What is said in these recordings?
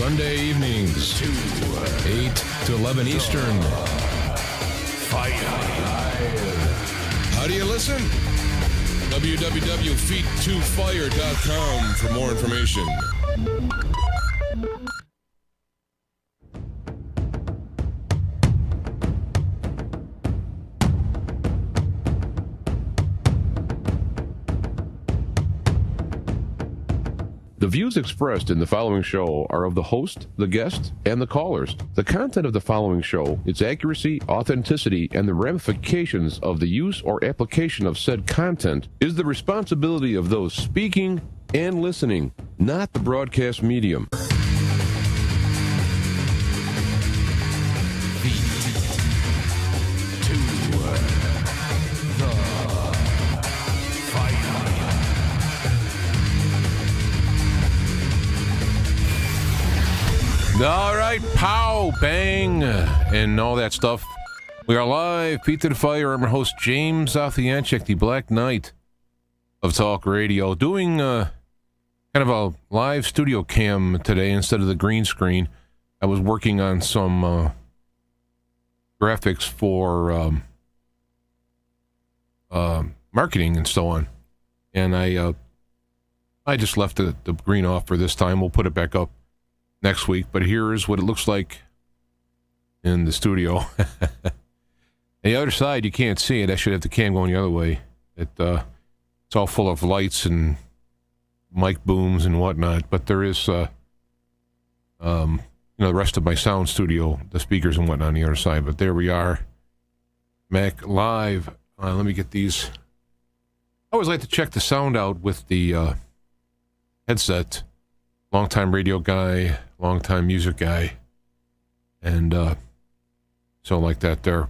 Sunday evenings, 8 to 11 Eastern. Fire. How do you listen? www.feet2fire.com for more information. The views expressed in the following show are of the host, the guest, and the callers. The content of the following show, its accuracy, authenticity, and the ramifications of the use or application of said content is the responsibility of those speaking and listening, not the broadcast medium. All right, pow, bang, and all that stuff. We are live, Feet to the Fire. I'm your host, James Arthur Jancik, the Black Knight of Talk Radio, doing kind of a live studio cam today instead of the green screen. I was working on some graphics for marketing and so on, and I just left the green off for this time. We'll put it back up next week, but here is what it looks like in the studio. The other side, you can't see it. I should have the cam going the other way. It's all full of lights and mic booms and whatnot, but there is, the rest of my sound studio, the speakers and whatnot on the other side. But there we are, Mac Live. Let me get these. I always like to check the sound out with the headset. Long-time radio guy, long-time music guy, and so like that there.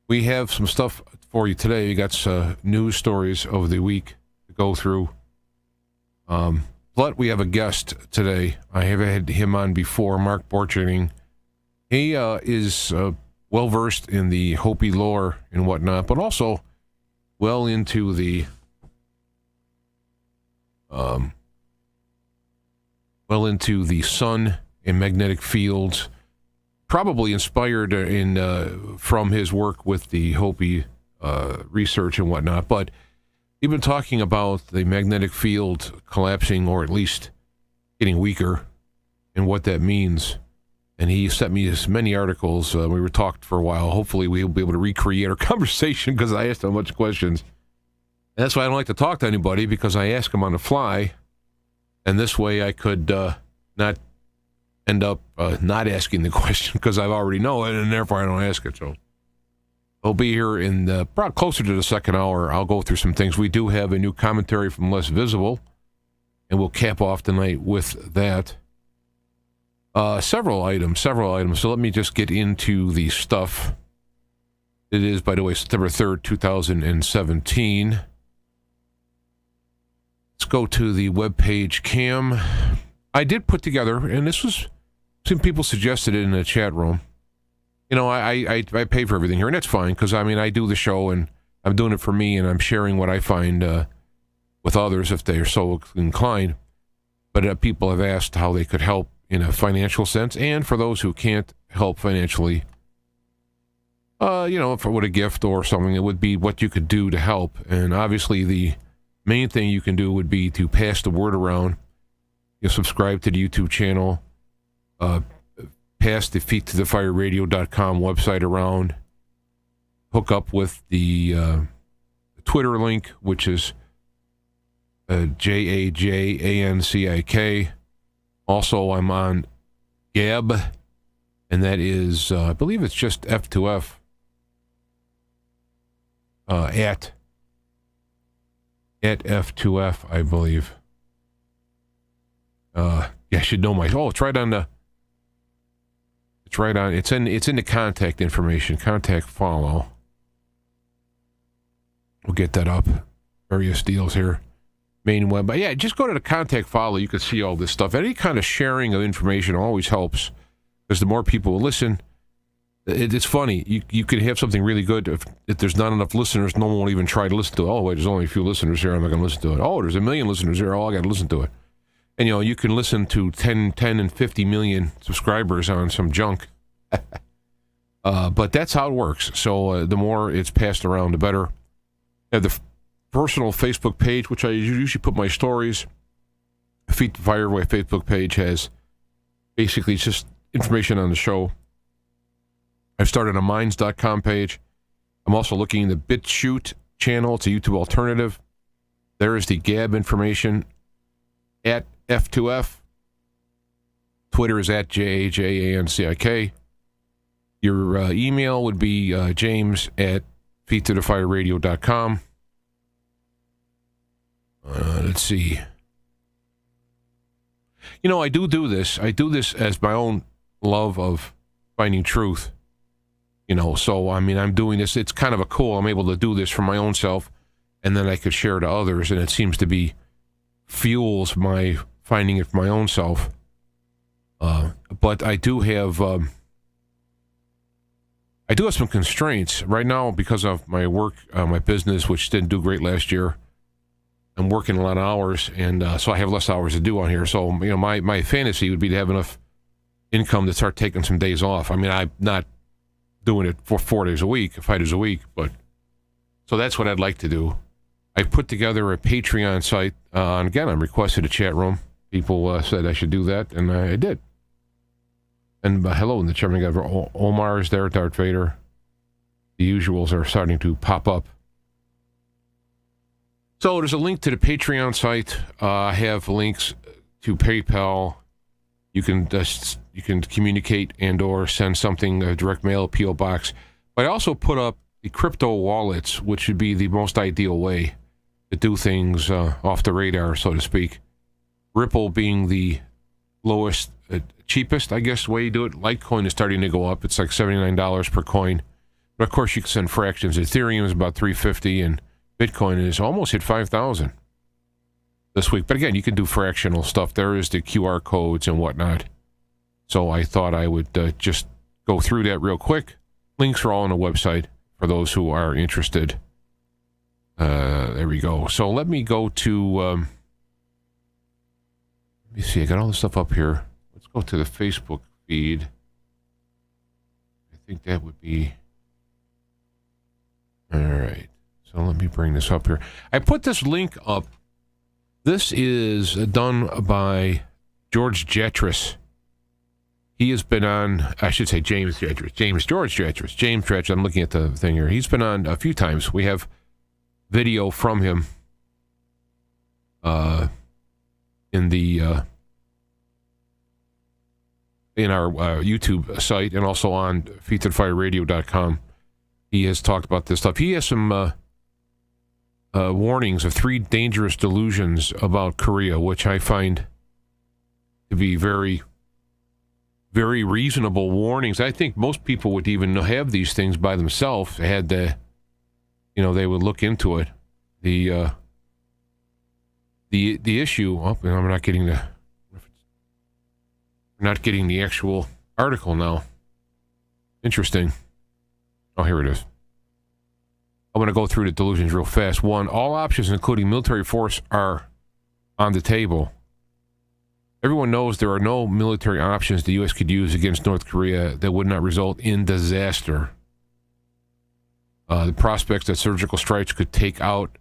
We have some stuff for you today. We got news stories of the week to go through. But we have a guest today. I have had him on before, Mark Borcherding. He is well-versed in the Hopi lore and whatnot, but also well into the sun and magnetic fields, probably inspired from his work with the Hopi research and whatnot. But we've been talking about the magnetic field collapsing, or at least getting weaker, and what that means. And he sent me as many articles. We were talked for a while. Hopefully we'll be able to recreate our conversation, because I asked him a bunch of questions. And that's why I don't like to talk to anybody, because I ask him on the fly. And this way I could not end up not asking the question, because I already know it, and therefore I don't ask it. So I'll be here in probably closer to the second hour. I'll go through some things. We do have a new commentary from Less Visible, and we'll cap off tonight with that. Several items. So let me just get into the stuff. It is, by the way, September 3rd, 2017. Let's go to the webpage cam. I did put together, and this was, some people suggested it in the chat room. You know, I pay for everything here, and that's fine, because, I mean, I do the show, and I'm doing it for me, and I'm sharing what I find with others if they are so inclined. But people have asked how they could help in a financial sense, and for those who can't help financially, with a gift or something, it would be what you could do to help. And obviously the main thing you can do would be to pass the word around. You subscribe to the YouTube channel, pass the feettothefireradio.com website around, hook up with the Twitter link, which is JAJANCIK. Also, I'm on Gab, and that is, I believe it's just F2F, at F2F, I believe. I should know it's right on it's in the contact information, contact follow. We'll get that up. Various deals here. Main web. But yeah, just go to the contact follow. You can see all this stuff. Any kind of sharing of information always helps, because the more people will listen. It's funny. You can have something really good. If there's not enough listeners, no one will even try to listen to it. Oh, wait, there's only a few listeners here. I'm not going to listen to it. Oh, there's 1 million listeners here. Oh, I got to listen to it. And, you can listen to 10 and 50 million subscribers on some junk. But that's how it works. So the more it's passed around, the better. I have the personal Facebook page, which I usually put my stories. Feet to Fire my Facebook page has basically just information on the show. I've started a Minds.com page. I'm also looking at the BitChute channel. It's a YouTube alternative. There is the Gab information at F2F. Twitter is at JANCIK. Your email would be james at feettothefireradio.com. Let's see. I do this. I do this as my own love of finding truth. So, I'm doing this. It's kind of I'm able to do this for my own self, and then I could share to others, and it seems to be fuels my finding it for my own self. But I do have some constraints right now because of my work, my business, which didn't do great last year. I'm working a lot of hours, and so I have less hours to do on here. So, my fantasy would be to have enough income to start taking some days off. I'm not doing it for 4 days a week, 5 days a week, but so that's what I'd like to do. I put together a Patreon site, and again, I requested a chat room. People said I should do that, and I did. And hello in the chat room. Omar is there, Darth Vader. The usuals are starting to pop up. So there's a link to the Patreon site. I have links to PayPal. You can communicate and/or send something, direct mail, PO box. But I also put up the crypto wallets, which would be the most ideal way to do things off the radar, so to speak. Ripple being the lowest, cheapest, I guess, way to do it. Litecoin is starting to go up. It's like $79 per coin. But of course, you can send fractions. Ethereum is about $350, and Bitcoin is almost hit 5,000 this week. But again, you can do fractional stuff. There is the QR codes and whatnot. So I thought I would just go through that real quick. Links are all on the website for those who are interested. There we go. So let me go to... let me see. I got all the stuff up here. Let's go to the Facebook feed. I think that would be... All right. So let me bring this up here. I put this link up. This is done by George Jetris. He has been on, I should say James Jetris. James Jetris. I'm looking at the thing here. He's been on a few times. We have video from him in our YouTube site and also on feettothefireradio.com. He has talked about this stuff. He has some warnings of 3 dangerous delusions about Korea, which I find to be very, very reasonable warnings. I think most people would even have these things by themselves. They had they would look into it. The issue. Oh, I'm not getting the actual article now. Interesting. Oh, here it is. I'm going to go through the delusions real fast. 1, all options, including military force, are on the table. Everyone knows there are no military options the U.S. could use against North Korea that would not result in disaster. The prospects that surgical strikes could take out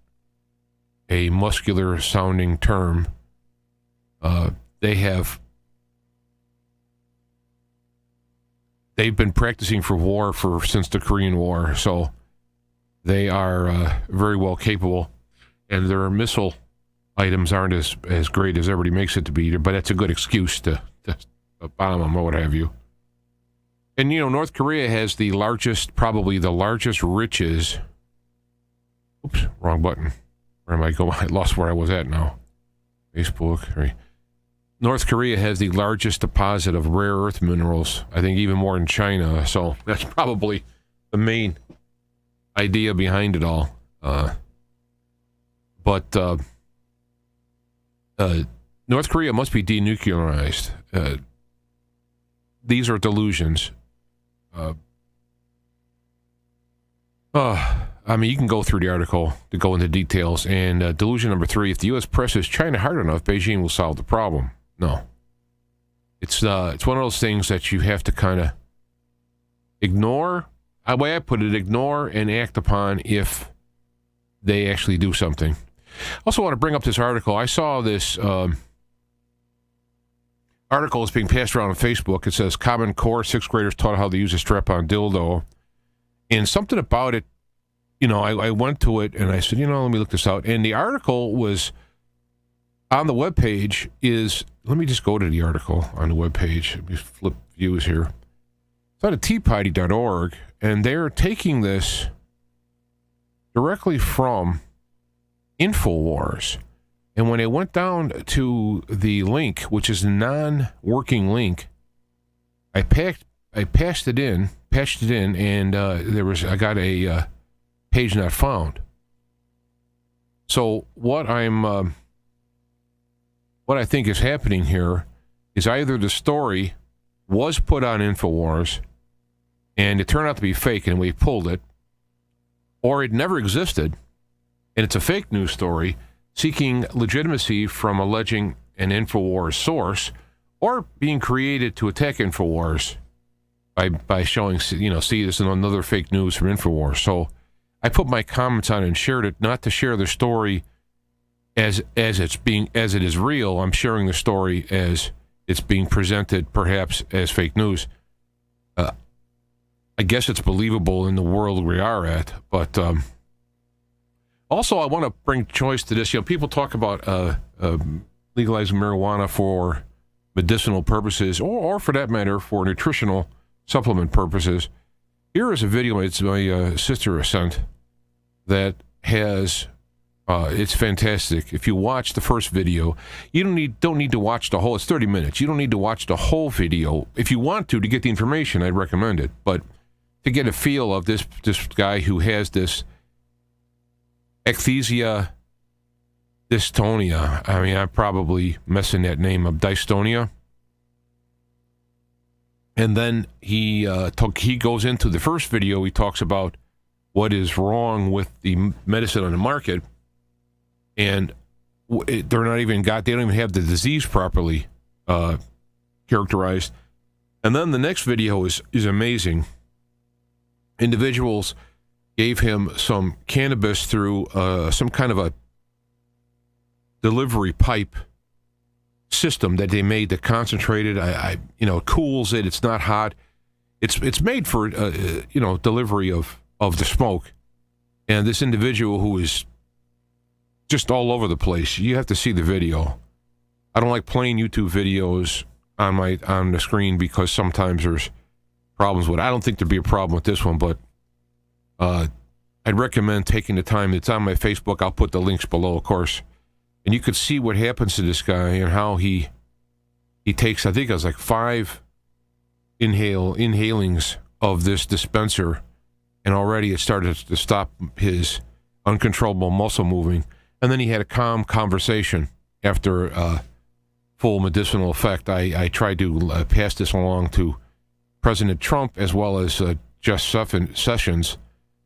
a muscular-sounding term. They've been practicing for war since the Korean War, so they are very well capable, and their missile items aren't as great as everybody makes it to be, but that's a good excuse to bomb them or what have you. And, North Korea has probably the largest riches. Oops, wrong button. Where am I going? I lost where I was at now. Facebook. Right. North Korea has the largest deposit of rare earth minerals, I think even more than China. So that's probably the main idea behind it all. But North Korea must be denuclearized. These are delusions. I mean, you can go through the article to go into details. And delusion number 3, if the U.S. presses China hard enough, Beijing will solve the problem. No. It's one of those things that you have to kind of ignore. The way I put it, ignore and act upon if they actually do something. Also want to bring up this article. I saw this article is being passed around on Facebook. It says, Common Core, 6th graders taught how to use a strap-on dildo. And something about it, I went to it and I said, let me look this out. And the article was on the webpage let me just go to the article on the webpage. Let me flip views here. It's on teaparty.org, and they're taking this directly from InfoWars. And when I went down to the link, which is a non-working link, I patched it in, and I got a page not found. So what I think is happening here is either the story was put on InfoWars and it turned out to be fake and we pulled it, or it never existed and it's a fake news story seeking legitimacy from alleging an InfoWars source, or being created to attack InfoWars by showing, see this is another fake news from InfoWars. So I put my comments on it and shared it, not to share the story as it is real. I'm sharing the story as it's being presented, perhaps as fake news. I guess it's believable in the world we are at, but also I want to bring choice to this. People talk about legalizing marijuana for medicinal purposes, or for that matter, for nutritional supplement purposes. Here is a video my sister sent that has. It's fantastic. If you watch the first video, you don't need to watch the whole. It's 30 minutes. You don't need to watch the whole video. If you want to get the information, I'd recommend it. But to get a feel of this guy who has this ecthesia dystonia. I mean, I'm probably messing that name up. Dystonia. And then he goes into the first video. He talks about what is wrong with the medicine on the market. And they don't even have the disease properly characterized. And then the next video is amazing. Individuals gave him some cannabis through some kind of a delivery pipe system that they made that concentrated. It cools it. It's not hot. It's made for delivery of the smoke. And this individual who is just all over the place. You have to see the video. I don't like playing YouTube videos on the screen because sometimes there's problems with it. I don't think there'd be a problem with this one, but I'd recommend taking the time. It's on my Facebook. I'll put the links below, of course. And you could see what happens to this guy and how he takes, I think it was like 5 inhalings of this dispenser, and already it started to stop his uncontrollable muscle moving. And then he had a calm conversation after full medicinal effect. I tried to pass this along to President Trump as well as Jeff Sessions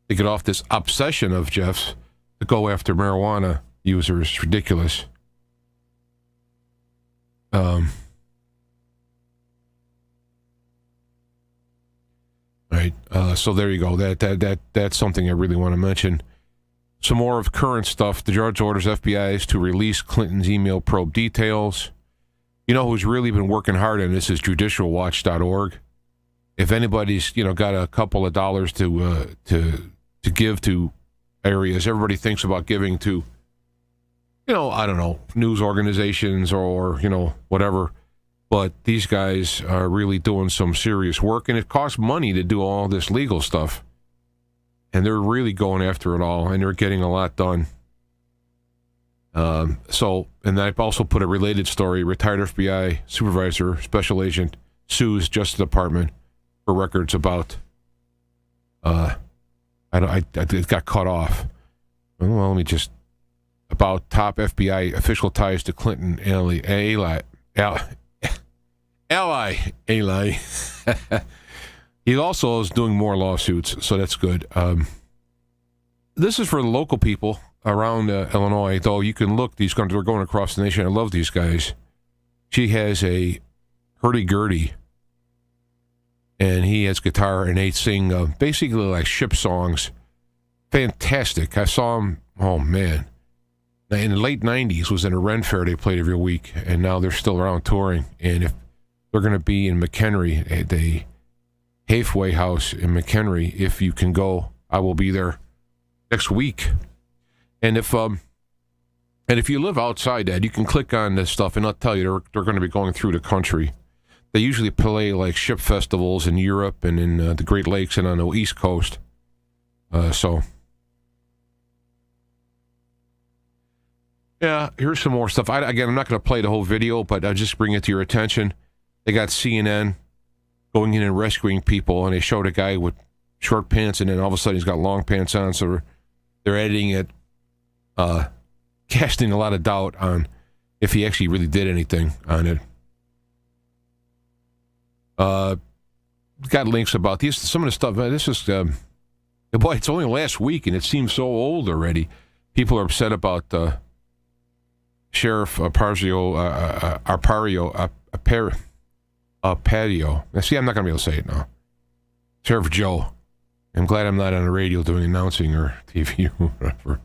to get off this obsession of Jeff's to go after marijuana users. It's ridiculous. Right. So there you go. That's something I really want to mention. Some more of current stuff. The judge orders FBI's to release Clinton's email probe details. You know who's really been working hard on this is judicialwatch.org. If anybody's got a couple of dollars to give to areas, everybody thinks about giving to I don't know, news organizations or whatever. But these guys are really doing some serious work, and it costs money to do all this legal stuff. And they're really going after it all, and they're getting a lot done. And I've also put a related story. Retired FBI supervisor, special agent, sues Justice Department for records about, it got cut off. Well, let me just, about top FBI official ties to Clinton ally. He also is doing more lawsuits, so that's good. this is for the local people around Illinois, though you can look, they're going across the nation. I love these guys. She has a hurdy-gurdy, and he has guitar, and they sing basically like ship songs. Fantastic. I saw him, oh man, in the late 90s, was in a Ren Fair they played every week, and now they're still around touring. And if they're going to be in McHenry, at the Halfway House in McHenry, if you can go, I will be there next week. And if you live outside that, you can click on this stuff, and I'll tell you, they're going to be going through the country. They usually play like ship festivals in Europe and in the Great Lakes and on the East Coast. Yeah, here's some more stuff. Again, I'm not going to play the whole video, but I'll just bring it to your attention. They got CNN going in and rescuing people, and they showed a guy with short pants, and then all of a sudden he's got long pants on, so they're editing it, casting a lot of doubt on if he actually really did anything on it. Got links about these. Some of the stuff, this is, boy, it's only last week, and it seems so old already. People are upset about Sheriff Arpaio. See, I'm not going to be able to say it now. Sheriff Joe. I'm glad I'm not on the radio doing announcing or TV or whatever.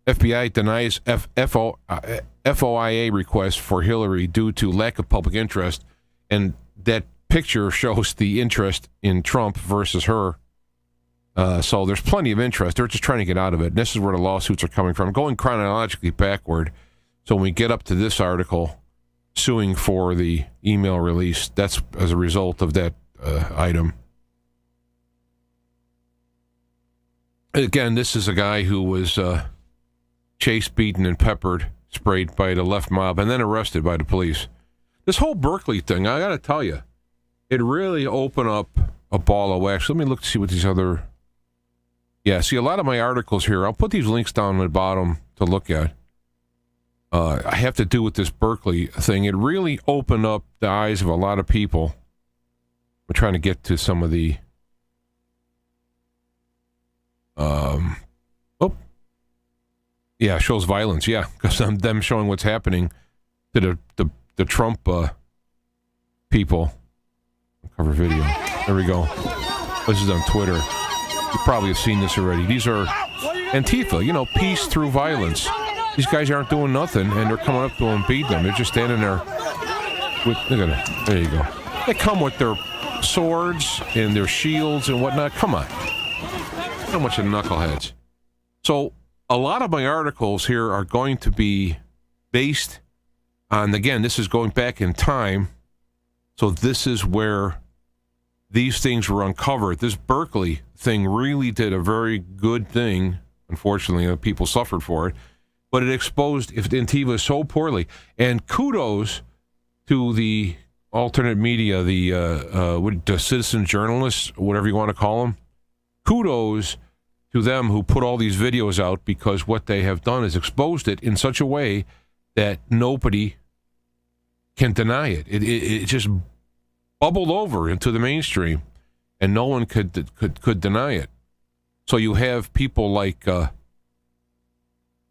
FBI denies FOIA request for Hillary due to lack of public interest, and that picture shows the interest in Trump versus her. So there's plenty of interest. They're just trying to get out of it. And this is where the lawsuits are coming from. Going chronologically backward. So when we get up to this article, suing for the email release, that's as a result of that item. Again, this is a guy who was chased, beaten, and sprayed by the left mob, and then arrested by the police. This whole Berkeley thing, I got to tell you, it really opened up a ball of wax. Let me look to see what these other... Yeah, see, a lot of my articles here, I'll put these links down at the bottom to look at. I have to do with this Berkeley thing. It really opened up the eyes of a lot of people. We're trying to get to some of the... Yeah, shows violence, yeah, because I'm them showing what's happening to the Trump people. Cover video. There we go. This is on Twitter. You probably have seen this already. These are Antifa, peace through violence. These guys aren't doing nothing, and they're coming up to them and beating them. They're just standing there with, look at it. There you go. They come with their swords and their shields and whatnot. Come on. So much of knuckleheads. So a lot of my articles here are going to be based on, again, this is going back in time. So this is where these things were uncovered. This Berkeley thing really did a very good thing. Unfortunately, people suffered for it. But it exposed Antifa so poorly. And kudos to the alternate media, the citizen journalists, whatever you want to call them. Kudos to them who put all these videos out, because what they have done is exposed it in such a way that nobody can deny it. It just bubbled over into the mainstream, and no one could deny it. So you have people like, and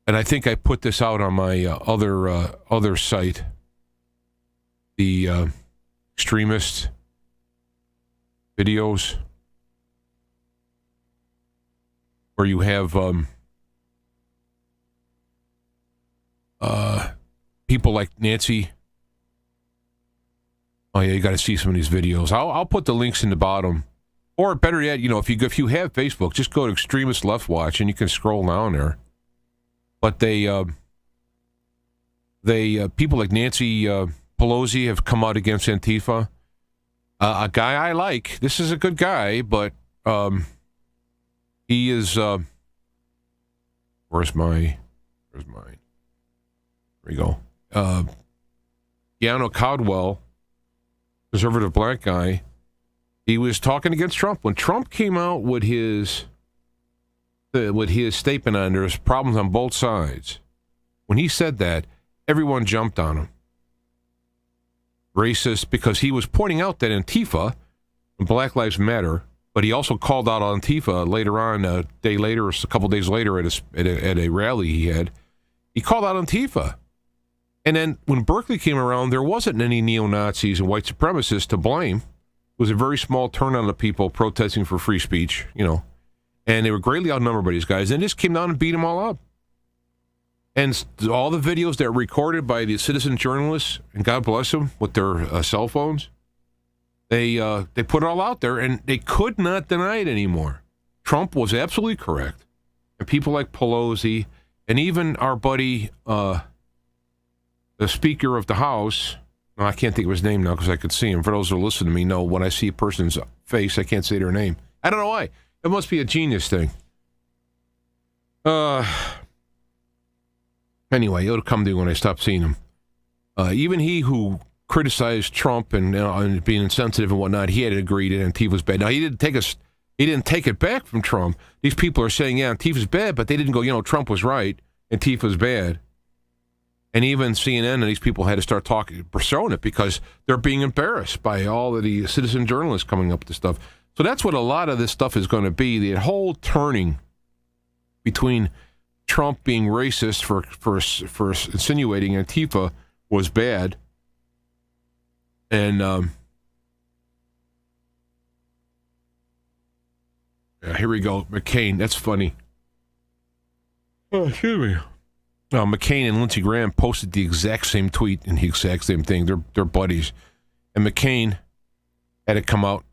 I think I put this out on my other site, the extremist videos, where you have people like Nancy. Oh yeah, you got to see some of these videos. I'll put the links in the bottom, or better yet, if you have Facebook, just go to Extremist Left Watch and you can scroll down there. But they people like Nancy Pelosi have come out against Antifa. A guy I like. This is a good guy, but he is. Where's mine? There we go. Yano Caldwell, conservative black guy. He was talking against Trump when Trump came out with his statement on there's problems on both sides. When he said that, everyone jumped on him. Racist, because he was pointing out that Antifa and Black Lives Matter But he also called out Antifa later on, a day later, or a couple days later at a rally he had. He called out Antifa. And then when Berkeley came around, there wasn't any neo-Nazis and white supremacists to blame. It was a very small turnout of people protesting for free speech, and they were greatly outnumbered by these guys. And just came down and beat them all up. And all the videos that were recorded by the citizen journalists, and God bless them, with their cell phones, they put it all out there, and they could not deny it anymore. Trump was absolutely correct. And people like Pelosi, and even our buddy, the Speaker of the House, I can't think of his name now because I could see him. For those who listen to me know when I see a person's face, I can't say their name. I don't know why. It must be a genius thing. Anyway, it'll come to me when I stop seeing him. Even he who criticized Trump and being insensitive and whatnot, he had agreed that Antifa's bad. Now, he didn't take it back from Trump. These people are saying, yeah, Antifa's bad, but they didn't go, Trump was right, Antifa's bad. And even CNN and these people had to start showing it because they're being embarrassed by all of the citizen journalists coming up with this stuff. So that's what a lot of this stuff is going to be, the whole turning between Trump being racist for insinuating Antifa was bad. And here we go. McCain. That's funny. Oh, excuse me. McCain and Lindsey Graham posted the exact same tweet and the exact same thing. They're buddies. And McCain had to come out.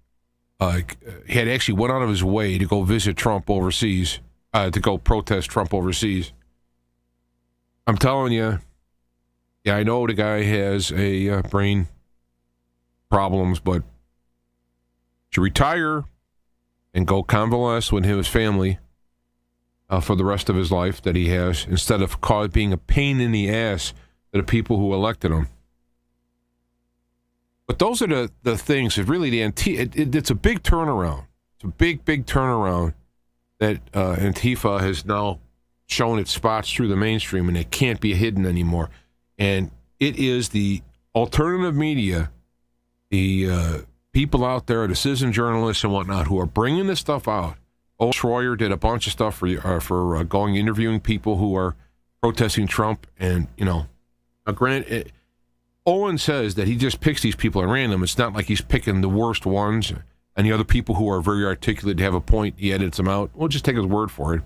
He had actually went out of his way to go visit Trump overseas, to go protest Trump overseas. I'm telling you, yeah, I know the guy has a brain problems, but to retire and go convalesce with his family for the rest of his life that he has, instead of being a pain in the ass to the people who elected him. But those are the things that really it's a big turnaround. It's a big turnaround that Antifa has now shown its spots through the mainstream, and it can't be hidden anymore. And it is the alternative media, the people out there, the citizen journalists and whatnot, who are bringing this stuff out. Owen Schroyer did a bunch of stuff for going interviewing people who are protesting Trump, and granted, Owen says that he just picks these people at random. It's not like he's picking the worst ones, and the other people who are very articulate have a point, he edits them out. We'll just take his word for it.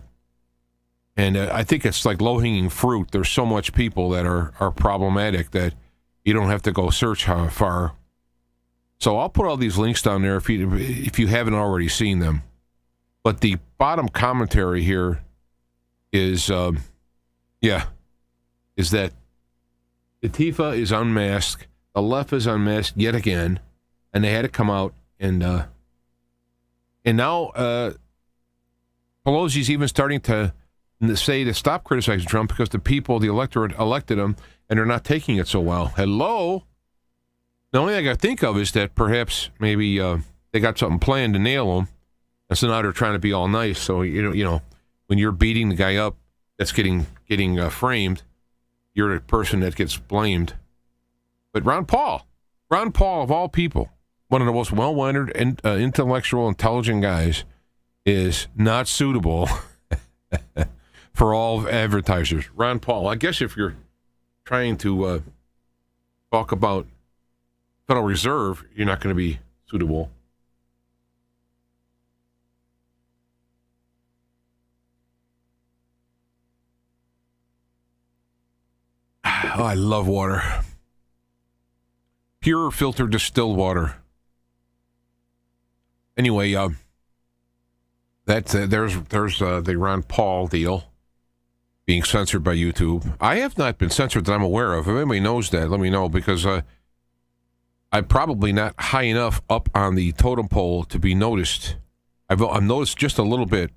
And I think it's like low-hanging fruit. There's so much people that are problematic that you don't have to go search how far. So I'll put all these links down there if you haven't already seen them. But the bottom commentary here is that Antifa is unmasked, the left is unmasked yet again, and they had to come out and now Pelosi's even starting to say to stop criticizing Trump because the electorate elected him, and they're not taking it so well. Hello? The only thing I think of is that perhaps maybe they got something planned to nail him, and so now they're trying to be all nice. So when you're beating the guy up that's getting framed, you're the person that gets blamed. But Ron Paul of all people, one of the most well-mannered and intellectual, intelligent guys, is not suitable for all advertisers. Ron Paul, I guess if you're trying to talk about Federal Reserve, you're not going to be suitable. Oh, I love water. Pure filtered distilled water. Anyway, there's the Ron Paul deal being censored by YouTube. I have not been censored that I'm aware of. If anybody knows that, let me know, because I'm probably not high enough up on the totem pole to be noticed. I've noticed just a little bit.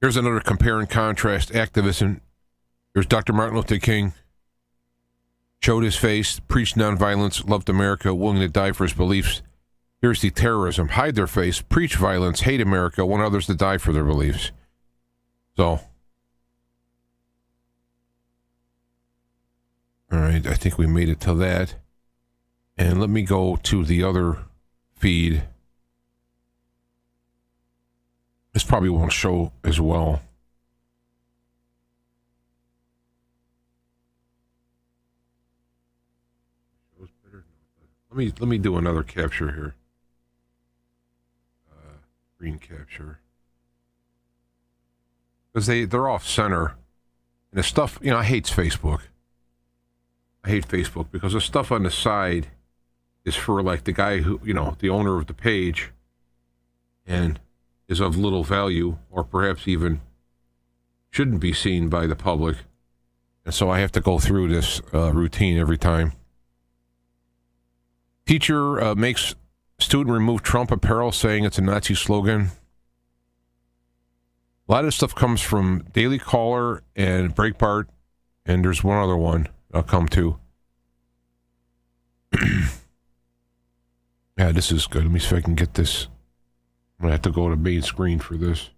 Here's another compare and contrast activism. There's Dr. Martin Luther King. Showed his face, preached nonviolence, loved America, willing to die for his beliefs. Here's the terrorism. Hide their face, preach violence, hate America, want others to die for their beliefs. So, all right, I think we made it to that. And let me go to the other feed. This probably won't show as well. Let me do another capture here. Screen capture. Because they're off center. And the stuff, I hate Facebook. I hate Facebook because the stuff on the side is for like the guy who, the owner of the page, and is of little value, or perhaps even shouldn't be seen by the public. And so I have to go through this routine every time. Teacher makes student remove Trump apparel, saying it's a Nazi slogan. A lot of this stuff comes from Daily Caller and Breitbart, and there's one other one I'll come to. Yeah, this is good. Let me see if I can get this. I'm going to have to go to main screen for this.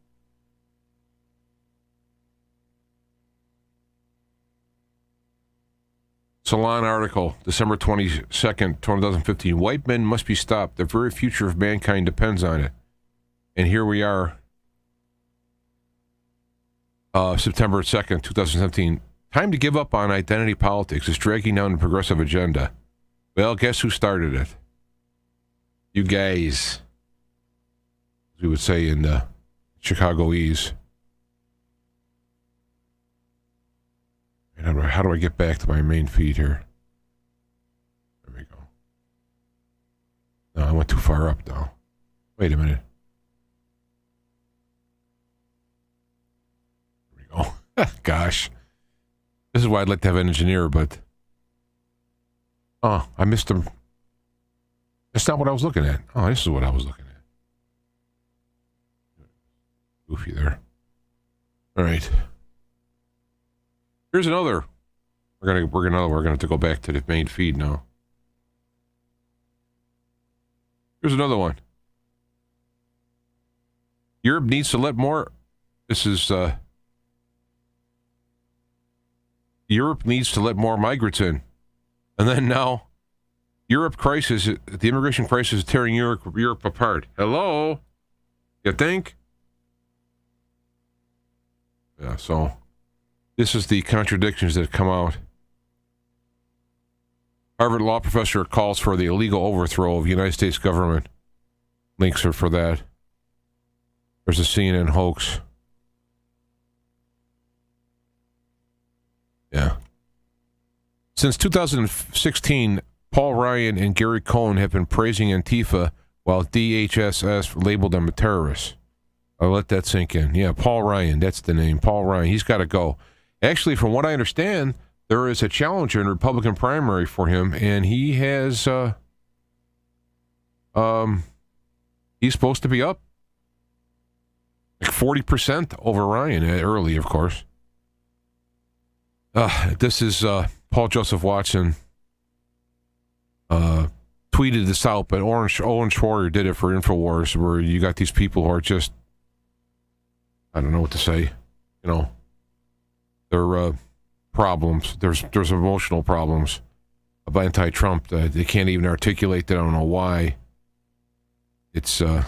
Salon article, December 22nd, 2015. White men must be stopped. The very future of mankind depends on it. And here we are, September 2nd, 2017. Time to give up on identity politics. It's dragging down the progressive agenda. Well, guess who started it? You guys. As we would say in Chicagoese. How do I get back to my main feed here? There we go. No, I went too far up now. Wait a minute. There we go. Gosh. This is why I'd like to have an engineer, but... Oh, I missed him. That's not what I was looking at. Oh, this is what I was looking at. Goofy there. All right. Here's another. We're gonna have to go back to the main feed now. Here's another one. Europe needs to let more. This is Europe needs to let more migrants in, and then now, Europe crisis. The immigration crisis is tearing Europe apart. Hello, you think? Yeah. So. This is the contradictions that come out. Harvard law professor calls for the illegal overthrow of the United States government. Links are for that. There's a CNN hoax. Yeah. Since 2016, Paul Ryan and Gary Cohn have been praising Antifa while DHS labeled them a terrorist. I'll let that sink in. Yeah, Paul Ryan, that's the name. Paul Ryan, he's got to go. Actually, from what I understand, there is a challenger in the Republican primary for him, and he has, he's supposed to be up like 40% over Ryan, early, of course. This is Paul Joseph Watson tweeted this out, but Owen Schroyer did it for InfoWars, where you got these people who are just, I don't know what to say, There are problems. There's emotional problems about anti-Trump. They can't even articulate. They don't know why. It's oh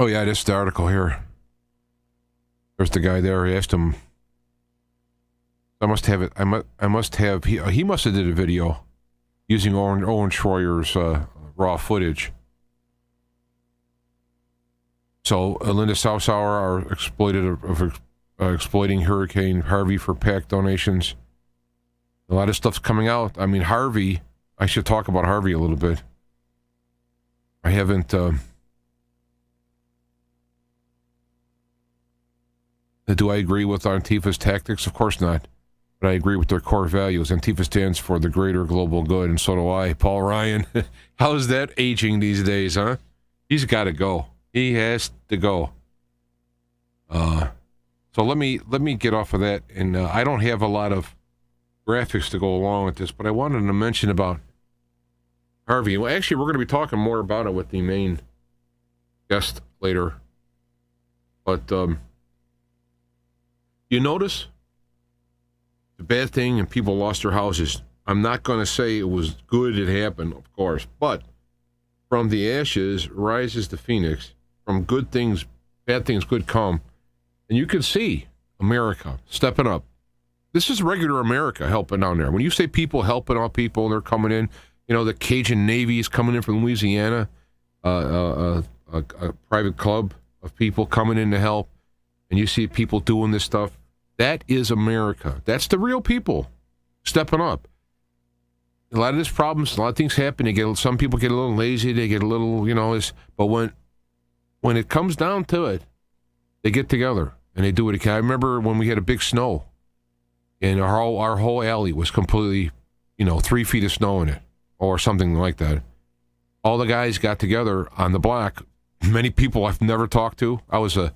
yeah, this is the article here. There's the guy there. He asked him. I must have it. I must have. He must have did a video using Owen Schroyer's raw footage. So Linda Sauer are exploiting Hurricane Harvey for PAC donations. A lot of stuff's coming out. I mean, Harvey, I should talk about Harvey a little bit. I haven't... do I agree with Antifa's tactics? Of course not. But I agree with their core values. Antifa stands for the greater global good, and so do I. Paul Ryan. How's that aging these days, huh? He's got to go. He has to go. So let me get off of that. And I don't have a lot of graphics to go along with this, but I wanted to mention about Harvey. Well, actually, we're going to be talking more about it with the main guest later. But You notice the bad thing and people lost their houses. I'm not going to say it was good it happened, of course, but from the ashes rises the phoenix. From good things, bad things could come. And you can see America stepping up. This is regular America helping down there. When you say people helping out people, they're coming in. You know, the Cajun Navy is coming in from Louisiana, a private club of people coming in to help. And you see people doing this stuff. That is America. That's the real people stepping up. A lot of these problems, a lot of things happen. Some people get a little lazy. They get a little, but when it comes down to it, they get together and they do it again. I remember when we had a big snow, and our whole alley was completely, 3 feet of snow in it, or something like that. All the guys got together on the block. Many people I've never talked to. I was a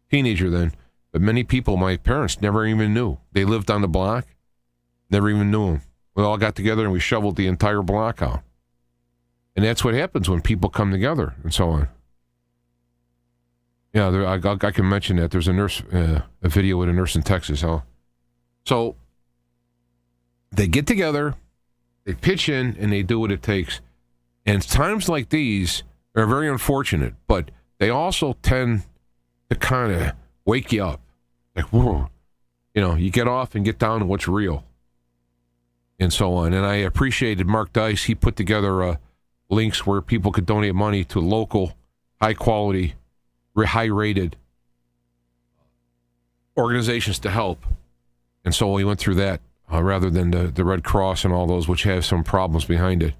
teenager then, but many people my parents never even knew. They lived on the block, never even knew them. We all got together and we shoveled the entire block out. And that's what happens when people come together and so on. Yeah, I can mention that. There's a nurse, a video with a nurse in Texas. So they get together, they pitch in, and they do what it takes. And times like these are very unfortunate, but they also tend to kind of wake you up. Like, whoa, you get off and get down to what's real. And so on. And I appreciated Mark Dice. He put together links where people could donate money to local, high-quality, high-rated organizations to help. And so we went through that rather than the Red Cross and all those, which have some problems behind it.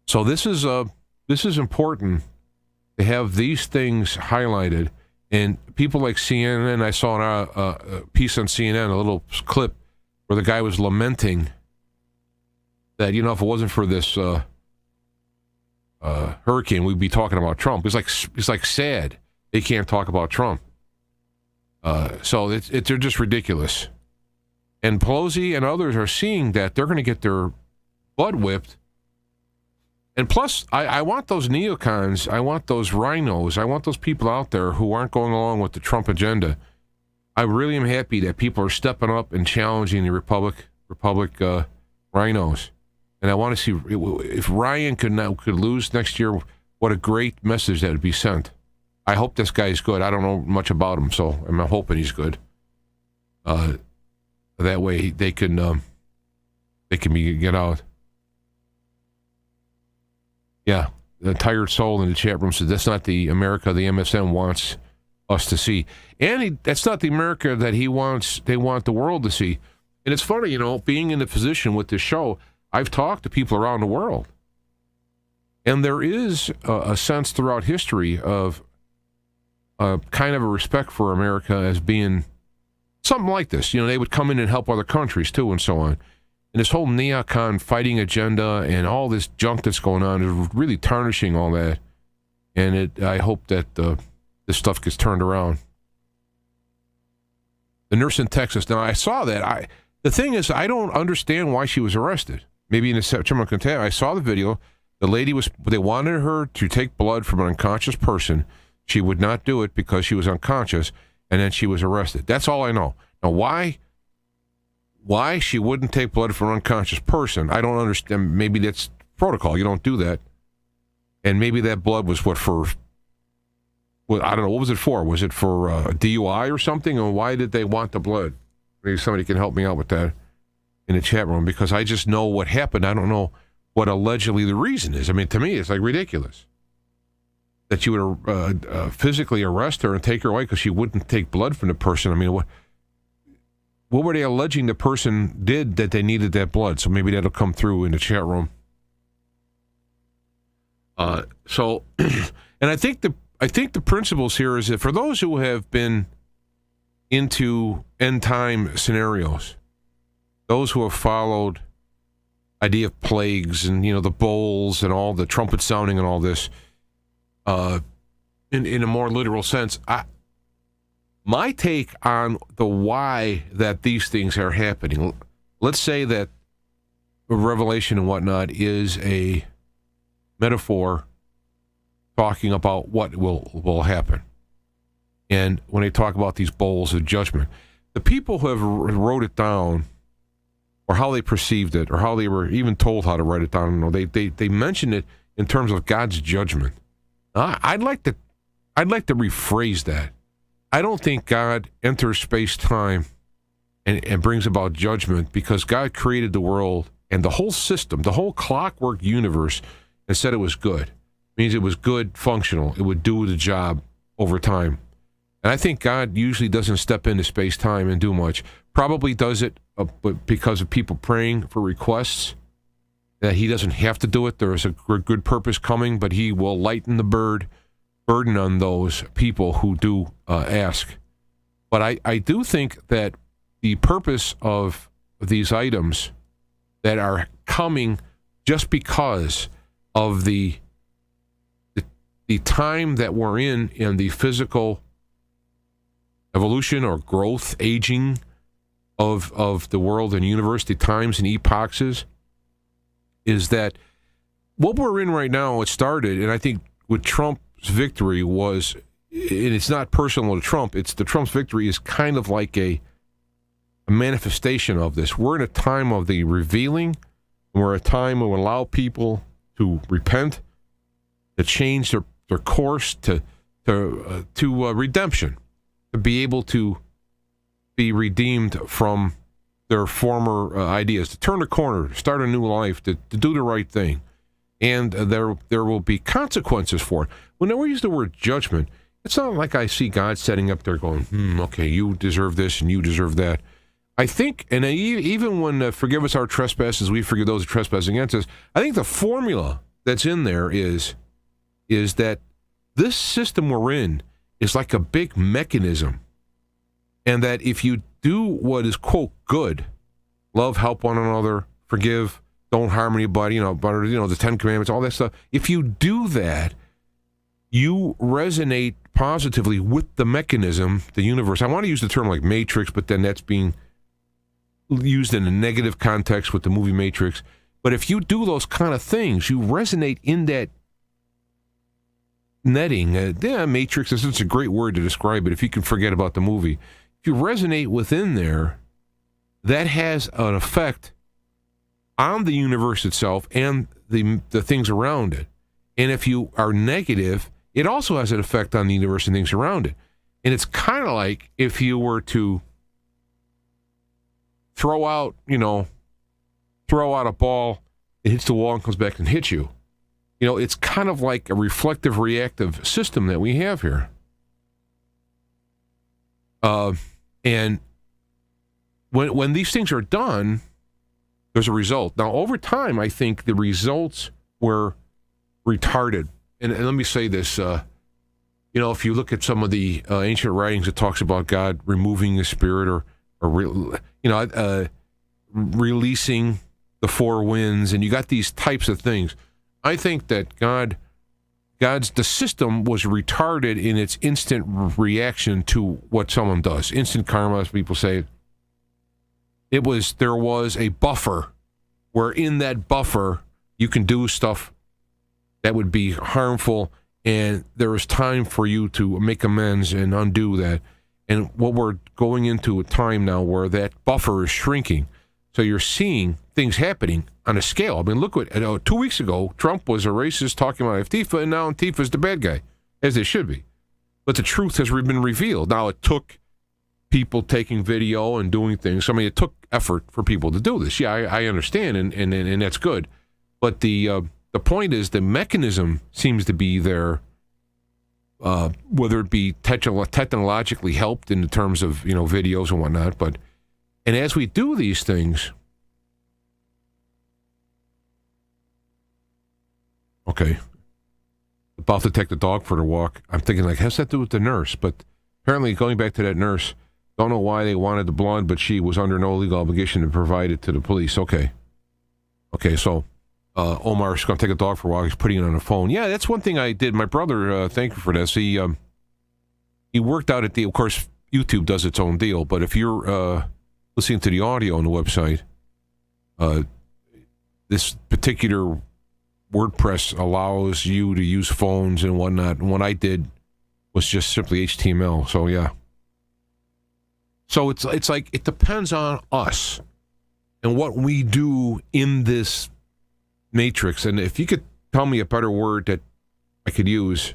So this is important to have these things highlighted. And people like CNN, I saw a piece on CNN, a little clip where the guy was lamenting that, if it wasn't for this hurricane, we'd be talking about Trump. It's like sad they can't talk about Trump. So they're just ridiculous. And Pelosi and others are seeing that they're going to get their butt whipped. And plus, I want those neocons, I want those rhinos, I want those people out there who aren't going along with the Trump agenda. I really am happy that people are stepping up and challenging the Republic rhinos. And I want to see if Ryan could lose next year, what a great message that would be sent. I hope this guy's good. I don't know much about him, so I'm hoping he's good. That way they can get out. Yeah, the tired soul in the chat room says that's not the America the MSM wants us to see, and that's not the America that he wants. They want the world to see. And it's funny, being in the position with this show, I've talked to people around the world, and there is a sense throughout history of kind of a respect for America as being something like this. They would come in and help other countries too, and so on. And this whole neocon fighting agenda and all this junk that's going on is really tarnishing all that. And I hope that this stuff gets turned around. The nurse in Texas. Now, I saw that. The thing is, I don't understand why she was arrested. Maybe in the September contact, I saw the video. The lady they wanted her to take blood from an unconscious person. She would not do it because she was unconscious, and then she was arrested. That's all I know. Now, why she wouldn't take blood from an unconscious person, I don't understand. Maybe that's protocol. You don't do that. And maybe that blood was I don't know. What was it for? Was it for DUI or something? Or why did they want the blood? Maybe somebody can help me out with that in the chat room, because I just know what happened. I don't know what allegedly the reason is. I mean, to me, it's like ridiculous that you would physically arrest her and take her away because she wouldn't take blood from the person. I mean, what were they alleging the person did that they needed that blood? So maybe that'll come through in the chat room. And I think the principles here is that for those who have been into end time scenarios, those who have followed idea of plagues and the bowls and all the trumpet sounding and all this, in a more literal sense, my take on the why that these things are happening. Let's say that Revelation and whatnot is a metaphor talking about what will happen. And when they talk about these bowls of judgment, the people who have wrote it down, or how they perceived it, or how they were even told how to write it down, they mention it in terms of God's judgment. I'd like to rephrase that. I don't think God enters space-time and brings about judgment, because God created the world and the whole system, the whole clockwork universe, and said it was good. It means it was good, functional. It would do the job over time. And I think God usually doesn't step into space-time and do much. Probably does it because of people praying for requests, that he doesn't have to do it. There is a good purpose coming, but he will lighten the burden on those people who do ask. But I do think that the purpose of these items that are coming just because of the time that we're in the physical evolution or growth, aging of the world and universe, the times and epochs, is that what we're in right now, it started, and I think with Trump's victory was, and it's not personal to Trump, it's the Trump's victory is kind of like a manifestation of this. We're in a time of the revealing, and we're a time when we allow people to repent, to change their course to redemption, to be able to be redeemed from their former ideas, to turn a corner, to start a new life, to do the right thing. And there will be consequences for it. When we use the word judgment, it's not like I see God setting up there going, okay, you deserve this and you deserve that. I think, and even when forgive us our trespasses, we forgive those who trespass against us, I think the formula that's in there is that this system we're in is like a big mechanism, and that if you do what is, quote, good, love, help one another, forgive, don't harm anybody, the 10 Commandments, all that stuff, if you do that, you resonate positively with the mechanism, the universe. I want to use the term like Matrix, but then that's being used in a negative context with the movie Matrix. But if you do those kind of things, you resonate in that netting. Matrix isn't a great word to describe it if you can forget about the movie. If you resonate within there, that has an effect on the universe itself and the things around it. And if you are negative, it also has an effect on the universe and things around it. And it's kind of like if you were to throw out a ball, it hits the wall and comes back and hits you. It's kind of like a reflective reactive system that we have here. And when these things are done, there's a result. Now, over time, I think the results were retarded. And let me say this, if you look at some of the ancient writings, it talks about God removing the spirit or releasing the four winds, and you got these types of things. I think that the system was retarded in its instant reaction to what someone does. Instant karma, as people say. There was a buffer where in that buffer you can do stuff that would be harmful, and there is time for you to make amends and undo that. And what we're going into a time now where that buffer is shrinking. So you're seeing things happening on a scale. I mean, look what 2 weeks ago, Trump was a racist talking about Antifa, and now Antifa's the bad guy, as they should be. But the truth has been revealed. Now, it took people taking video and doing things. I mean, it took effort for people to do this. Yeah, I understand, and that's good. But the point is, the mechanism seems to be there, whether it be technologically helped in terms of videos and whatnot. And as we do these things, okay, about to take the dog for the walk. I'm thinking, how's that to do with the nurse? But apparently, going back to that nurse, don't know why they wanted the blood, but she was under no legal obligation to provide it to the police. Okay, so Omar's going to take a dog for a walk. He's putting it on the phone. Yeah, that's one thing I did. My brother, thank you for this. He worked out a deal. Of course, YouTube does its own deal, but if you're listening to the audio on the website, this particular WordPress allows you to use phones and whatnot. And what I did was just simply HTML. So, yeah. So it's like it depends on us and what we do in this matrix. And if you could tell me a better word that I could use,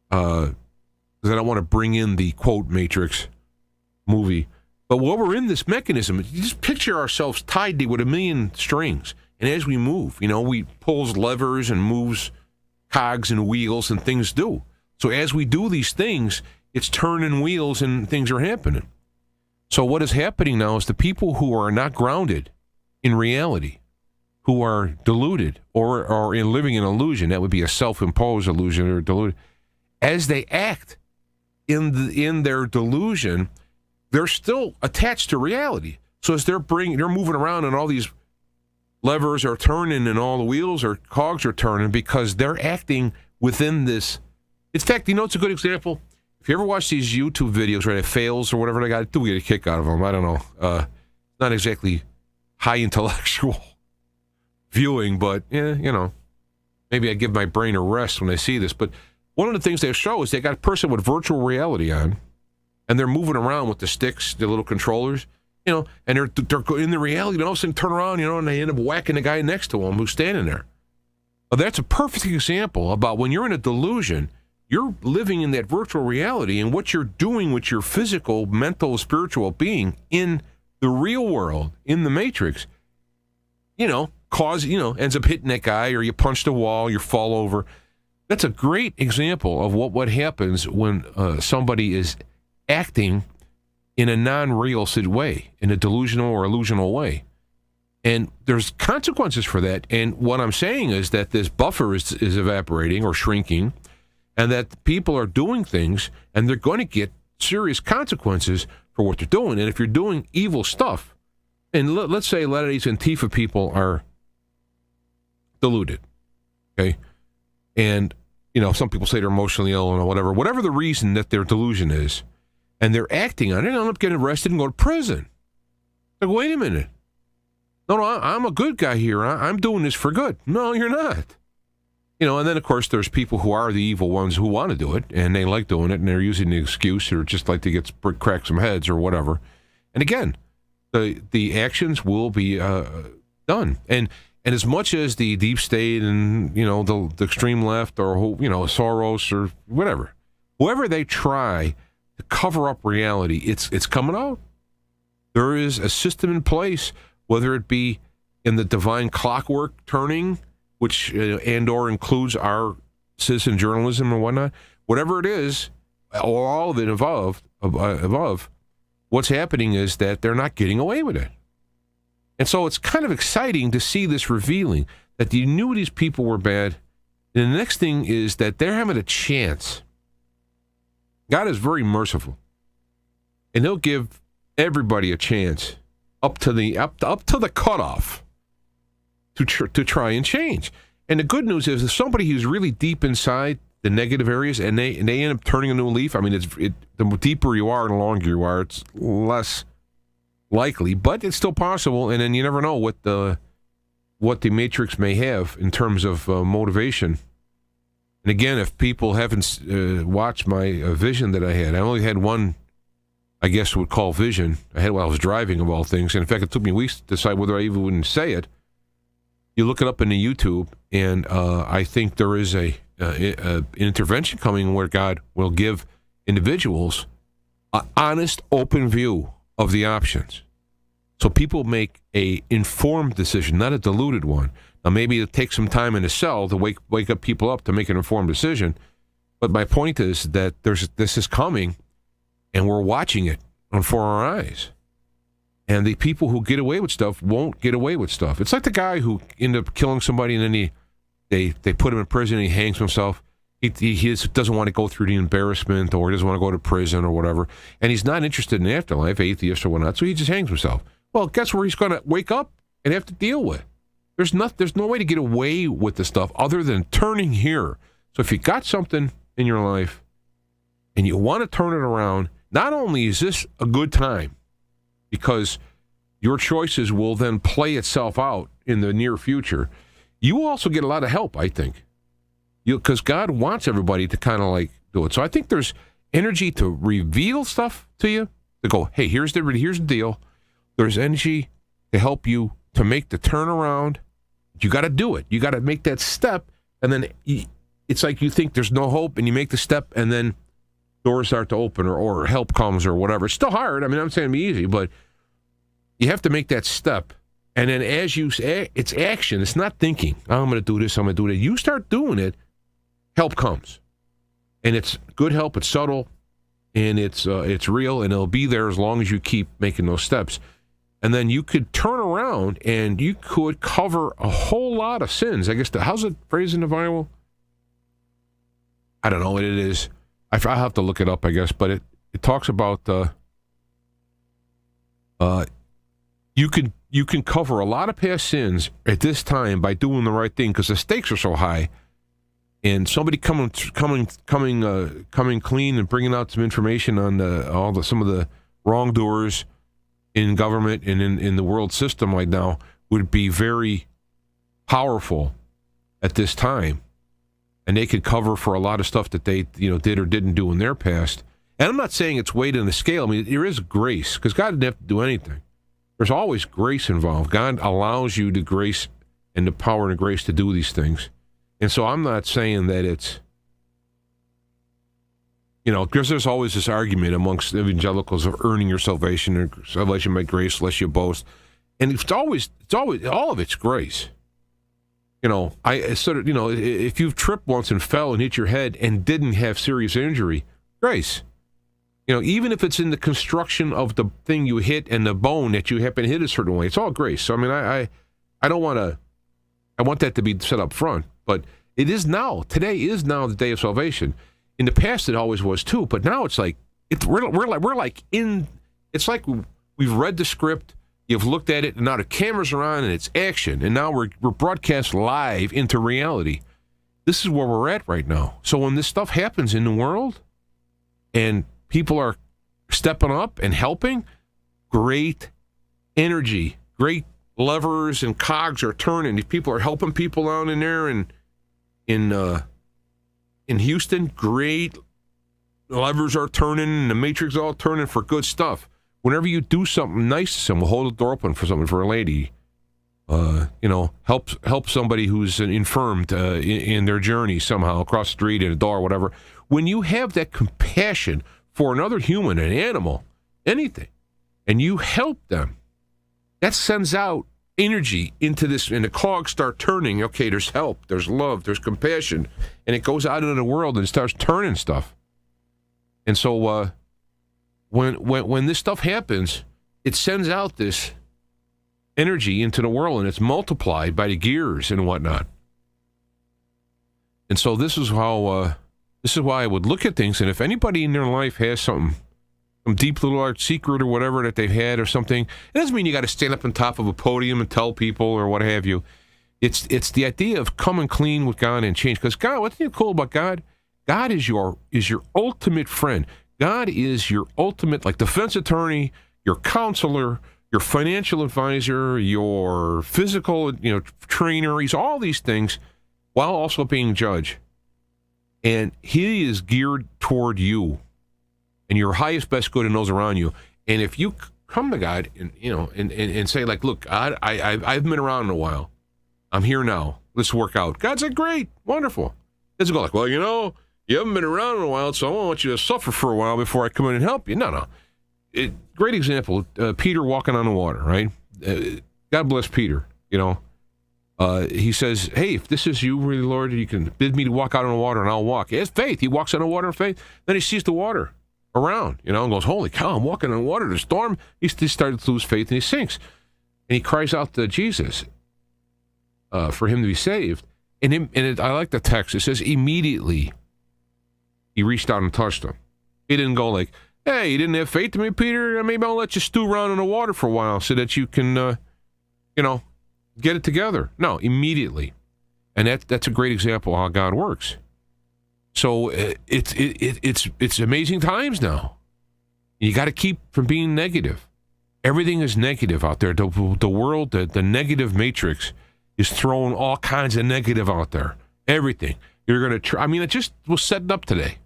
because I don't want to bring in the quote Matrix movie, but while we're in this mechanism, you just picture ourselves tied to with a million strings. And as we move, we pulls levers and moves cogs and wheels and things do. So as we do these things, it's turning wheels and things are happening. So what is happening now is the people who are not grounded in reality, who are deluded or are living in illusion, that would be a self-imposed illusion or deluded, as they act in their delusion, they're still attached to reality. So as they're moving around and all these levers are turning and all the wheels or cogs are turning because they're acting within this. In fact, it's a good example. If you ever watch these YouTube videos where it fails or whatever, I do get a kick out of them. I don't know. Not exactly high intellectual viewing, but maybe I give my brain a rest when I see this. But one of the things they show is they got a person with virtual reality on, and they're moving around with the sticks, the little controllers, and they're in the reality, and all of a sudden turn around, and they end up whacking the guy next to them who's standing there. Well, that's a perfect example about when you're in a delusion, you're living in that virtual reality, and what you're doing with your physical, mental, spiritual being in the real world, in the matrix, ends up hitting that guy, or you punch the wall, you fall over. That's a great example of what happens when somebody is acting in a non-real way, in a delusional or illusional way. And there's consequences for that. And what I'm saying is that this buffer is evaporating or shrinking, and that people are doing things, and they're going to get serious consequences for what they're doing. And if you're doing evil stuff, and let's say a lot of these Antifa people are deluded, okay? And, some people say they're emotionally ill and whatever the reason that their delusion is, and they're acting on it, and end up getting arrested and go to prison. Like, wait a minute. No, I'm a good guy here. I'm doing this for good. No, you're not. And then, of course, there's people who are the evil ones who want to do it, and they like doing it, and they're using the excuse or just like to crack some heads or whatever. And again, the actions will be done. And as much as the deep state and, the extreme left or, Soros or whatever, whoever they try to cover up reality, it's coming out. There is a system in place, whether it be in the divine clockwork turning, which and/or includes our citizen journalism and whatnot, whatever it is, or all of it above, what's happening is that they're not getting away with it. And so it's kind of exciting to see this revealing that you knew these people were bad. And the next thing is that they're having a chance. God is very merciful, and He'll give everybody a chance up to the cutoff to try and change. And the good news is, if somebody who's really deep inside the negative areas and they end up turning a new leaf, I mean, the deeper you are and the longer you are, it's less likely, but it's still possible. And then you never know what the Matrix may have in terms of motivation. And again, if people haven't watched my vision that I only had one, I guess would call vision. I had while I was driving, of all things. And in fact, it took me weeks to decide whether I even wouldn't say it. You look it up in the YouTube, and I think there is an intervention coming where God will give individuals an honest, open view of the options. So people make a informed decision, not a deluded one. Now, maybe it takes some time in a cell to wake up people up to make an informed decision. But my point is that this is coming, and we're watching it before our eyes. And the people who get away with stuff won't get away with stuff. It's like the guy who ended up killing somebody, and then they put him in prison, and he hangs himself. He just doesn't want to go through the embarrassment, or he doesn't want to go to prison or whatever. And he's not interested in the afterlife, atheist or whatnot, so he just hangs himself. Well, guess where he's going to wake up and have to deal with? There's no way to get away with the stuff other than turning here. So if you got something in your life and you want to turn it around, not only is this a good time, because your choices will then play itself out in the near future, you will also get a lot of help, I think. Because God wants everybody to kind of like do it. So I think there's energy to reveal stuff to you, to go, hey, here's the deal. There's energy to help you to make the turnaround. You got to do it. You got to make that step, and then it's like you think there's no hope, and you make the step, and then doors start to open, or help comes, or whatever. It's still hard. I mean, I'm saying it'd be easy, but you have to make that step. And then as you say, it's action. It's not thinking, oh, I'm going to do this, I'm going to do that. You start doing it, help comes. And it's good help, it's subtle, and it's real, and it'll be there as long as you keep making those steps. And then you could turn around and you could cover a whole lot of sins. I guess, how's it phrased in the Bible? I don't know what it is. I'll have to look it up, I guess. But it talks about you can cover a lot of past sins at this time by doing the right thing because the stakes are so high. And somebody coming clean and bringing out some information on some of the wrongdoers in government and in the world system right now would be very powerful at this time, and they could cover for a lot of stuff that they did or didn't do in their past. And I'm not saying it's weight in the scale. I mean, there is grace because God didn't have to do anything. There's always grace involved. God allows you the grace and the power and the grace to do these things. And so I'm not saying that it's, because there's always this argument amongst evangelicals of earning your salvation or salvation by grace, lest you boast. And it's always, all of it's grace. If you've tripped once and fell and hit your head and didn't have serious injury, grace. Even if it's in the construction of the thing you hit and the bone that you happen to hit a certain way, it's all grace. So, I mean, I don't want to, I want that to be set up front, but it is now. Today is now the day of salvation. In the past, it always was too, but now it's like, we're like in, it's like we've read the script, you've looked at it, and now the cameras are on and it's action, and now we're broadcast live into reality. This is where we're at right now. So when this stuff happens in the world, and people are stepping up and helping, great energy, great levers and cogs are turning. These people are helping people out in there, and in Houston, great levers are turning, and the matrix all turning for good stuff. Whenever you do something nice to someone, hold the door open for someone, for a lady, help somebody who's infirmed in their journey somehow, across the street, in a door, whatever. When you have that compassion for another human, an animal, anything, and you help them, that sends out energy into this, and the cogs start turning. Okay, there's help, there's love, there's compassion, and it goes out into the world and starts turning stuff. And so when this stuff happens, it sends out this energy into the world, and it's multiplied by the gears and whatnot. And so this is how this is why I would look at things, and if anybody in their life has some deep little art secret or whatever that they've had or something, it doesn't mean you got to stand up on top of a podium and tell people or what have you. It's the idea of coming clean with God and change. Because God, what's cool about God? God is your ultimate friend. God is your ultimate, like, defense attorney, your counselor, your financial advisor, your physical trainer. He's all these things while also being judge. And he is geared toward you and your highest, best good and those around you. And if you come to God and say, like, look, God, I've been around in a while. I'm here now. Let's work out. God's like, great, wonderful. Doesn't go like, well, you haven't been around in a while, so I don't want you to suffer for a while before I come in and help you. No. Great example, Peter walking on the water, right? God bless Peter, He says, hey, if this is you, really, Lord, you can bid me to walk out on the water and I'll walk. He has faith. He walks on the water in faith. Then he sees the water around, and goes, holy cow, I'm walking on water. The storm, he started to lose faith and he sinks. And he cries out to Jesus for him to be saved. And I like the text. It says, immediately he reached out and touched him. He didn't go like, hey, you didn't have faith in me, Peter? Maybe I'll let you stew around in the water for a while so that you can, get it together. No, immediately. And that's a great example of how God works. So it's amazing times now. You got to keep from being negative. Everything is negative out there. The world, the negative matrix is throwing all kinds of negative out there. Everything. You're going to try. I mean, it just was setting up today.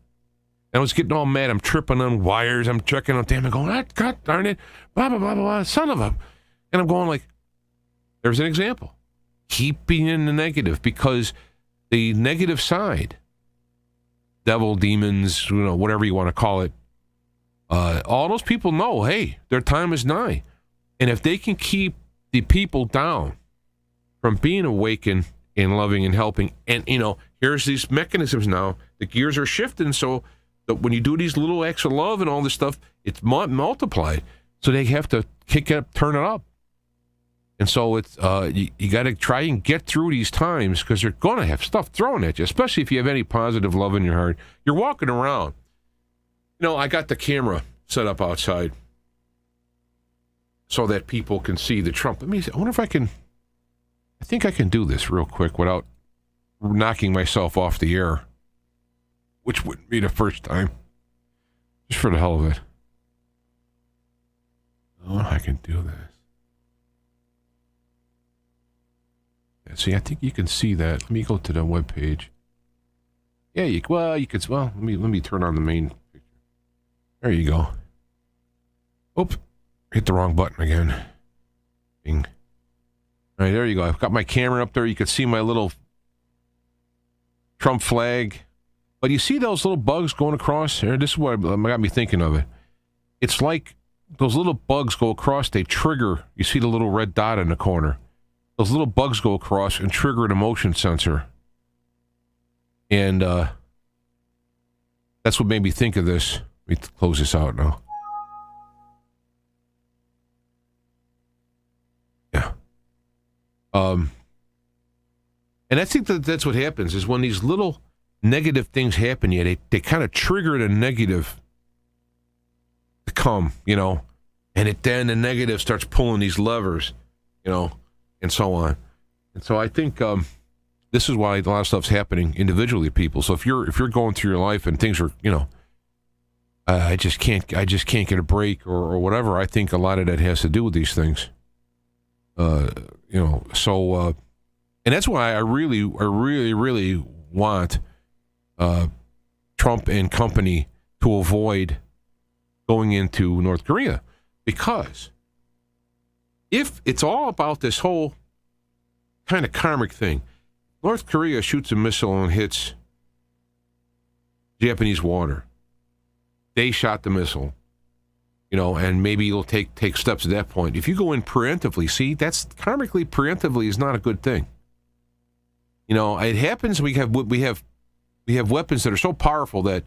And I was getting all mad. I'm tripping on wires. I'm checking on them and going, ah, God darn it, blah, blah, blah, blah, blah, son of a. And I'm going like, there's an example. Keep being in the negative, because the negative side, devil, demons, whatever you want to call it, all those people know, hey, their time is nigh. And if they can keep the people down from being awakened and loving and helping, and, here's these mechanisms now, the gears are shifting so that when you do these little acts of love and all this stuff, it's multiplied. So they have to kick it up, turn it up. And so it's you got to try and get through these times, because you're going to have stuff thrown at you, especially if you have any positive love in your heart. You're walking around. I got the camera set up outside so that people can see the Trump. I wonder if I think I can do this real quick without knocking myself off the air, which wouldn't be the first time. Just for the hell of it. Oh, I can do this. Yeah, see, I think you can see that. Let me go to the webpage. Yeah, you could. Well, let me turn on the main picture. There you go. Oops, hit the wrong button again. Bing. All right, there you go. I've got my camera up there. You can see my little Trump flag. But you see those little bugs going across there? This is what got me thinking of it. It's like those little bugs go across, they trigger. You see the little red dot in the corner. Those little bugs go across and trigger an emotion sensor. And that's what made me think of this. Let me close this out now. Yeah. And I think that's what happens, is when these little negative things happen, they kind of trigger the negative to come, and then the negative starts pulling these levers, and so on. And so I think this is why a lot of stuff's happening individually to people. So if you're going through your life and things are, I just can't get a break or whatever, I think a lot of that has to do with these things. So and that's why I really want Trump and company to avoid going into North Korea, because if it's all about this whole kind of karmic thing, North Korea shoots a missile and hits Japanese water. They shot the missile, and maybe you'll take steps at that point. If you go in preemptively, see, that's karmically preemptively is not a good thing. It happens. We have weapons that are so powerful that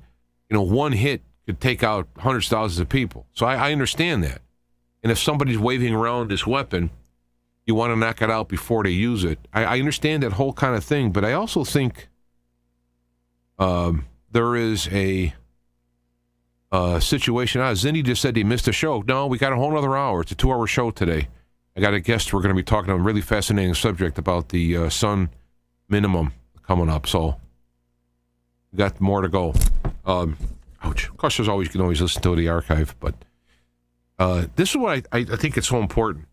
one hit could take out hundreds of thousands of people. So I understand that. And if somebody's waving around this weapon, you want to knock it out before they use it. I understand that whole kind of thing, but I also think there is a situation. Zinni just said he missed a show. No, we got a whole other hour. It's a 2-hour show today. I got a guest we're going to be talking about a really fascinating subject about the sun minimum coming up. So we got more to go. Ouch. Of course, you can always listen to the archive, but this is why I think it's so important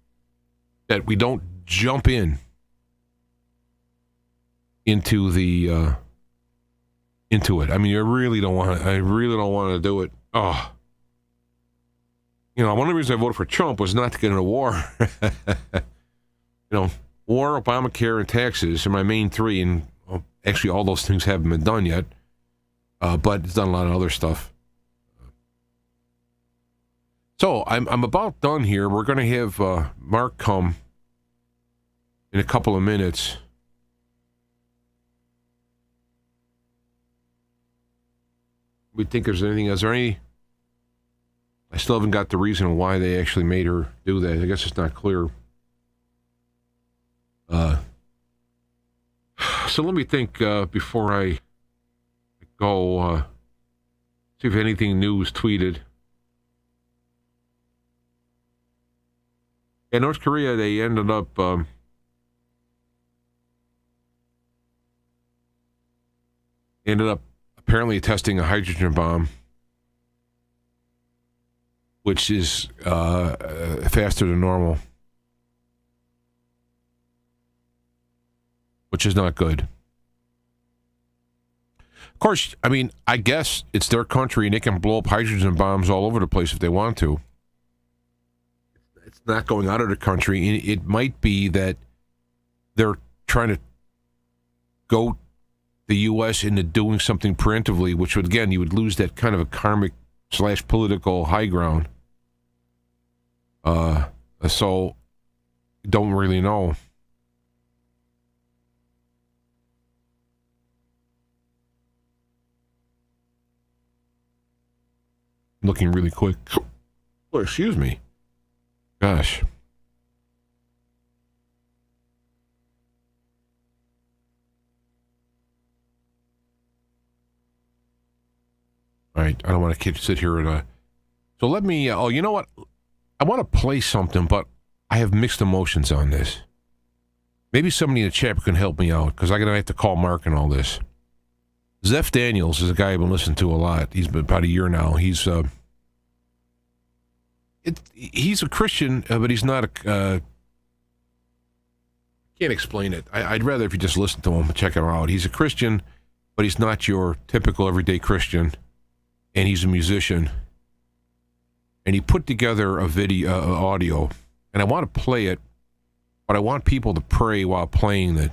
that we don't jump into it. I mean, I really don't want to do it. Oh, one of the reasons I voted for Trump was not to get into war. War, Obamacare, and taxes are my main three, and actually all those things haven't been done yet. But it's done a lot of other stuff. So I'm about done here. We're going to have Mark come in a couple of minutes. We think there's anything. Is there any? I still haven't got the reason why they actually made her do that. I guess it's not clear. So let me think before I go. See if anything new was tweeted. In North Korea, they ended up apparently testing a hydrogen bomb, which is faster than normal, which is not good. Of course, I mean, I guess it's their country and they can blow up hydrogen bombs all over the place if they want to. It's not going out of the country. It might be that they're trying to go the U.S. into doing something preemptively, which would, again, you would lose that kind of a karmic / political high ground. So, don't really know. Looking really quick. Oh, excuse me. Gosh. All right, I don't want to sit here and so let me. Oh, you know what? I want to play something, but I have mixed emotions on this. Maybe somebody in the chat can help me out because I'm gonna have to call Mark and all this. Zeph Daniels is a guy I've been listening to a lot. He's been about a year now. He's a Christian, but he's not a. Can't explain it. I'd rather if you just listen to him and check him out. He's a Christian, but he's not your typical everyday Christian, and he's a musician. And he put together a video, audio, and I want to play it, but I want people to pray while playing it.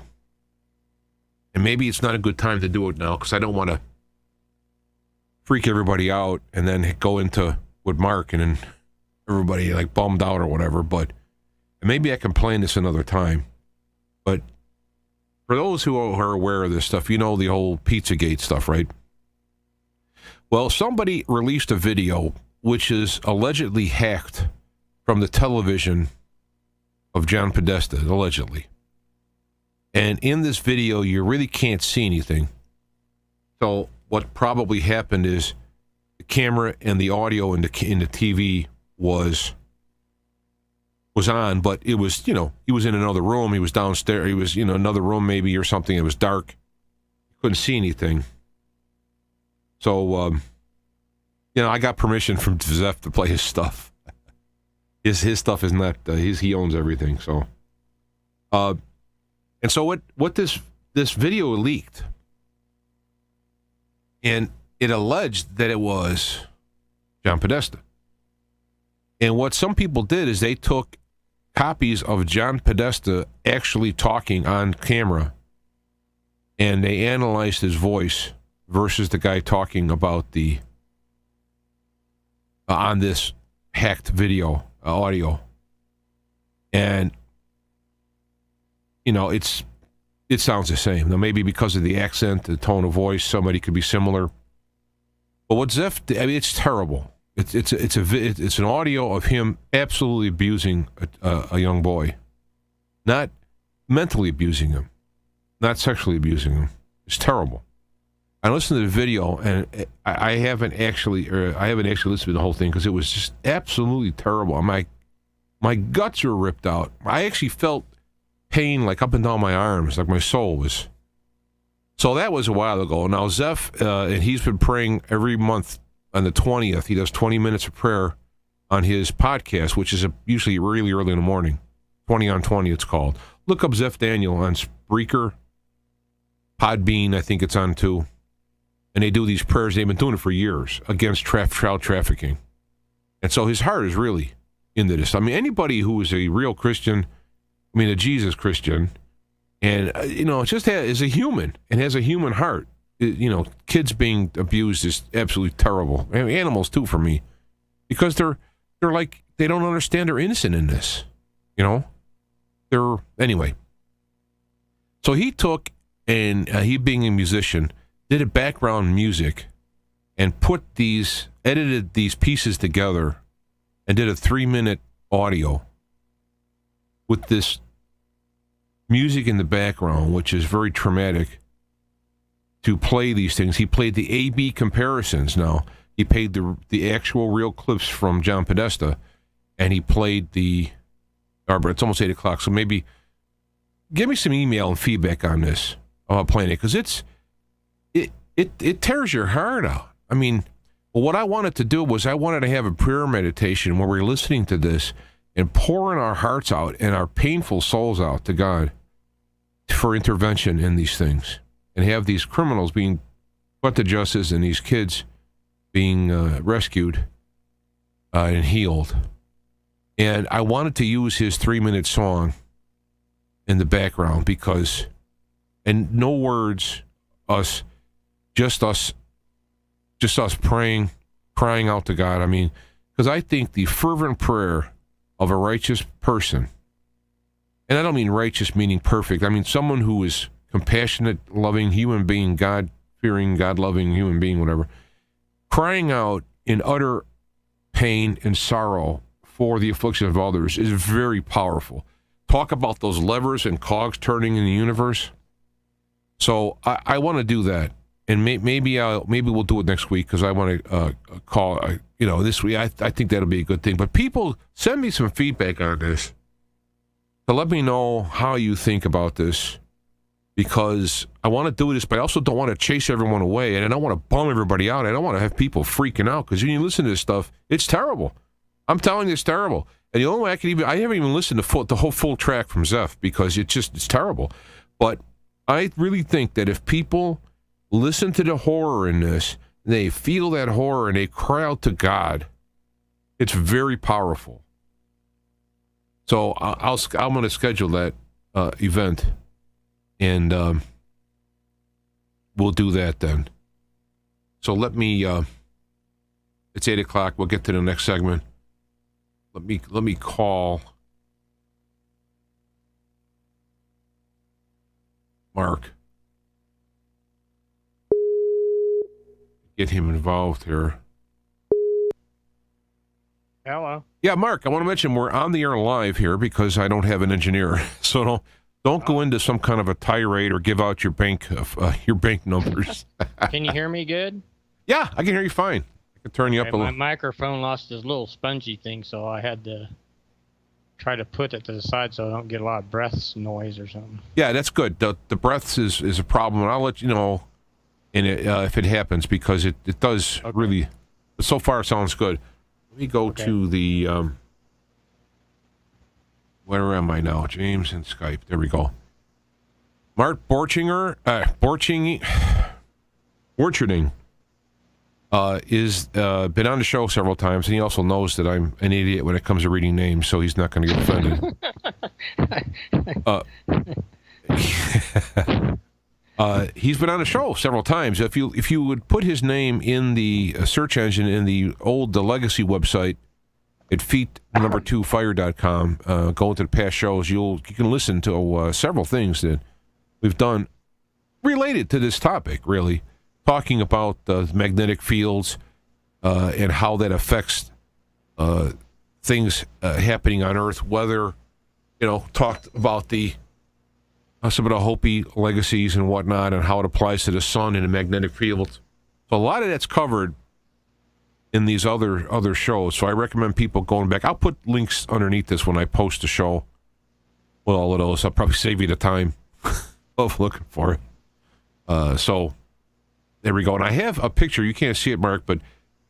And maybe it's not a good time to do it now because I don't want to freak everybody out and then go into with Mark and then everybody like bummed out or whatever. But maybe I can plan this another time. But for those who are aware of this stuff, you know the whole Pizzagate stuff, right? Well, somebody released a video which is allegedly hacked from the television of John Podesta, allegedly. And in this video, you really can't see anything. So what probably happened is the camera and the audio in the TV was on, but it was, you know, he was in another room. He was downstairs. He was, you know, another room maybe or something. It was dark. Couldn't see anything. So, you know, I got permission from Zeph to play his stuff. His stuff is not, he owns everything. So, and so what this video leaked, and it alleged that it was John Podesta. And what some people did is they took copies of John Podesta actually talking on camera, and they analyzed his voice versus the guy talking about the on this hacked video audio. And you know, it sounds the same. Now, maybe because of the accent, the tone of voice, somebody could be similar. But what Zeph did, I mean, it's terrible. It's an audio of him absolutely abusing a young boy, not mentally abusing him, not sexually abusing him. It's terrible. I listened to the video, and I haven't actually listened to the whole thing because it was just absolutely terrible. My guts were ripped out. I actually felt pain like up and down my arms, like my soul was. So that was a while ago. Now Zeph, and he's been praying every month on the 20th. He does 20 minutes of prayer on his podcast, which is usually really early in the morning. 20 on 20, it's called. Look up Zeph Daniel on Spreaker, Podbean, I think it's on too. And they do these prayers. They've been doing it for years against child trafficking. And so his heart is really into this. I mean, anybody who is a real Christian, I mean, a Jesus Christian, and, you know, just is a human and has a human heart. You know, kids being abused is absolutely terrible. And animals, too, for me. Because they're like, they don't understand they're innocent in this. You know? Anyway. So he took, and he being a musician, did a background music and edited these pieces together and did a 3-minute audio with this music in the background, which is very traumatic, to play these things. He played the A-B comparisons now. He played the actual real clips from John Podesta, and he played it's almost 8 o'clock, so maybe give me some email and feedback on this about playing it, because it tears your heart out. I mean, what I wanted to do was I wanted to have a prayer meditation where we're listening to this and pouring our hearts out and our painful souls out to God for intervention in these things, and have these criminals being brought to justice and these kids being rescued and healed. And I wanted to use his 3-minute song in the background because, and no words, just us praying, crying out to God. I mean, because I think the fervent prayer of a righteous person, and I don't mean righteous meaning perfect, I mean someone who is compassionate, loving human being, God-fearing, God-loving human being, whatever, crying out in utter pain and sorrow for the affliction of others is very powerful. Talk about those levers and cogs turning in the universe. So I want to do that, and maybe we'll do it next week because I want to call this week. I think that'll be a good thing. But people, send me some feedback on this to let me know how you think about this, because I want to do this, but I also don't want to chase everyone away, and I don't want to bum everybody out. I don't want to have people freaking out, because when you listen to this stuff, it's terrible. I'm telling you, it's terrible. And the only way I haven't even listened to the whole full track from Sept, because it's terrible. But I really think that if people listen to the horror in this, they feel that horror and they cry out to God, it's very powerful. So I'm going to schedule that event, and we'll do that then. So let me. It's 8:00. We'll get to the next segment. Let me call Mark. Get him involved here. Hello. Yeah, Mark, I want to mention we're on the air live here because I don't have an engineer. So don't go into some kind of a tirade or give out your bank numbers. Can you hear me good? Yeah, I can hear you fine. I can turn you up a little. My microphone lost this little spongy thing, so I had to try to put it to the side so I don't get a lot of breath noise or something. Yeah, that's good. The breaths is a problem, and I'll let you know if it happens, because it does really. But so far, it sounds good. Let me go to the. Where am I now? James and Skype. There we go. Mark Borcherding is been on the show several times, and he also knows that I'm an idiot when it comes to reading names, so he's not going to get offended. He's been on the show several times. If you would put his name in the search engine in the legacy website at feet2fire.com, go into the past shows, you can listen to several things that we've done related to this topic, really, talking about magnetic fields and how that affects things happening on Earth, weather, talked about some of the Hopi legacies and whatnot, and how it applies to the sun and the magnetic fields. So a lot of that's covered in these other shows. So I recommend people going back. I'll put links underneath this when I post the show with all of those. I'll probably save you the time of looking for it. So there we go. And I have a picture. You can't see it, Mark, but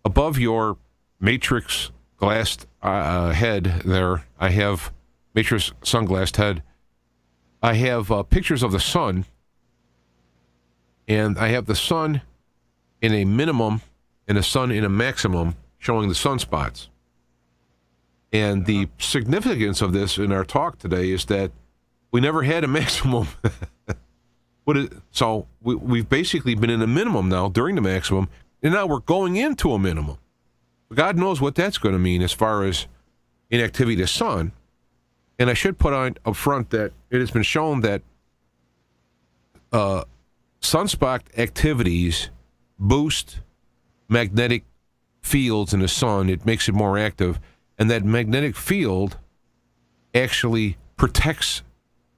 above your matrix glassed head there, I have matrix sunglassed head. I have pictures of the sun, and I have the sun in a minimum and the sun in a maximum, showing the sunspots. And the significance of this in our talk today is that we never had a maximum. So we've basically been in a minimum now during the maximum, and now we're going into a minimum. God knows what that's going to mean as far as inactivity of the sun. And I should put on up front that it has been shown that sunspot activities boost magnetic fields in the sun. It makes it more active, and that magnetic field actually protects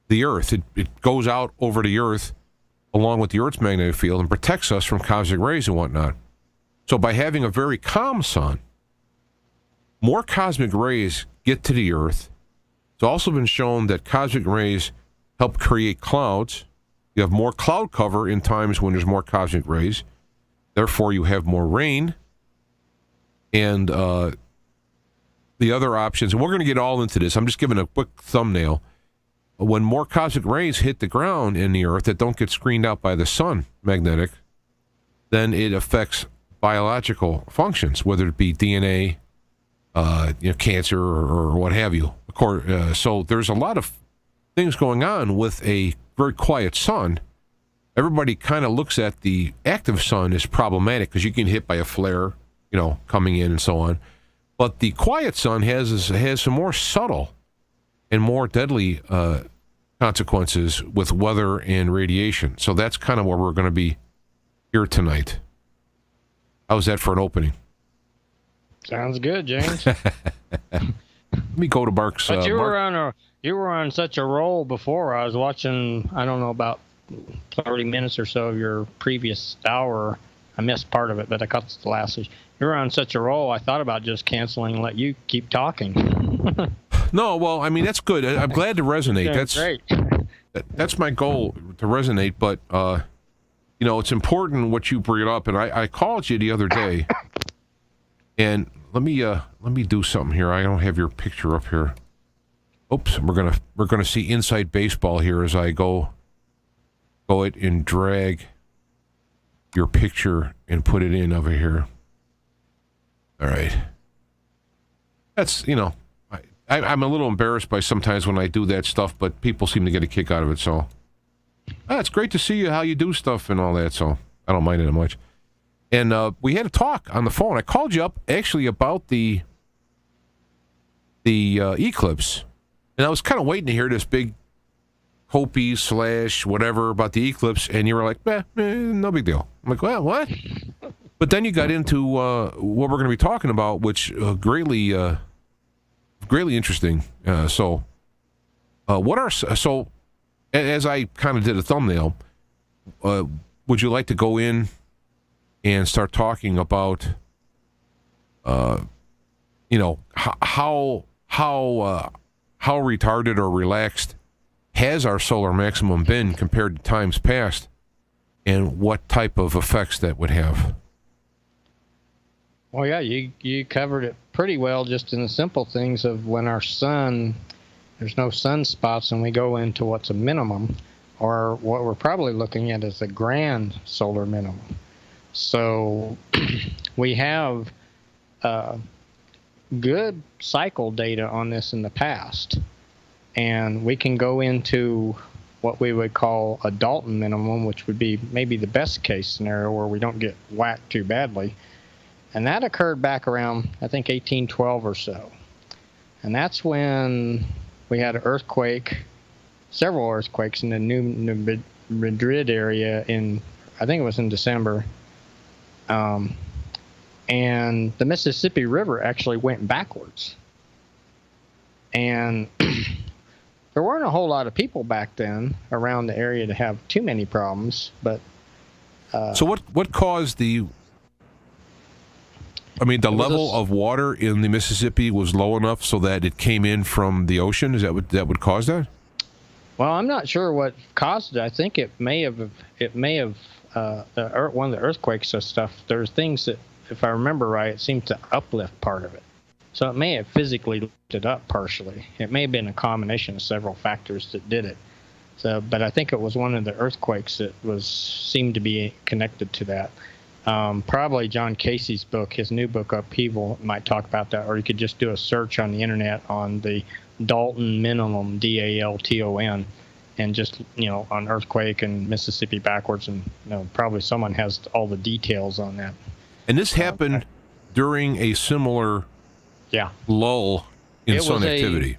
the Earth. It goes out over the Earth along with the Earth's magnetic field and protects us from cosmic rays and whatnot. So by having a very calm sun, more cosmic rays get to the Earth. It's also been shown that cosmic rays help create clouds. You have more cloud cover in times when there's more cosmic rays. Therefore, you have more rain. And the other options, and we're going to get all into this. I'm just giving a quick thumbnail. When more cosmic rays hit the ground in the Earth that don't get screened out by the sun, magnetic, then it affects biological functions, whether it be DNA, cancer, or what have you. Of course, so there's a lot of things going on with a very quiet sun. Everybody kind of looks at the active sun as problematic because you can get hit by a flare, coming in and so on. But the quiet sun has some more subtle and more deadly consequences with weather and radiation. So that's kind of where we're going to be here tonight. How's that for an opening? Sounds good, James. Let me go to Mark's. But you were on such a roll before. I was watching, I don't know, about 30 minutes or so of your previous hour. I missed part of it, but I caught the last. You were on such a roll, I thought about just canceling and let you keep talking. No, well, I mean, that's good. I'm glad to resonate. Yeah, that's great. That's my goal, to resonate. But, it's important what you bring up. And I called you the other day. And let me do something here. I don't have your picture up here. Oops, we're gonna see Inside Baseball here as I go it and drag your picture and put it in over here. All right. That's I'm a little embarrassed by sometimes when I do that stuff, but people seem to get a kick out of it. So it's great to see you how you do stuff and all that. So I don't mind it much. And we had a talk on the phone. I called you up actually about the eclipse. And I was kind of waiting to hear this big Hopi / whatever about the eclipse. And you were like, no big deal. I'm like, well, what? But then you got into what we're going to be talking about, which greatly interesting. So as I kind of did a thumbnail, would you like to go in and start talking about, how retarded or relaxed has our solar maximum been compared to times past, and what type of effects that would have? Well, yeah, you covered it pretty well just in the simple things of when our sun, there's no sunspots and we go into what's a minimum, or what we're probably looking at is a grand solar minimum. So we have good cycle data on this in the past, and we can go into what we would call a Dalton minimum, which would be maybe the best case scenario where we don't get whacked too badly. And that occurred back around, I think, 1812 or so. And that's when we had an earthquake, several earthquakes in the New Madrid area I think it was in December. And the Mississippi River actually went backwards. And there weren't a whole lot of people back then around the area to have too many problems. But so what caused the level of water in the Mississippi was low enough so that it came in from the ocean? Is that what that would cause that? Well, I'm not sure what caused it. I think it may have one of the earthquakes and stuff. There's things that, if I remember right, it seemed to uplift part of it. So it may have physically lifted up partially. It may have been a combination of several factors that did it. So, but I think it was one of the earthquakes that seemed to be connected to that. Probably John Casey's book, his new book, Upheaval, might talk about that, or you could just do a search on the internet on the Dalton minimum, Dalton, and just, on earthquake and Mississippi backwards, and probably someone has all the details on that. And this happened during a similar lull in sun activity.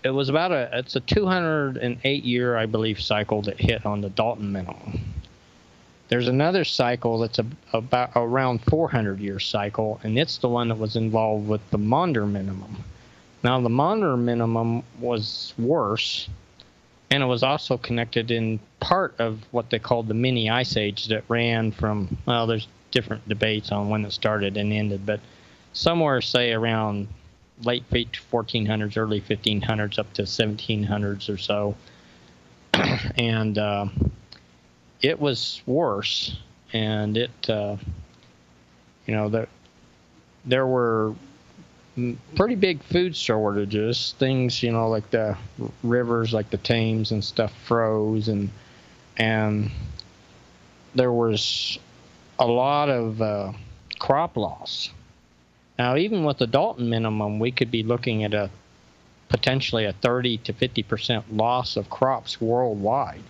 It was it's a 208 year, I believe, cycle that hit on the Dalton minimum. There's another cycle that's about around 400 year cycle, and it's the one that was involved with the Maunder minimum. Now, the Maunder minimum was worse, and it was also connected in part of what they called the mini ice age that ran from, there's different debates on when it started and ended, but somewhere, say, around late 1400s, early 1500s, up to 1700s or so. And it was worse, and there were pretty big food shortages. Things, like the rivers, like the Thames and stuff, froze, and there was a lot of crop loss. Now, even with the Dalton minimum, we could be looking at potentially a 30 to 50% loss of crops worldwide,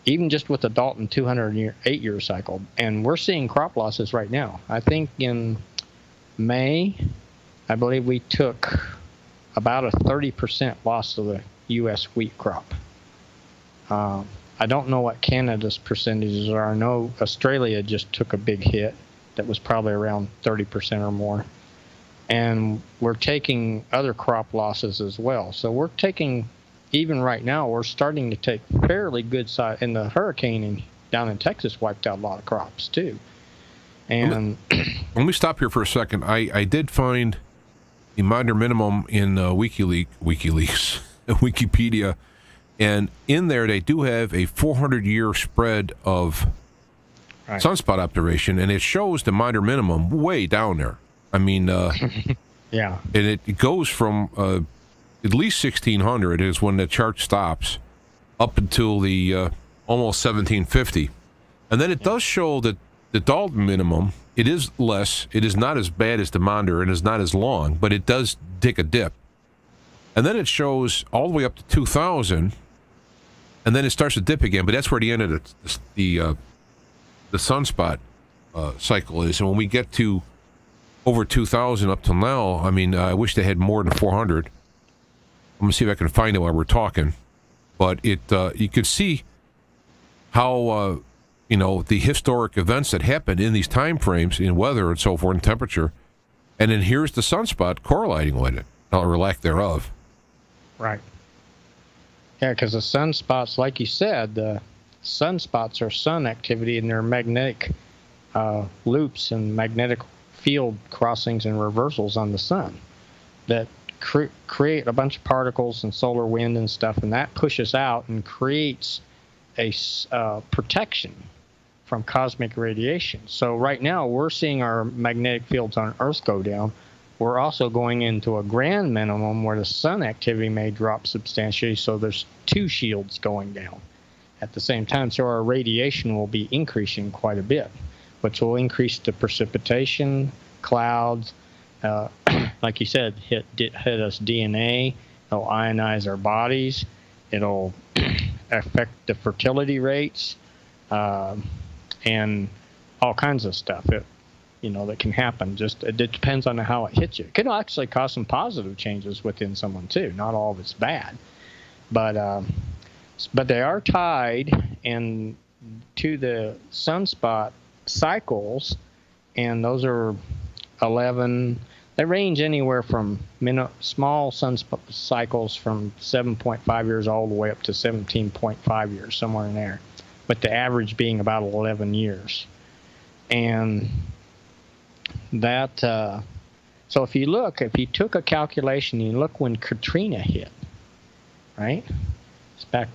even just with the Dalton 208-year cycle. And we're seeing crop losses right now. I think in May, I believe we took about a 30% loss of the U.S. wheat crop. I don't know what Canada's percentages are. I know Australia just took a big hit that was probably around 30% or more. And we're taking other crop losses as well. So we're taking, even right now, we're starting to take fairly good size. And the hurricane down in Texas wiped out a lot of crops too. And let me stop here for a second. I did find the minor minimum in WikiLeaks, Wikipedia, and in there they do have a 400-year spread of sunspot observation, and it shows the minor minimum way down there. I mean, yeah, and it goes from at least 1600 is when the chart stops, up until the almost 1750, and then it does show that the Dalton minimum, it is less. It is not as bad as the Maunder, and is not as long, but it does take a dip, and then it shows all the way up to 2000, and then it starts to dip again. But that's where the end of the sunspot cycle is, and when we get to over 2,000 up till now, I mean, I wish they had more than 400. I'm going to see if I can find it while we're talking. But it, you could see how, the historic events that happen in these time frames in weather and so forth and temperature. And then here's the sunspot correlating with it, or lack thereof. Right. Yeah, because the sunspots, like you said, the sunspots are sun activity, and they're magnetic loops and magnetic field crossings and reversals on the sun that create a bunch of particles and solar wind and stuff, and that pushes out and creates a protection from cosmic radiation. So right now we're seeing our magnetic fields on Earth go down. We're also going into a grand minimum where the sun activity may drop substantially, so there's two shields going down at the same time. So our radiation will be increasing quite a bit, which will increase the precipitation, clouds, like you said, hit us DNA, it'll ionize our bodies, it'll affect the fertility rates, and all kinds of stuff that can happen. Just it depends on how it hits you. It can actually cause some positive changes within someone too. Not all of it's bad, but they are tied to the sunspot cycles, and those are 11. They range anywhere from small sunspot cycles from 7.5 years all the way up to 17.5 years, somewhere in there, with the average being about 11 years. And that, so if you took a calculation, you look when Katrina hit, right? It's back,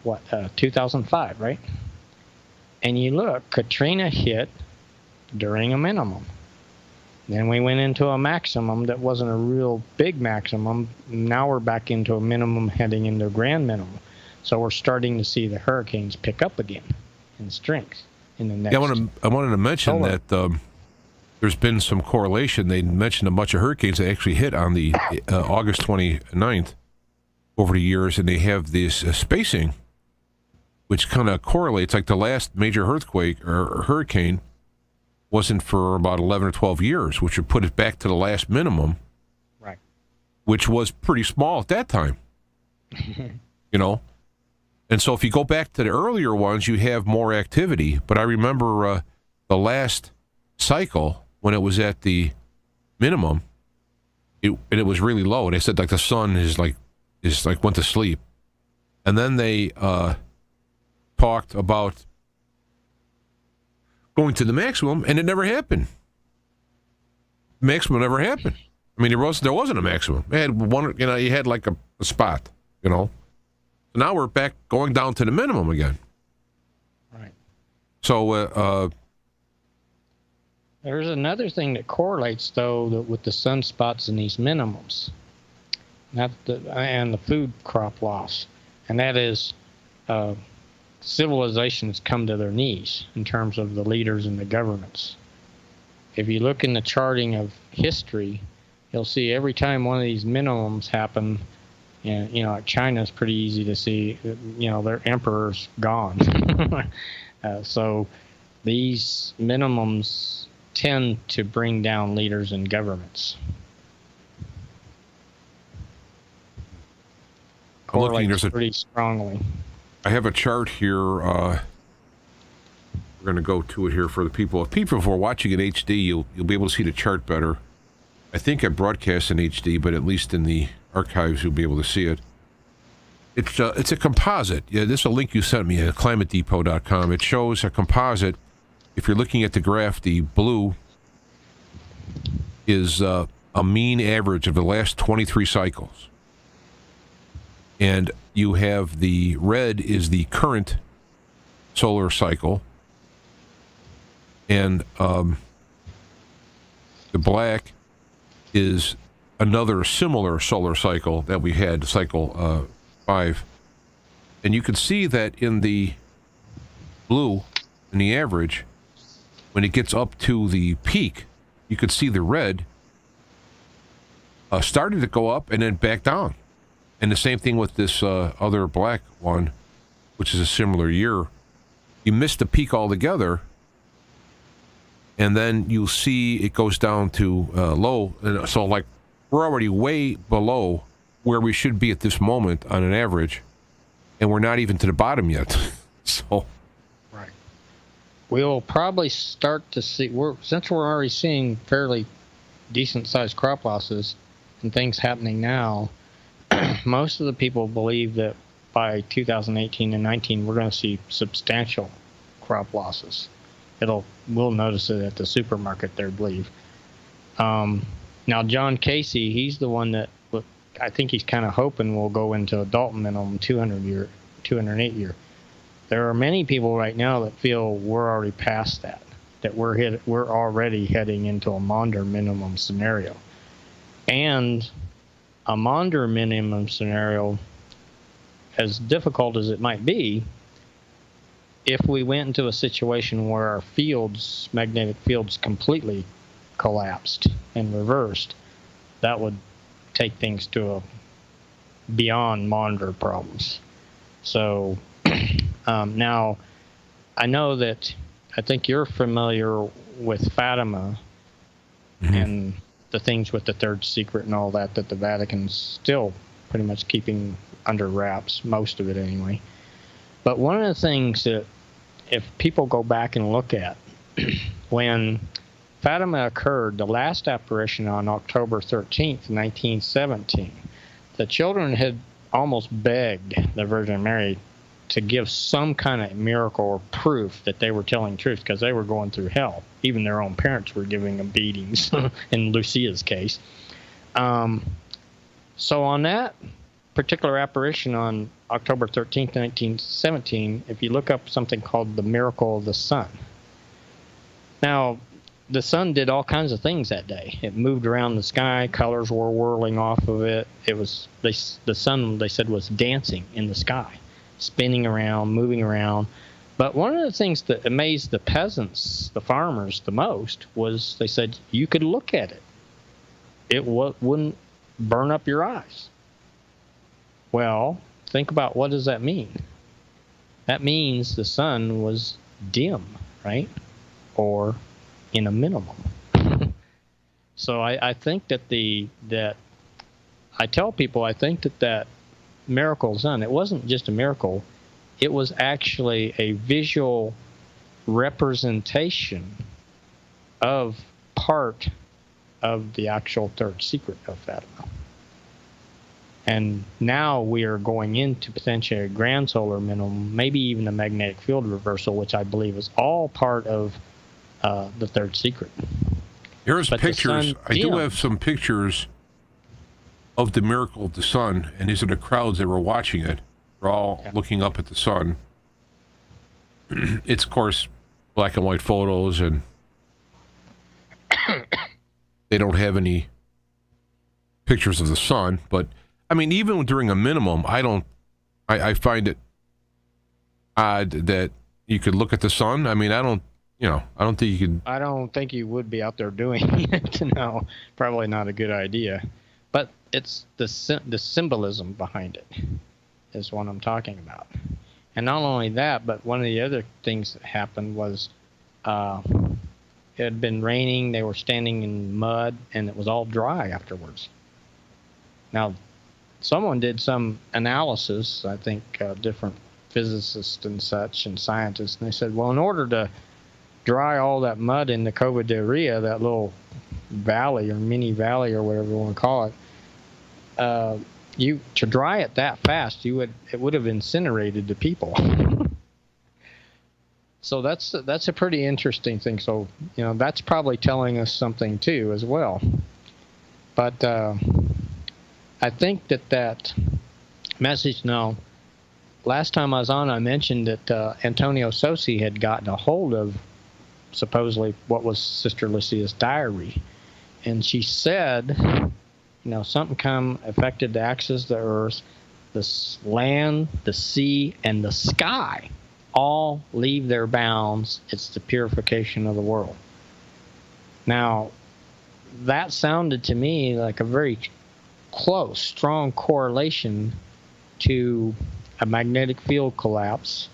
2005, right? And you look, Katrina hit during a minimum. Then we went into a maximum that wasn't a real big maximum. Now we're back into a minimum heading into a grand minimum. So we're starting to see the hurricanes pick up again in strength in the next. Yeah, I wanted to mention that there's been some correlation. They mentioned a bunch of hurricanes that actually hit on the August 29th over the years, and they have this spacing, which kind of correlates. Like the last major earthquake or hurricane wasn't for about 11 or 12 years, which would put it back to the last minimum, right? Which was pretty small at that time, And so if you go back to the earlier ones, you have more activity. But I remember the last cycle when it was at the minimum, and it was really low. They said like the sun is like went to sleep, and then they talked about going to the maximum, and it never happened. Maximum never happened. I mean, there wasn't a maximum. It had one, you had like a spot, So now we're back going down to the minimum again. Right. So there's another thing that correlates though with the sunspots and these minimums, and the food crop loss, and that is civilizations come to their knees in terms of the leaders and the governments. If you look in the charting of history, you'll see every time one of these minimums happen, and like China's pretty easy to see, their emperor's gone. So these minimums tend to bring down leaders and governments. I'm looking, Correlates pretty strongly. I have a chart here. We're going to go to it here for the people. If people are watching in HD, you'll be able to see the chart better. I think I broadcast in HD, but at least in the archives you'll be able to see it. It's a composite. Yeah, this is a link you sent me at climatedepot.com. It shows a composite. If you're looking at the graph, the blue is a mean average of the last 23 cycles. And you have the red is the current solar cycle. And the black is another similar solar cycle that we had, cycle 5. And you can see that in the blue, in the average, when it gets up to the peak, you can see the red started to go up and then back down. And the same thing with this other black one, which is a similar year. You miss the peak altogether, and then you'll see it goes down to low. And so, like, we're already way below where we should be at this moment on an average, and we're not even to the bottom yet. So, right. We'll probably start to see, since we're already seeing fairly decent-sized crop losses and things happening now, most of the people believe that by 2018 and 19, we're going to see substantial crop losses. We'll notice it at the supermarket there, I believe. Now, John Casey, he's the one that I think he's kind of hoping will go into adult minimum 208 year. There are many people right now that feel we're already past that we're already heading into a Maunder minimum scenario. And a Maunder minimum scenario, as difficult as it might be, if we went into a situation where our magnetic fields completely collapsed and reversed, that would take things to beyond Maunder problems. So now, I know that I think you're familiar with Fatima and the things with the third secret and all that the Vatican's still pretty much keeping under wraps, most of it anyway. But one of the things that if people go back and look at, when Fatima occurred, the last apparition on October 13th, 1917, the children had almost begged the Virgin Mary to give some kind of miracle or proof that they were telling truth, because they were going through hell. Even their own parents were giving them beatings, in Lucia's case. So on that particular apparition on October 13th, 1917, if you look up something called the Miracle of the Sun. Now, the sun did all kinds of things that day. It moved around the sky, colors were whirling off of it. The sun, they said, was dancing in the sky, spinning around, moving around. But one of the things that amazed the peasants, the farmers, the most was they said you could look at it. It wouldn't burn up your eyes. Well, think about, what does that mean? That means the sun was dim, right? Or in a minimum. So I think that I tell people, I think that miracle sun, it wasn't just a miracle, it was actually a visual representation of part of the actual third secret of Fatima. And now we are going into potentially a grand solar minimum, maybe even a magnetic field reversal, which I believe is all part of the third secret. Here's pictures. I do have some pictures of the miracle of the sun, and these are the crowds that were watching it. They're all looking up at the sun. It's, of course, black and white photos, and they don't have any pictures of the sun. But, I mean, even during a minimum, I find it odd that you could look at the sun? I mean, I don't think you could. I don't think you would be out there doing it. No, probably not a good idea. But it's the symbolism behind it is what I'm talking about. And not only that, but one of the other things that happened was it had been raining. They were standing in mud, and it was all dry afterwards. Now, someone did some analysis, I think different physicists and such and scientists, and they said, well, in order to dry all that mud in the Cova de Ria, that little valley or mini valley or whatever you want to call it, to dry it that fast, it would have incinerated the people. So that's a pretty interesting thing. So that's probably telling us something too as well. But I think that message now. Last time I was on, I mentioned that Antonio Sosi had gotten a hold of supposedly what was Sister Lucia's diary, and she said, something affected the axis of the earth, the land, the sea, and the sky all leave their bounds. It's the purification of the world. Now, that sounded to me like a very close, strong correlation to a magnetic field collapse,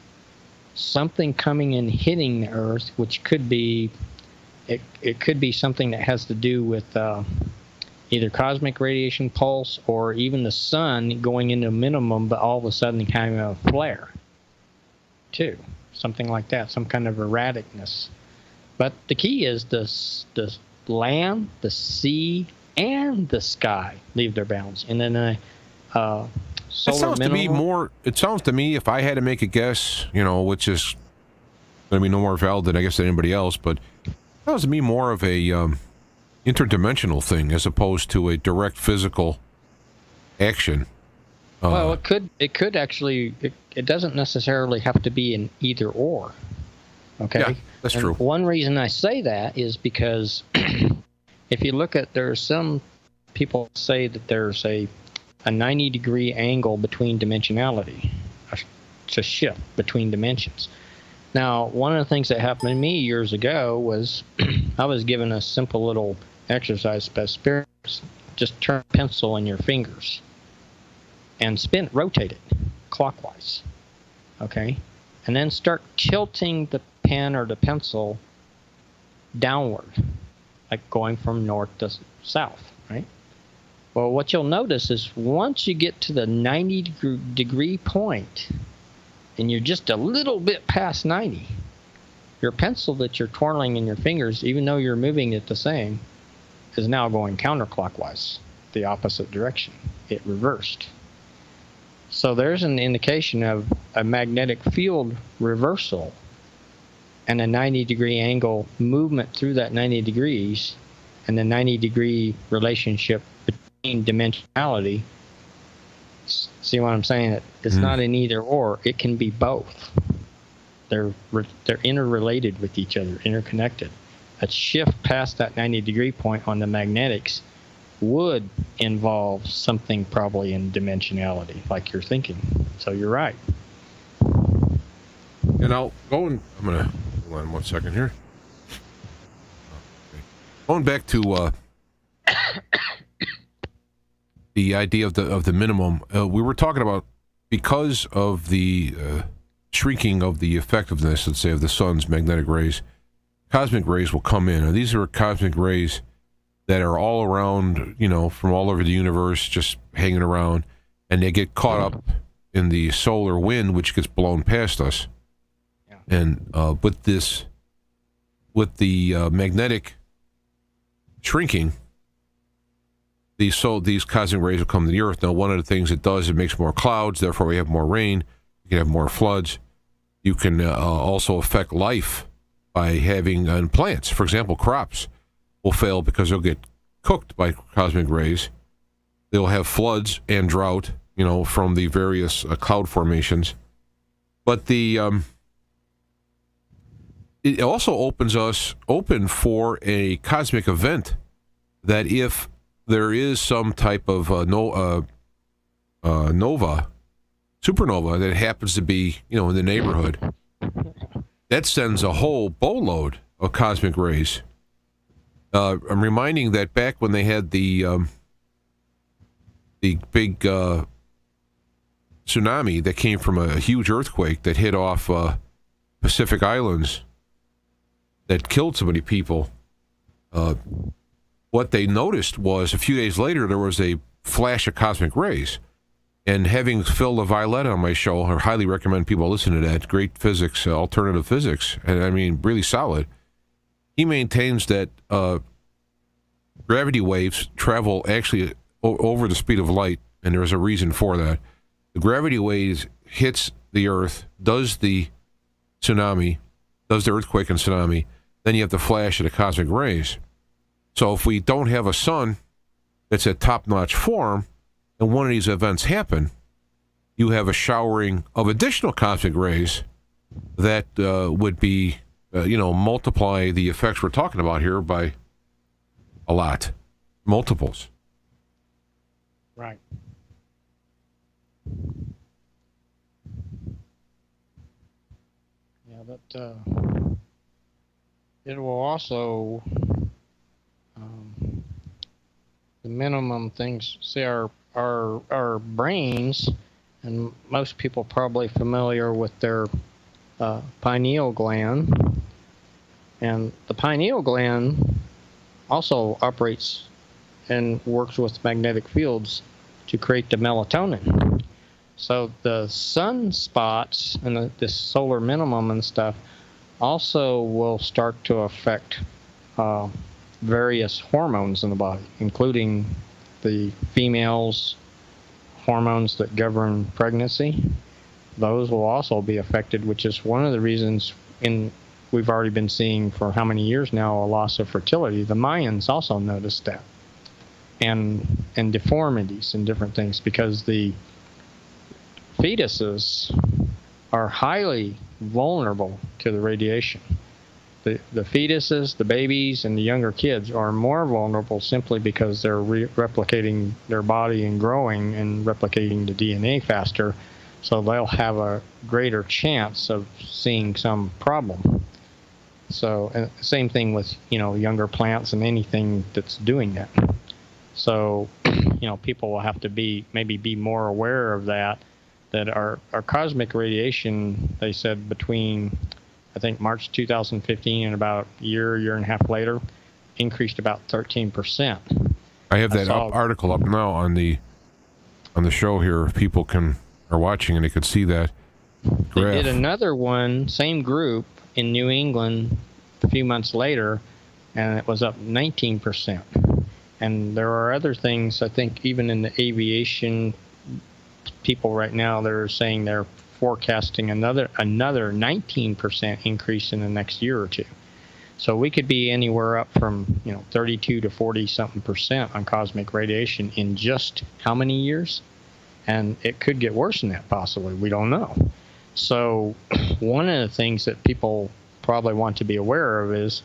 something coming and hitting the earth, which could be, it could be something that has to do with either cosmic radiation pulse or even the sun going into a minimum, but all of a sudden having a flare too, something like that, some kind of erraticness. But the key is the land, the sea, and the sky leave their bounds, and then solar minimum. It sounds to me, if I had to make a guess, which is going to be no more valid than I guess than anybody else, but it sounds to me more of a interdimensional thing as opposed to a direct physical action. Well, it could actually. It doesn't necessarily have to be an either or. Okay, yeah, that's true. One reason I say that is because if you look at, there are some people say that there's a 90-degree angle between dimensionality, it's a shift between dimensions. Now, one of the things that happened to me years ago was I was given a simple little exercise by spirits. Just turn a pencil in your fingers and rotate it clockwise, okay? And then start tilting the pen or the pencil downward, like going from north to south, right? Well, what you'll notice is once you get to the 90-degree point, and you're just a little bit past 90, your pencil that you're twirling in your fingers, even though you're moving it the same, is now going counterclockwise, the opposite direction. It reversed. So there's an indication of a magnetic field reversal and a 90-degree angle movement through that 90 degrees and the 90-degree relationship between dimensionality. See what I'm saying? It's not an either or. It can be both. They're interrelated with each other, interconnected. A shift past that 90-degree point on the magnetics would involve something probably in dimensionality, like you're thinking. So you're right. And I'm going to hold on 1 second here. Okay. Going back to the idea of the minimum, we were talking about because of the shrinking of the effectiveness, let's say, of the sun's magnetic rays, cosmic rays will come in. And these are cosmic rays that are all around, from all over the universe, just hanging around, and they get caught up in the solar wind, which gets blown past us. Yeah. And with the magnetic shrinking, these cosmic rays will come to the Earth. Now, one of the things it does, it makes more clouds, therefore we have more rain, you can have more floods. You can also affect life by having plants. For example, crops will fail because they'll get cooked by cosmic rays. They'll have floods and drought, from the various cloud formations. But it also opens us open for a cosmic event that if there is some type of nova supernova that happens to be, in the neighborhood, that sends a whole boatload of cosmic rays. I'm reminding that back when they had the big tsunami that came from a huge earthquake that hit off Pacific Islands that killed so many people, what they noticed was a few days later there was a flash of cosmic rays. And having Phil LaViolette on my show, I highly recommend people listen to that. Great physics, alternative physics, and I mean really solid. He maintains that gravity waves travel actually over the speed of light, and there's a reason for that. The gravity waves hits the Earth, does the tsunami, does the earthquake and tsunami, then you have the flash of the cosmic rays. So if we don't have a sun that's at top-notch form, and one of these events happen, you have a showering of additional cosmic rays that would be, multiply the effects we're talking about here by a lot, multiples. Right. Yeah, but it will also the minimum things. See, our brains, and most people probably familiar with their pineal gland, and the pineal gland also operates and works with magnetic fields to create the melatonin. So the sunspots and the solar minimum and stuff also will start to affect various hormones in the body, including the female's hormones that govern pregnancy. Those will also be affected, which is one of the reasons we've already been seeing for how many years now a loss of fertility. The Mayans also noticed that, and deformities and different things, because the fetuses are highly vulnerable to the radiation. The fetuses, the babies, and the younger kids are more vulnerable simply because they're replicating their body and growing and replicating the DNA faster, so they'll have a greater chance of seeing some problem. So, and same thing with, younger plants and anything that's doing that. So, people will have to maybe be more aware of that our cosmic radiation, they said between, I think, March 2015 and about a year and a half later, increased about 13%. I have that article up now on the show here. If people are watching and they could see that graph. They did another one, same group, in New England a few months later, and it was up 19%. And there are other things, I think, even in the aviation, people right now, they're saying they're forecasting another 19% increase in the next year or two. So we could be anywhere up from 32 to 40 something percent on cosmic radiation in just how many years? And it could get worse than that possibly. We don't know. So one of the things that people probably want to be aware of is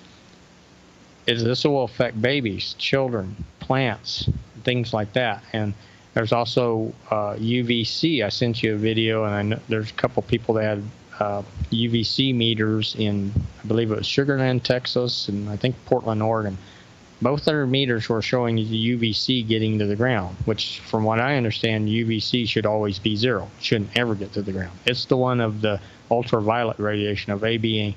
this will affect babies, children, plants, things like that. And there's also UVC. I sent you a video, and I know there's a couple people that had UVC meters in, I believe it was Sugar Land, Texas, and I think Portland, Oregon. Both their meters were showing the UVC getting to the ground, which, from what I understand, UVC should always be zero. It shouldn't ever get to the ground. It's the one of the ultraviolet radiation of A, B,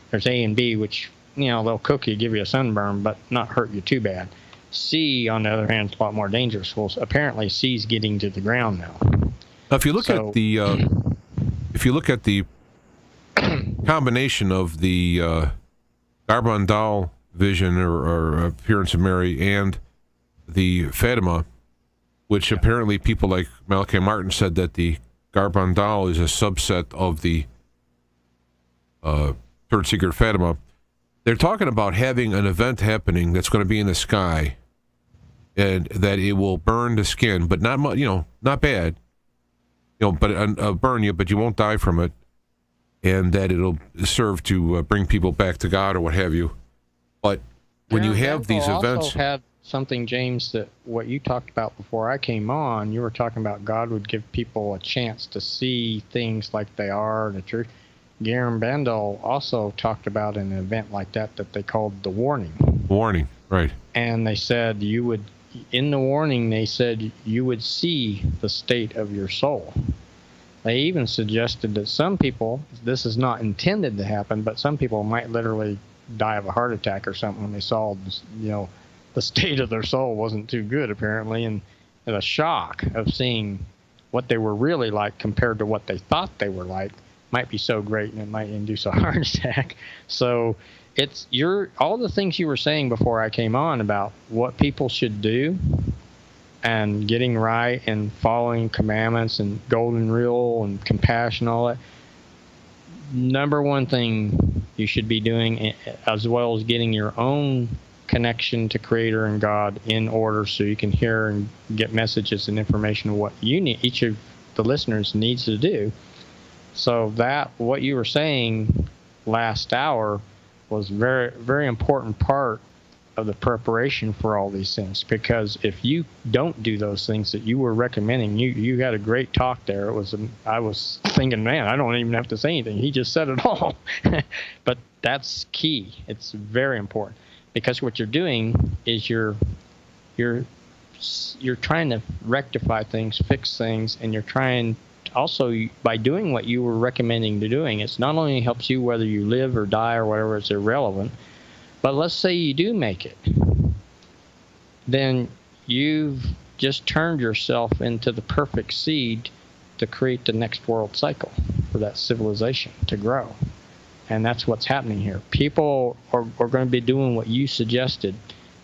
there's A and B, which, they'll cook you, give you a sunburn, but not hurt you too bad. C, on the other hand, is a lot more dangerous. Well, apparently C's getting to the ground now. Now, if you look at the combination of the Garbandal vision or appearance of Mary and the Fatima, which apparently people like Malachi Martin said that the Garbandal is a subset of the Third Secret Fatima, they're talking about having an event happening that's going to be in the sky, and that it will burn the skin, but not much, not bad, but burn you, but you won't die from it, and that it'll serve to bring people back to God or what have you. But when you have these events, something, James, that what you talked about before I came on. You were talking about God would give people a chance to see things like they are, the truth. Garen Bandel also talked about an event like that they called the warning. Warning, right. And they said in the warning, they said you would see the state of your soul. They even suggested that some people, this is not intended to happen, but some people might literally die of a heart attack or something when they saw, the state of their soul wasn't too good, apparently, and the shock of seeing what they were really like compared to what they thought they were like might be so great, and it might induce a heart attack. So it's all the things you were saying before I came on about what people should do and getting right and following commandments and golden rule and compassion, all that. Number one thing you should be doing, as well as getting your own connection to Creator and God in order so you can hear and get messages and information of what you need, each of the listeners needs to do. So that what you were saying last hour was very, very important part of the preparation for all these things, because if you don't do those things that you were recommending, you had a great talk there. I was thinking, man, I don't even have to say anything. He just said it all. But that's key. It's very important, because what you're doing is you're trying to rectify things, fix things, and you're trying also, by doing what you were recommending to doing, it's not only helps you whether you live or die or whatever, it's irrelevant. But let's say you do make it, then you've just turned yourself into the perfect seed to create the next world cycle for that civilization to grow. And that's what's happening here. People are going to be doing what you suggested,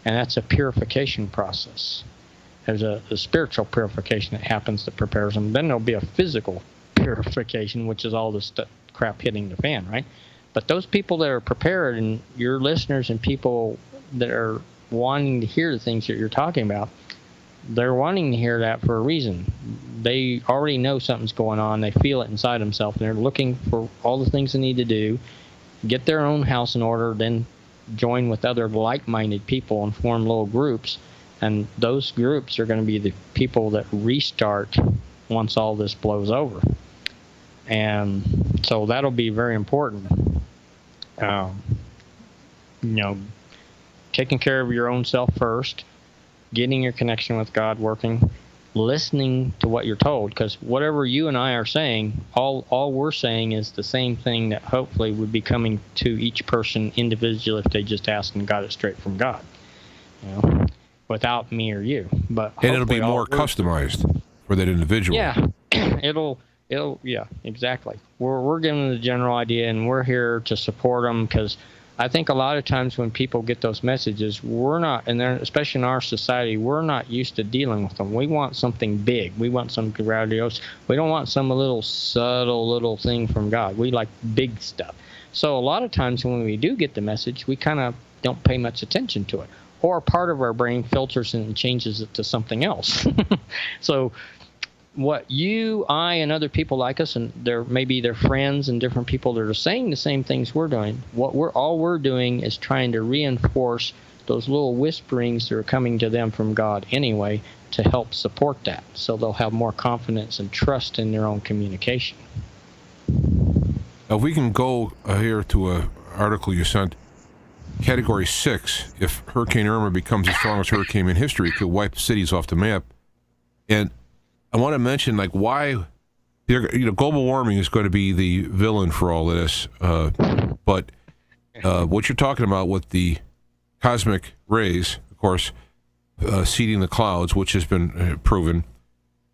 and that's a purification process. There's a spiritual purification that happens that prepares them. Then there'll be a physical purification, which is all this crap hitting the fan, right? But those people that are prepared, and your listeners and people that are wanting to hear the things that you're talking about, they're wanting to hear that for a reason. They already know something's going on. They feel it inside themselves, and they're looking for all the things they need to do, get their own house in order, then join with other like-minded people and form little groups. And those groups are going to be the people that restart once all this blows over. And so that'll be very important. Taking care of your own self first, getting your connection with God working, listening to what you're told, because whatever you and I are saying, all we're saying is the same thing that hopefully would be coming to each person individually if they just asked and got it straight from God, without me or you. But and it'll be more customized for that individual. Yeah, yeah, exactly. We're giving them the general idea, and we're here to support them, because I think a lot of times when people get those messages, we're not, and especially in our society, we're not used to dealing with them. We want something big. We want something grandiose. We don't want some little subtle little thing from God. We like big stuff. So a lot of times when we do get the message, we kind of don't pay much attention to it, or part of our brain filters and changes it to something else. So what you, I, and other people like us, and maybe their friends and different people that are saying the same things we're doing, all we're doing is trying to reinforce those little whisperings that are coming to them from God anyway to help support that, so they'll have more confidence and trust in their own communication. Now, if we can go here to an article you sent, Category 6, if Hurricane Irma becomes the strongest hurricane in history, it could wipe cities off the map. And I want to mention, why, global warming is going to be the villain for all of this. But what you're talking about with the cosmic rays, of course, seeding the clouds, which has been proven.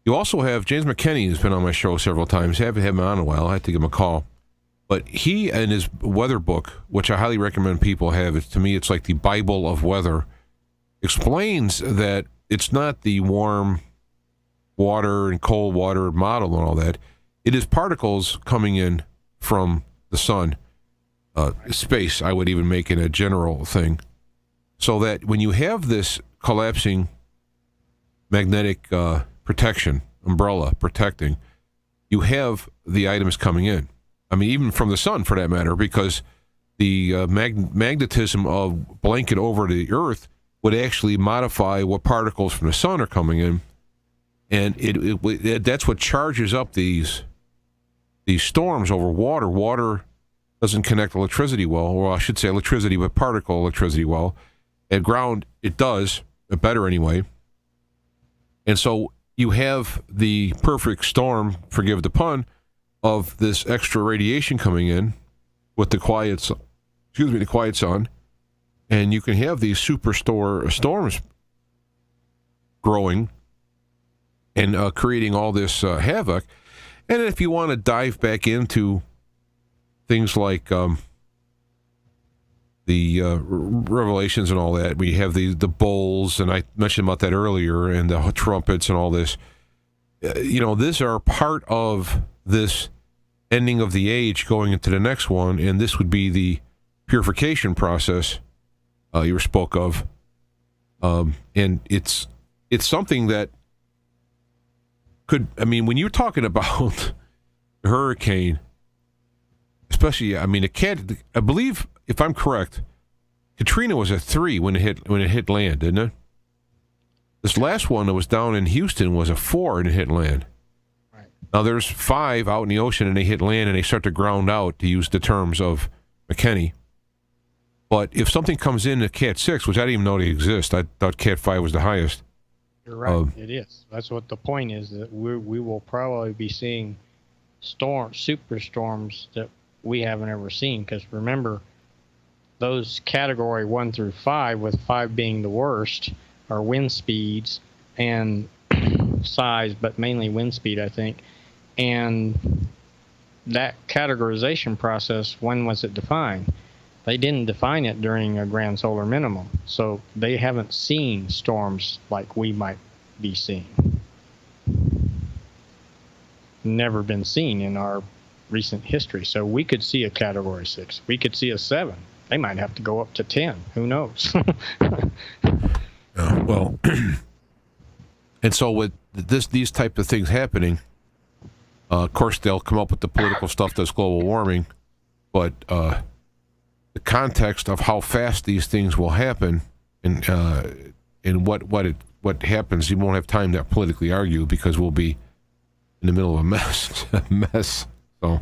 You also have James McKinney, who's been on my show several times. I haven't had him on in a while. I had to give him a call. But he, in his weather book, which I highly recommend people have, to me it's like the Bible of weather, explains that it's not the warm water and cold water model and all that. It is particles coming in from the sun, space, I would even make it a general thing, so that when you have this collapsing magnetic protection, umbrella protecting, you have the items coming in. I mean, even from the sun, for that matter, because the magnetism of blanket over the Earth would actually modify what particles from the sun are coming in, and that's what charges up these storms over water. Water doesn't connect electricity well, or I should say electricity, but particle electricity well. At ground, it does, better anyway. And so you have the perfect storm, forgive the pun, of this extra radiation coming in with the quiet sun, and you can have these storms growing and creating all this havoc. And if you want to dive back into things like the revelations and all that, we have the bulls, and I mentioned about that earlier, and the trumpets and all this. These are part of this ending of the age going into the next one, and this would be the purification process you spoke of. And it's something that could, when you're talking about a hurricane, especially, I believe, if I'm correct, Katrina was a 3 when it hit land, didn't it? This last one that was down in Houston was a 4 and it hit land. Right. Now there's 5 out in the ocean and they hit land and they start to ground out, to use the terms of McKinney. But if something comes in at Cat 6, which I didn't even know they exist, I thought Cat 5 was the highest. You're right. It is. That's what the point is, that we will probably be seeing superstorms that we haven't ever seen. Because remember, those category 1 through 5, with 5 being the worst, are wind speeds and size, but mainly wind speed, I think. And that categorization process, when was it defined? They didn't define it during a grand solar minimum, so they haven't seen storms like we might be seeing. Never been seen in our recent history. So we could see a category 6. We could see a 7. They might have to go up to 10. Who knows? Well, and so with these type of things happening, of course they'll come up with the political stuff that's global warming, but the context of how fast these things will happen and what happens, you won't have time to politically argue because we'll be in the middle of a mess. So,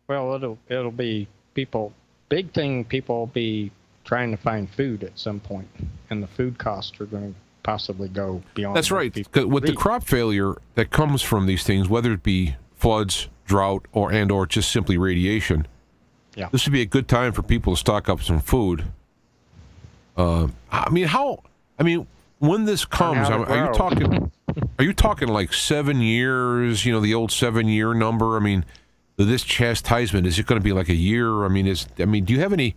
well, it'll be people will be trying to find food at some point, and the food costs are going to possibly go beyond. That's right. With the crop failure that comes from these things, whether it be floods, drought, or just simply radiation. Yeah. This would be a good time for people to stock up some food. When this comes, are you talking like 7 years? The old 7-year number. This chastisement, is it going to be like a year? Do you have any?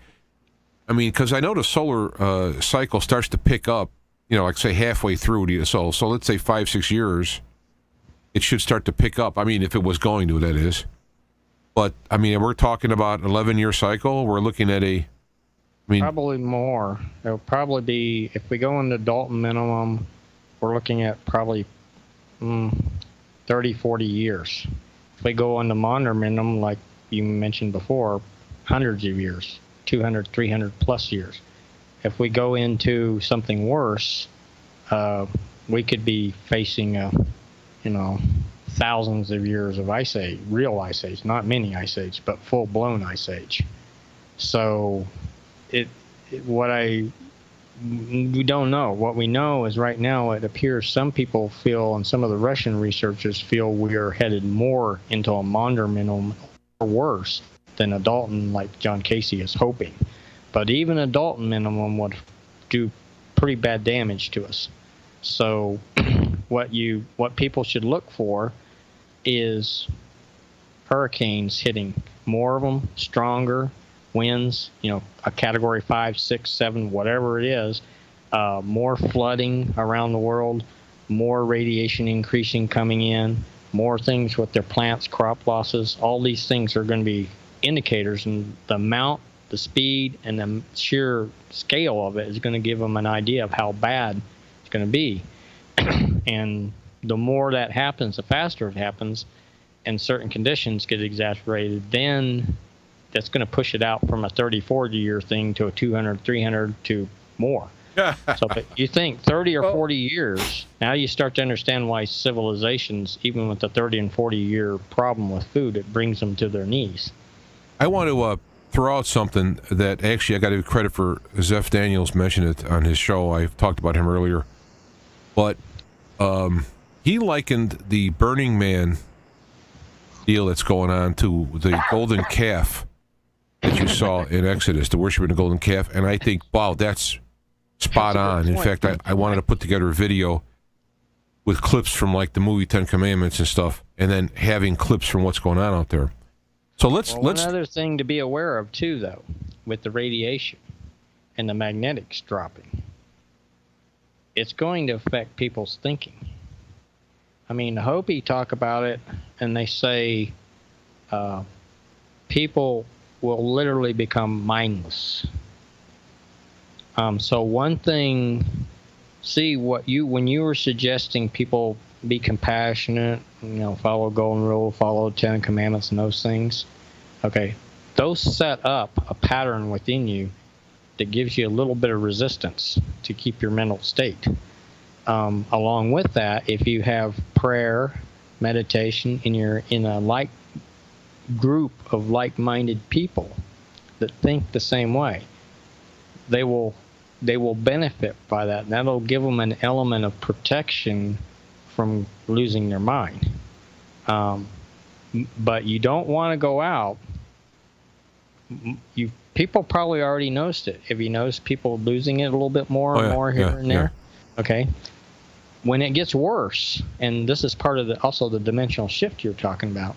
Because I know the solar cycle starts to pick up. Like say halfway through so let's say 5-6 years, it should start to pick up. If it was going to, that is. But, we're talking about an 11-year cycle. We're looking at probably more. It'll probably be, if we go into Dalton minimum, we're looking at probably 30, 40 years. If we go into Maunder minimum, like you mentioned before, hundreds of years, 200, 300 plus years. If we go into something worse, we could be facing thousands of years of ice age, real ice age, not mini ice age, but full-blown ice age. So we don't know. What we know is right now it appears some people feel, and some of the Russian researchers feel, we are headed more into a Maunder minimum or worse than a Dalton, like John Casey is hoping. But even a Dalton minimum would do pretty bad damage to us. So what people should look for is hurricanes hitting, more of them, stronger winds, a category 5, 6, 7, whatever it is, more flooding around the world, more radiation increasing coming in, more things with their plants, crop losses. All these things are going to be indicators, and the amount, the speed, and the sheer scale of it is going to give them an idea of how bad it's going to be. And the more that happens, the faster it happens, and certain conditions get exasperated, then that's going to push it out from a 30, 40 year thing to a 200, 300 to more. So but you think 30 or 40 years, now you start to understand why civilizations, even with the 30 and 40-year problem with food, it brings them to their knees. I want to throw out something that actually I got to give credit for. Zeph Daniels mentioned it on his show. I talked about him earlier. But he likened the Burning Man deal that's going on to the golden calf that you saw in Exodus, the worship of the golden calf. And I think, wow, that's spot on. In fact, I wanted to put together a video with clips from like the movie Ten Commandments and stuff, and then having clips from what's going on out there. So let's another thing to be aware of too, though, with the radiation and the magnetics dropping, it's going to affect people's thinking. I mean, the Hopi talk about it, and they say people will literally become mindless. So one thing, when you were suggesting people be compassionate, follow Golden Rule, follow 10 Commandments and those things, okay, those set up a pattern within you that gives you a little bit of resistance to keep your mental state. Along with that, if you have prayer, meditation, and you're in a like group of like-minded people that think the same way, they will benefit by that. And that'll give them an element of protection from losing their mind. But you don't want to go out. People probably already noticed it. Have you noticed people losing it a little bit more and more here and there? Yeah. Okay. When it gets worse, and this is part of also the dimensional shift you're talking about,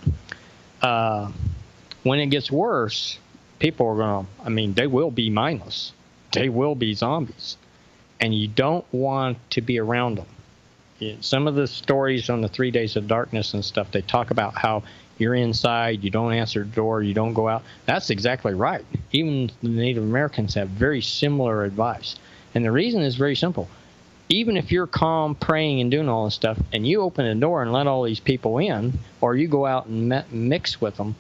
when it gets worse, people are they will be mindless. They will be zombies. And you don't want to be around them. Some of the stories on the 3 days of darkness and stuff, they talk about how you're inside, you don't answer the door, you don't go out. That's exactly right. Even the Native Americans have very similar advice. And the reason is very simple. Even if you're calm, praying, and doing all this stuff, and you open the door and let all these people in, or you go out and mix with them,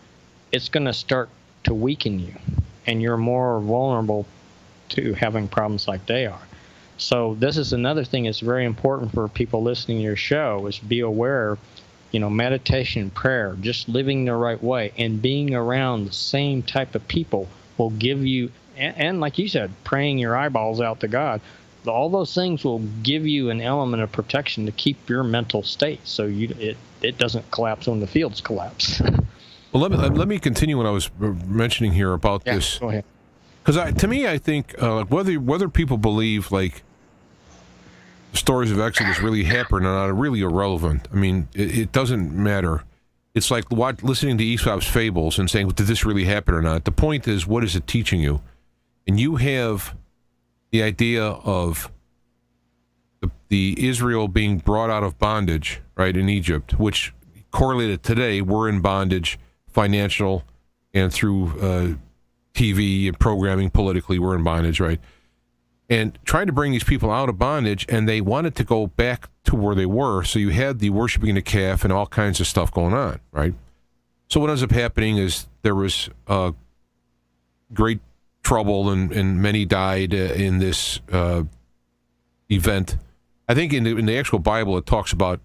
it's going to start to weaken you. And you're more vulnerable to having problems like they are. So this is another thing that's very important for people listening to your show, is be aware, meditation, prayer, just living the right way, and being around the same type of people will give you, and like you said, praying your eyeballs out to God, all those things will give you an element of protection to keep your mental state so it doesn't collapse when the fields collapse. Well, let me continue what I was mentioning here about this. Go ahead. Because to me, I think whether people believe like the stories of Exodus really happened or not are really irrelevant. I mean, it doesn't matter. It's like listening to Aesop's fables and saying, did this really happen or not? The point is, what is it teaching you? And you have the idea of the Israel being brought out of bondage, right, in Egypt, which correlated today, we're in bondage, financial, and through TV and programming politically, we're in bondage, right? And trying to bring these people out of bondage, and they wanted to go back to where they were, so you had the worshiping the calf and all kinds of stuff going on, right? So what ends up happening is there was great trouble, and many died in this event. I think in the actual Bible it talks about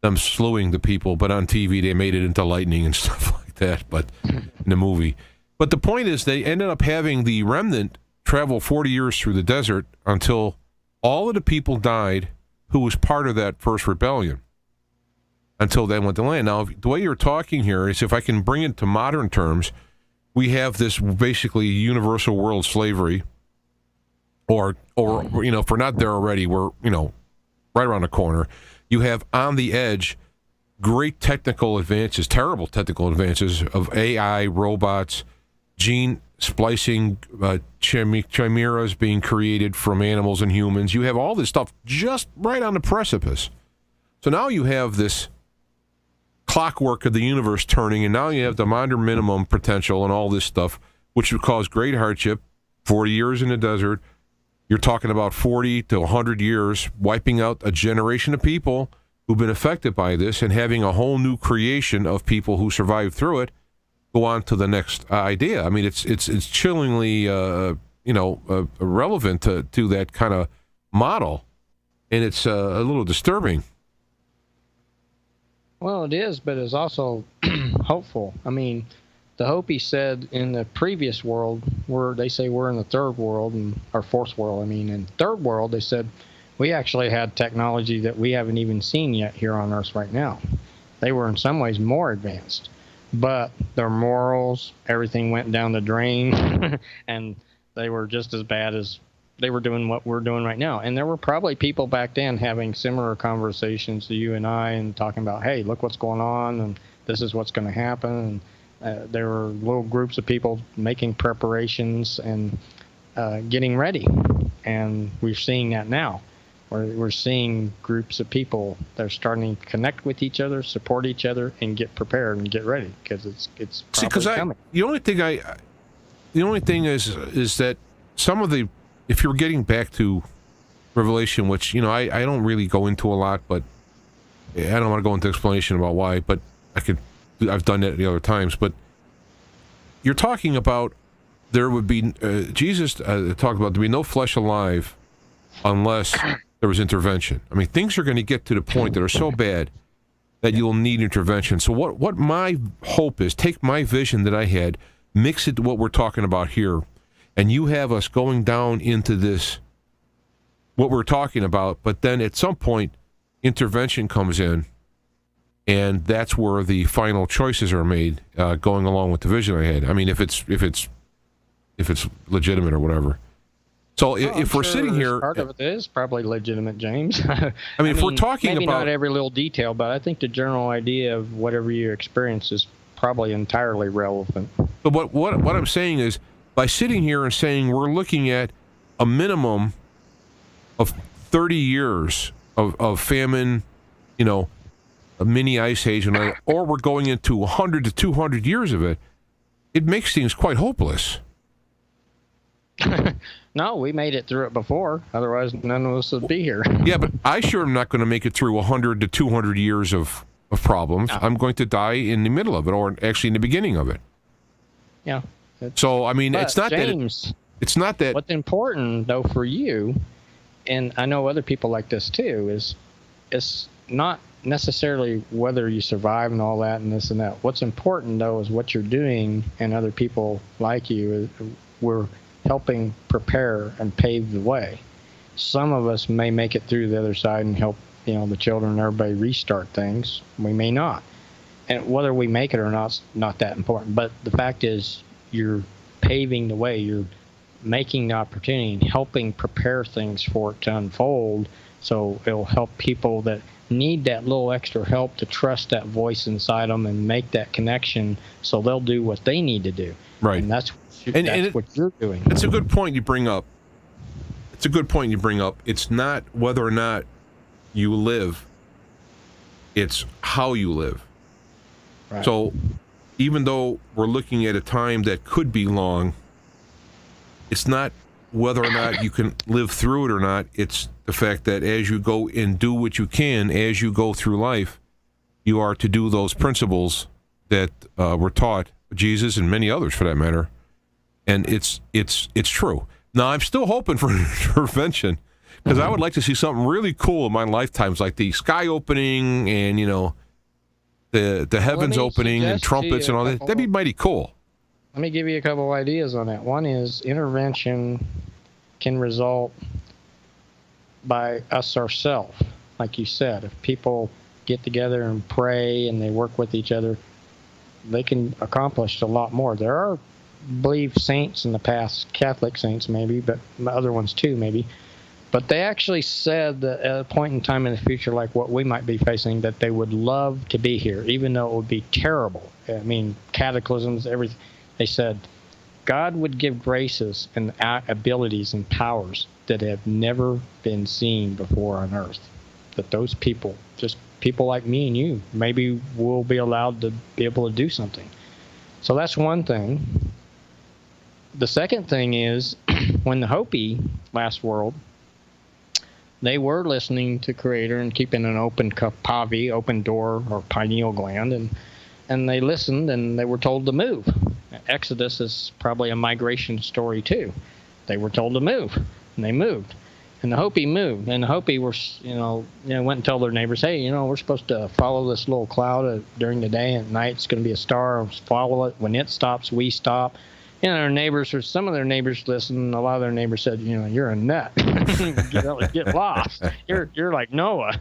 them slewing the people, but on TV they made it into lightning and stuff like that, but in the movie. But the point is, they ended up having the remnant travel 40 years through the desert until all of the people died who was part of that first rebellion, until they went to land. Now, the way you're talking here is, if I can bring it to modern terms, we have this basically universal world slavery, or if we're not there already, we're, right around the corner. You have on the edge great technical advances, terrible technical advances of AI, robots, gene splicing, chimeras being created from animals and humans. You have all this stuff just right on the precipice. So now you have this clockwork of the universe turning, and now you have the modern minimum potential and all this stuff, which would cause great hardship. 40 years in the desert, you're talking about 40 to 100 years, wiping out a generation of people who've been affected by this, and having a whole new creation of people who survived through it go on to the next idea. I mean, it's chillingly, relevant to that kind of model, and it's a little disturbing. Well, it is, but it's also hopeful. I mean, the Hopi said in the previous world, they say we're in the third world or fourth world. I mean, in third world, they said we actually had technology that we haven't even seen yet here on Earth right now. They were in some ways more advanced, but their morals, everything went down the drain, and they were just as bad as they were doing what we're doing right now. And there were probably people back then having similar conversations to you and I and talking about, hey, look what's going on, and this is what's going to happen. And there were little groups of people making preparations and getting ready. And we're seeing that now. We're seeing groups of people that are starting to connect with each other, support each other, and get prepared and get ready because it's probably coming. The only thing is that some of the, if you're getting back to Revelation, which I don't really go into a lot, but I don't want to go into explanation about why, but I've done that the other times. But you're talking about there would be Jesus talked about there be no flesh alive unless there was intervention. I mean, things are going to get to the point that are so bad that you'll need intervention. So what my hope is, take my vision that I had, mix it to what we're talking about here, and you have us going down into this, what we're talking about, but then at some point, intervention comes in, and that's where the final choices are made, going along with the vision I had. I mean, if it's legitimate or whatever. So if we're sitting here, part of it is probably legitimate, James. I mean, if we're talking maybe about not every little detail, but I think the general idea of whatever you experience is probably entirely relevant. But what I'm saying is, by sitting here and saying we're looking at a minimum of 30 years of famine, a mini ice age, or we're going into 100 to 200 years of it, it makes things quite hopeless. No, we made it through it before. Otherwise, none of us would be here. Yeah, but I sure am not going to make it through 100 to 200 years of problems. No. I'm going to die in the middle of it, or actually in the beginning of it. Yeah. So, I mean, it's not James, it's not that. What's important, though, for you, and I know other people like this too, is it's not necessarily whether you survive and all that and this and that. What's important, though, is what you're doing, and other people like you, we're helping prepare and pave the way. Some of us may make it through the other side and help, the children and everybody restart things. We may not. And whether we make it or not is not that important. But the fact is, you're paving the way. You're making the opportunity and helping prepare things for it to unfold. So it'll help people that need that little extra help to trust that voice inside them and make that connection so they'll do what they need to do. Right. And that's what you're doing. It's a good point you bring up. It's not whether or not you live. It's how you live. Right. So even though we're looking at a time that could be long, it's not whether or not you can live through it or not. It's the fact that as you go and do what you can, as you go through life, you are to do those principles that were taught, Jesus and many others for that matter. And it's true. Now, I'm still hoping for intervention because I would like to see something really cool in my lifetimes, like the sky opening and, the heavens opening and trumpets and all that. That'd be mighty cool. Let me give you a couple of ideas on that. One is intervention can result by us ourselves. Like you said, if people get together and pray and they work with each other, they can accomplish a lot more. There are, I believe, saints in the past, Catholic saints maybe, but other ones too maybe. But they actually said that at a point in time in the future, like what we might be facing, that they would love to be here, even though it would be terrible. I mean, cataclysms, everything. They said God would give graces and abilities and powers that have never been seen before on earth. That those people, just people like me and you, maybe will be allowed to be able to do something. So that's one thing. The second thing is when the Hopi last world, they were listening to Creator and keeping an open pavi, open door or pineal gland, and they listened and they were told to move. Exodus is probably a migration story too. they were told to move, and they moved. And the Hopi moved, and the Hopi were, went and told their neighbors, hey, we're supposed to follow this little cloud during the day, and at night it's going to be a star. Follow it. When it stops, we stop. Their neighbors, or some of their neighbors listened. A lot of their nibers said, you're a nut. Get lost. You're like Noah,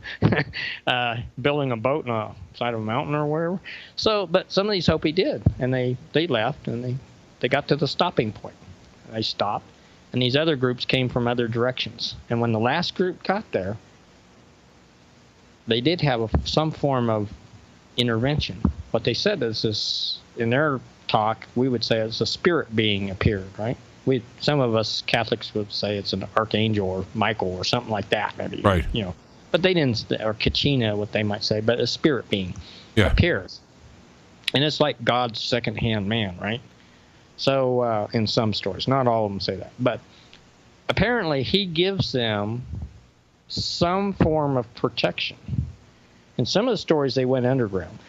building a boat on the side of a mountain or wherever. So, but some of these Hopi did, and they left, and they got to the stopping point. They stopped. And these other groups came from other directions. And when the last group got there, they did have some form of intervention. What they said is this, in their talk, we would say it's a spirit being appeared, right? Some of us Catholics would say it's an archangel or Michael or something like that, maybe. Right. But they didn't, or Kachina, what they might say, but a spirit being appears. And it's like God's second-hand man, right? So, in some stories, not all of them say that, but apparently he gives them some form of protection. In some of the stories, they went underground.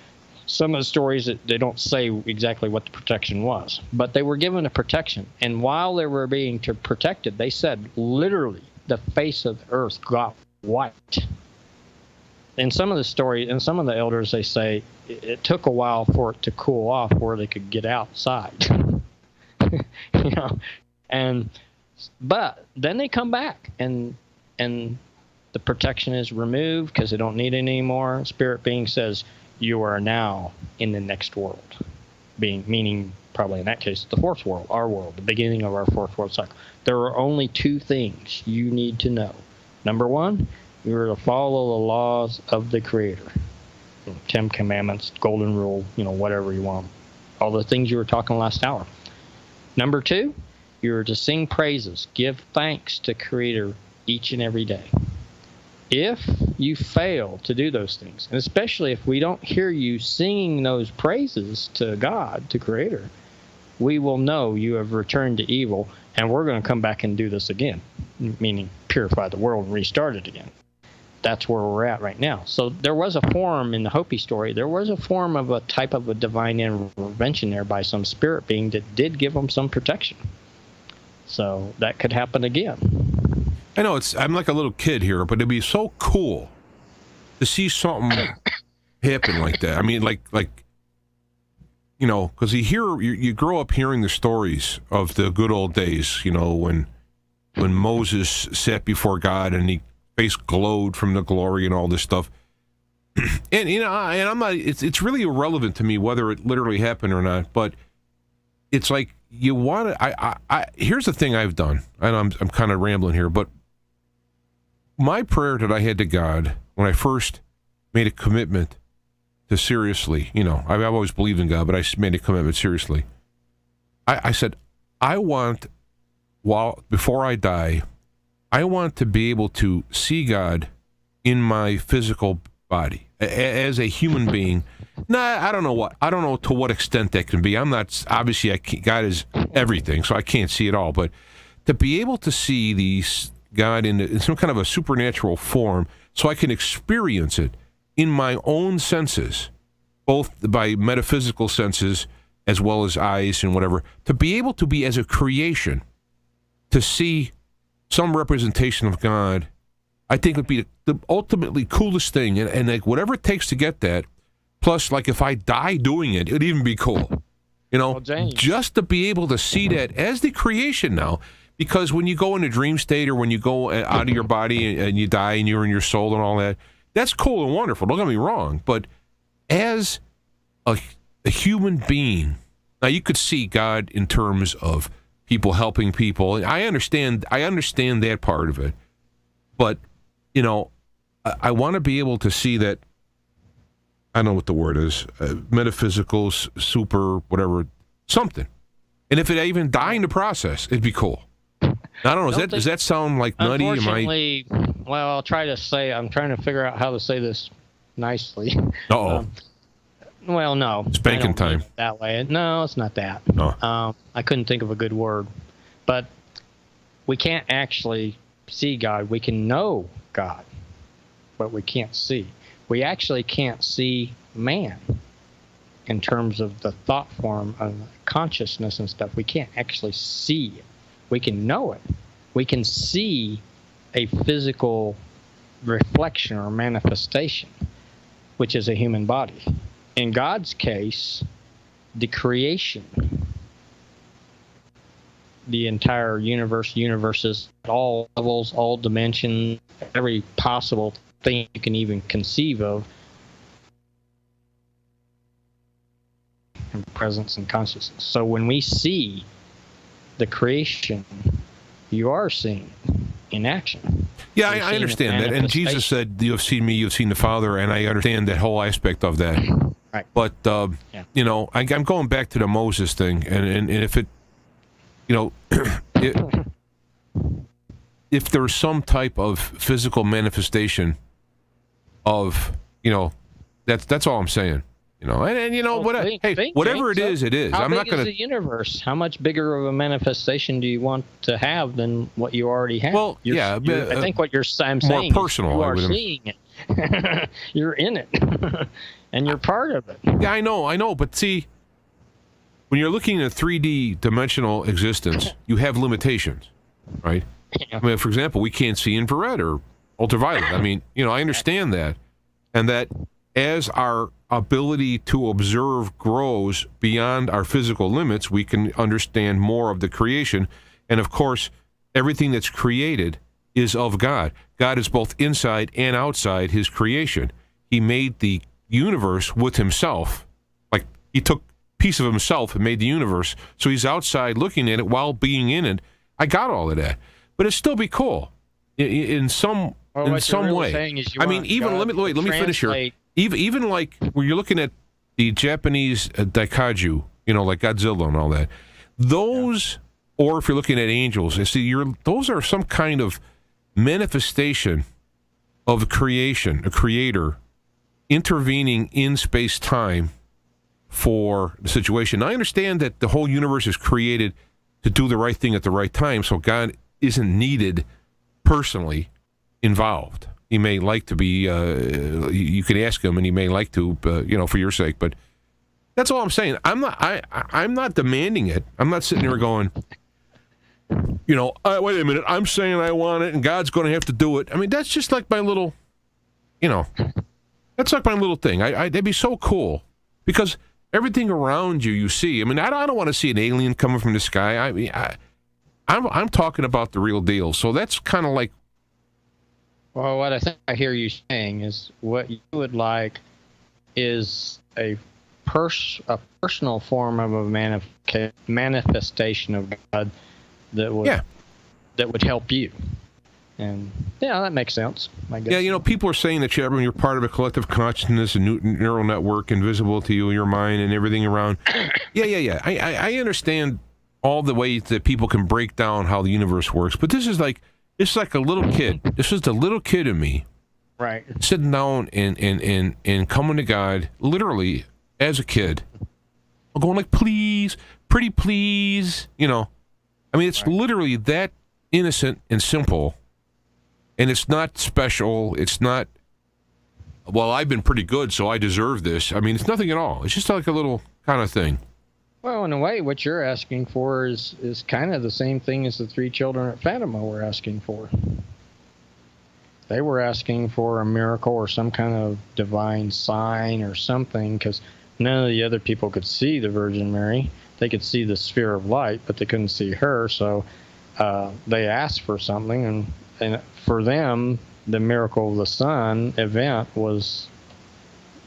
Some of the stories, they don't say exactly what the protection was, but they were given a protection. And while they were being protected, they said literally the face of the earth got white. In some of the stories, and some of the elders, they say it took a while for it to cool off where they could get outside. But then they come back and the protection is removed because they don't need it anymore. Spirit being says, you are now in the next world, meaning probably in that case the fourth world, our world, the beginning of our fourth world cycle. There are only two things you need to know. Number one, you are to follow the laws of the Creator. 10 Commandments, Golden Rule, whatever you want. All the things you were talking last hour. Number two, you're to sing praises, give thanks to Creator each and every day. If you fail to do those things, and especially if we don't hear you singing those praises to God, to Creator, we will know you have returned to evil, and we're going to come back and do this again, meaning purify the world and restart it again. That's where we're at right now. So there was a form in the Hopi story. There was a form of a type of a divine intervention there by some spirit being that did give them some protection. So that could happen again. I know I'm like a little kid here, but it'd be so cool to see something happen like that. I mean, like because you grow up hearing the stories of the good old days. When Moses sat before God and he face glowed from the glory and all this stuff. And I'm not. It's really irrelevant to me whether it literally happened or not. But it's like you want to. Here's the thing I've done, and I'm kind of rambling here, but my prayer that I had to God when I first made a commitment to seriously, I've always believed in God, but I made a commitment seriously. I said, before I die, I want to be able to see God in my physical body as a human being. I don't know to what extent that can be. I'm not, obviously God is everything, so I can't see it all, but to be able to see God in some kind of a supernatural form so I can experience it in my own senses, both by metaphysical senses as well as eyes and whatever, to be able to be as a creation, to see some representation of God, I think would be the ultimately coolest thing. And like whatever it takes to get that, plus like if I die doing it, it'd even be cool. Just to be able to see that as the creation now. Because when you go in a dream state or when you go out of your body and you die and you're in your soul and all that, that's cool and wonderful. Don't get me wrong. But as a human being, now you could see God in terms of people helping people. I understand that part of it. But, I want to be able to see that, I don't know what the word is, metaphysical, super, whatever, something. And if it even die in the process, it'd be cool. I don't know. Does that sound like nutty? Unfortunately, well, I'm trying to figure out how to say this nicely. Uh-oh. Well, no. Spanking time. That way. No, it's not that. No. I couldn't think of a good word. But we can't actually see God. We can know God, but we can't see. We actually can't see man in terms of the thought form of consciousness and stuff. We can't actually see it. We can know it. We can see a physical reflection or manifestation, which is a human body. In God's case, the creation, the entire universes at all levels, all dimensions, every possible thing you can even conceive of, and presence and consciousness. So when we see the creation, you are seeing in action. Yeah, I understand that. And Jesus said, "You have seen me, you have seen the Father," and I understand that whole aspect of that. Right. But, you know, I'm going back to the Moses thing, and if it, you know, if there's some type of physical manifestation of, you know, that's all I'm saying. You know, and you know, whatever it is, it is. I'm not going to. How big is the universe? How much bigger of a manifestation do you want to have than what you already have? Well, I think what I'm saying more personal. You are seeing it. You're in it, and you're part of it. Yeah, I know. But see, when you're looking at 3D dimensional existence, you have limitations, right? Yeah. I mean, for example, we can't see infrared or ultraviolet. I mean, you know, I understand that, and that as our ability to observe grows beyond our physical limits, we can understand more of the creation. And of course, everything that's created is of God. God is both inside and outside his creation. He made the universe with himself. Like, he took a piece of himself and made the universe. So he's outside looking at it while being in it. I got all of that. But it'd still be cool in some way. I mean, even, let me finish here. Even like when you're looking at the Japanese daikaiju, you know, like Godzilla and all that, those, or if you're looking at angels, you see, those are some kind of manifestation of creation, a creator intervening in space-time for the situation. I understand that the whole universe is created to do the right thing at the right time, so God isn't needed personally involved. He may like to be, you can ask him, and he may like to, you know, for your sake. But that's all I'm saying. I'm not demanding it. I'm not sitting there going, you know, wait a minute, I'm saying I want it, and God's going to have to do it. I mean, that's just like my little, you know, that's like my little thing. That'd be so cool, because everything around you see. I mean, I don't want to see an alien coming from the sky. I mean, I'm talking about the real deal. So that's kind of like. Well, what I think I hear you saying is what you would like is a personal form of a manifestation of God that would help you. And yeah, that makes sense, I guess. Yeah, you know, people are saying that you're part of a collective consciousness, a neural network, invisible to you, your mind, and everything around. Yeah. I understand all the ways that people can break down how the universe works, but this is like. It's like a little kid. This is the little kid in me. Right. Sitting down and coming to God, literally, as a kid. I'm going like, please, pretty please. You know. I mean, it's literally that innocent and simple. And it's not special. It's not, well, I've been pretty good, so I deserve this. I mean, it's nothing at all. It's just like a little kind of thing. Well, in a way, what you're asking for is kind of the same thing as the three children at Fatima were asking for. They were asking for a miracle or some kind of divine sign or something, because none of the other people could see the Virgin Mary. They could see the sphere of light, but they couldn't see her, so they asked for something, and for them, the miracle of the sun event was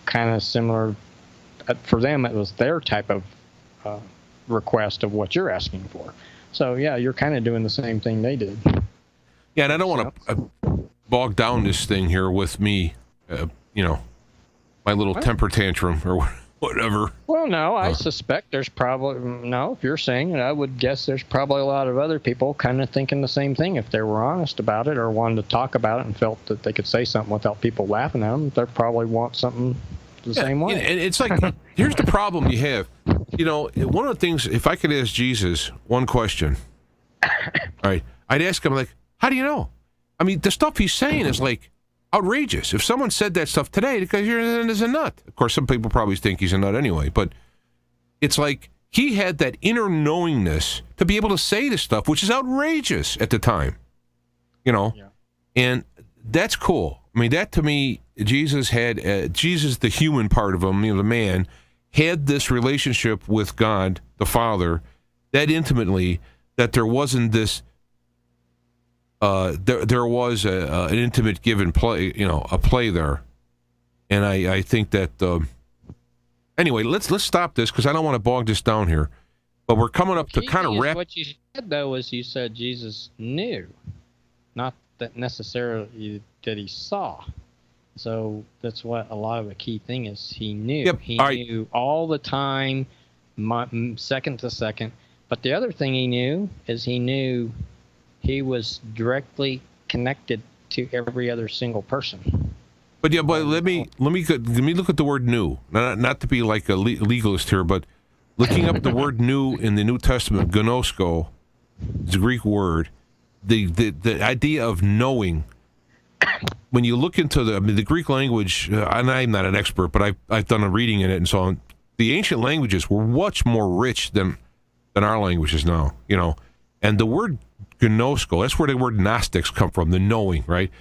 kind of similar. For them, it was their type of request of what you're asking for. So yeah, you're kind of doing the same thing they did. Yeah, and I don't want to bog down this thing here with me, you know, my little temper tantrum or whatever. Well, no, I suspect there's probably, if you're saying it, I would guess there's probably a lot of other people kind of thinking the same thing. If they were honest about it or wanted to talk about it and felt that they could say something without people laughing at them, they probably want something the same way. And it's like, here's the problem you have. You know, one of the things, if I could ask Jesus one question, right, I'd ask him, like, how do you know? I mean, the stuff he's saying is, like, outrageous. If someone said that stuff today, because you're a nut. Of course, some people probably think he's a nut anyway, but it's like he had that inner knowingness to be able to say this stuff, which is outrageous at the time, you know, and that's cool. I mean, that to me, Jesus, the human part of him, you know, the man, had this relationship with God, the Father, that intimately, that there wasn't this, there was an intimate give and play, you know, a play there. And I think that, anyway, let's stop this because I don't want to bog this down here. But we're coming up to kind of wrap. What you said, though, is you said Jesus knew, not that necessarily that he saw. So that's what a lot of the key thing is. He knew. Yep. He knew all the time, second to second. But the other thing he knew is he knew he was directly connected to every other single person. But yeah, but let me look at the word "new." Not to be like a legalist here, but looking up the word "new" in the New Testament, gnosko, is a Greek word. The idea of knowing. When you look into the Greek language, and I'm not an expert, but I've done a reading in it and so on. The ancient languages were much more rich than our languages now, you know. And the word gnosko, that's where the word Gnostics come from, the knowing, right?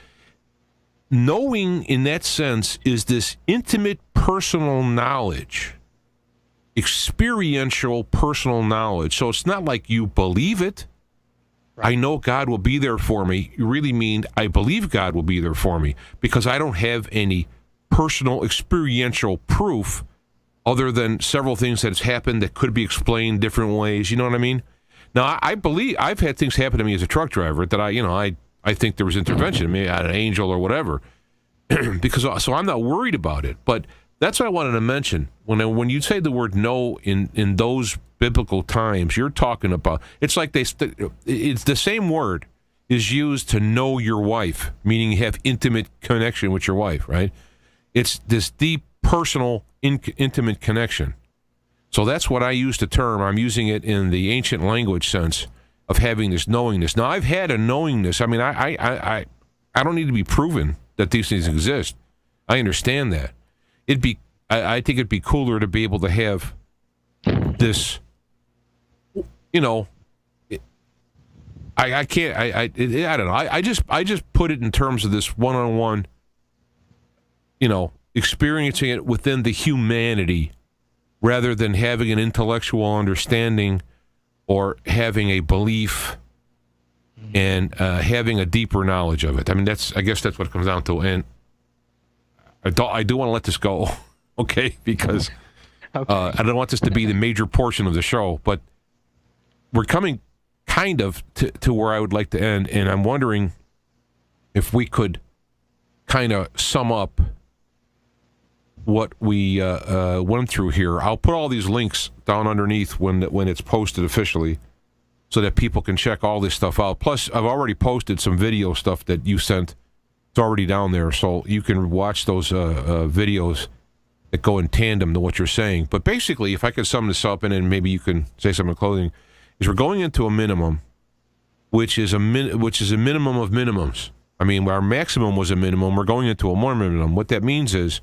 Knowing in that sense is this intimate personal knowledge, experiential personal knowledge. So it's not like you believe it. Right. I know God will be there for me. You really mean I believe God will be there for me because I don't have any personal experiential proof other than several things that's happened that could be explained different ways. You know what I mean? Now, I believe I've had things happen to me as a truck driver that I think there was intervention, maybe an angel or whatever, because so I'm not worried about it. But that's what I wanted to mention. When you say the word "know" in those biblical times, you're talking about it's like it's the same word is used to know your wife, meaning you have intimate connection with your wife, right? It's this deep personal intimate connection. So that's what I use the term. I'm using it in the ancient language sense of having this knowingness. Now, I've had a knowingness. I mean, I don't need to be proven that these things exist. I understand that. I think it'd be cooler to be able to have this, you know, I don't know. I just put it in terms of this one-on-one, you know, experiencing it within the humanity rather than having an intellectual understanding or having a belief and having a deeper knowledge of it. I mean, I guess that's what it comes down to. And I do want to let this go, okay? Because I don't want this to be the major portion of the show, but we're coming kind of to where I would like to end, and I'm wondering if we could kind of sum up what we went through here. I'll put all these links down underneath when it's posted officially so that people can check all this stuff out. Plus, I've already posted some video stuff that you sent. It's already down there, so you can watch those videos that go in tandem to what you're saying. But basically, if I could sum this up, and then maybe you can say something in closing, is we're going into a minimum, which is a minimum of minimums. I mean, our maximum was a minimum. We're going into a more minimum. What that means is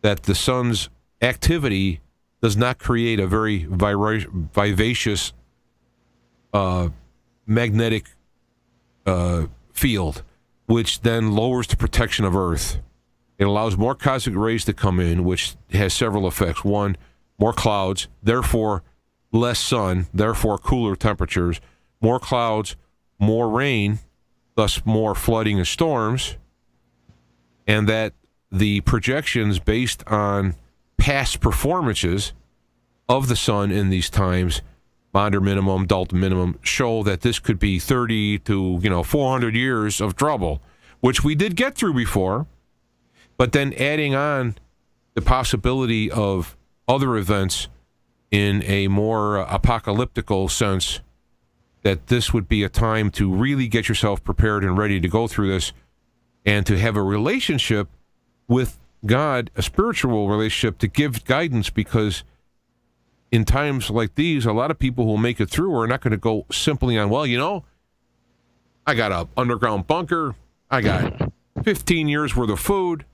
that the sun's activity does not create a very vivacious magnetic field, which then lowers the protection of Earth. It allows more cosmic rays to come in, which has several effects. One, more clouds, therefore less sun, therefore cooler temperatures. More clouds, more rain, thus more flooding and storms. And that the projections based on past performances of the sun in these times, Maunder minimum, Dalton minimum, show that this could be 30 to 400 years of trouble, which we did get through before. But then adding on the possibility of other events in a more apocalyptical sense, that this would be a time to really get yourself prepared and ready to go through this and to have a relationship with God, a spiritual relationship to give guidance, because in times like these, a lot of people who will make it through are not going to go simply on, I got an underground bunker, I got 15 years worth of food,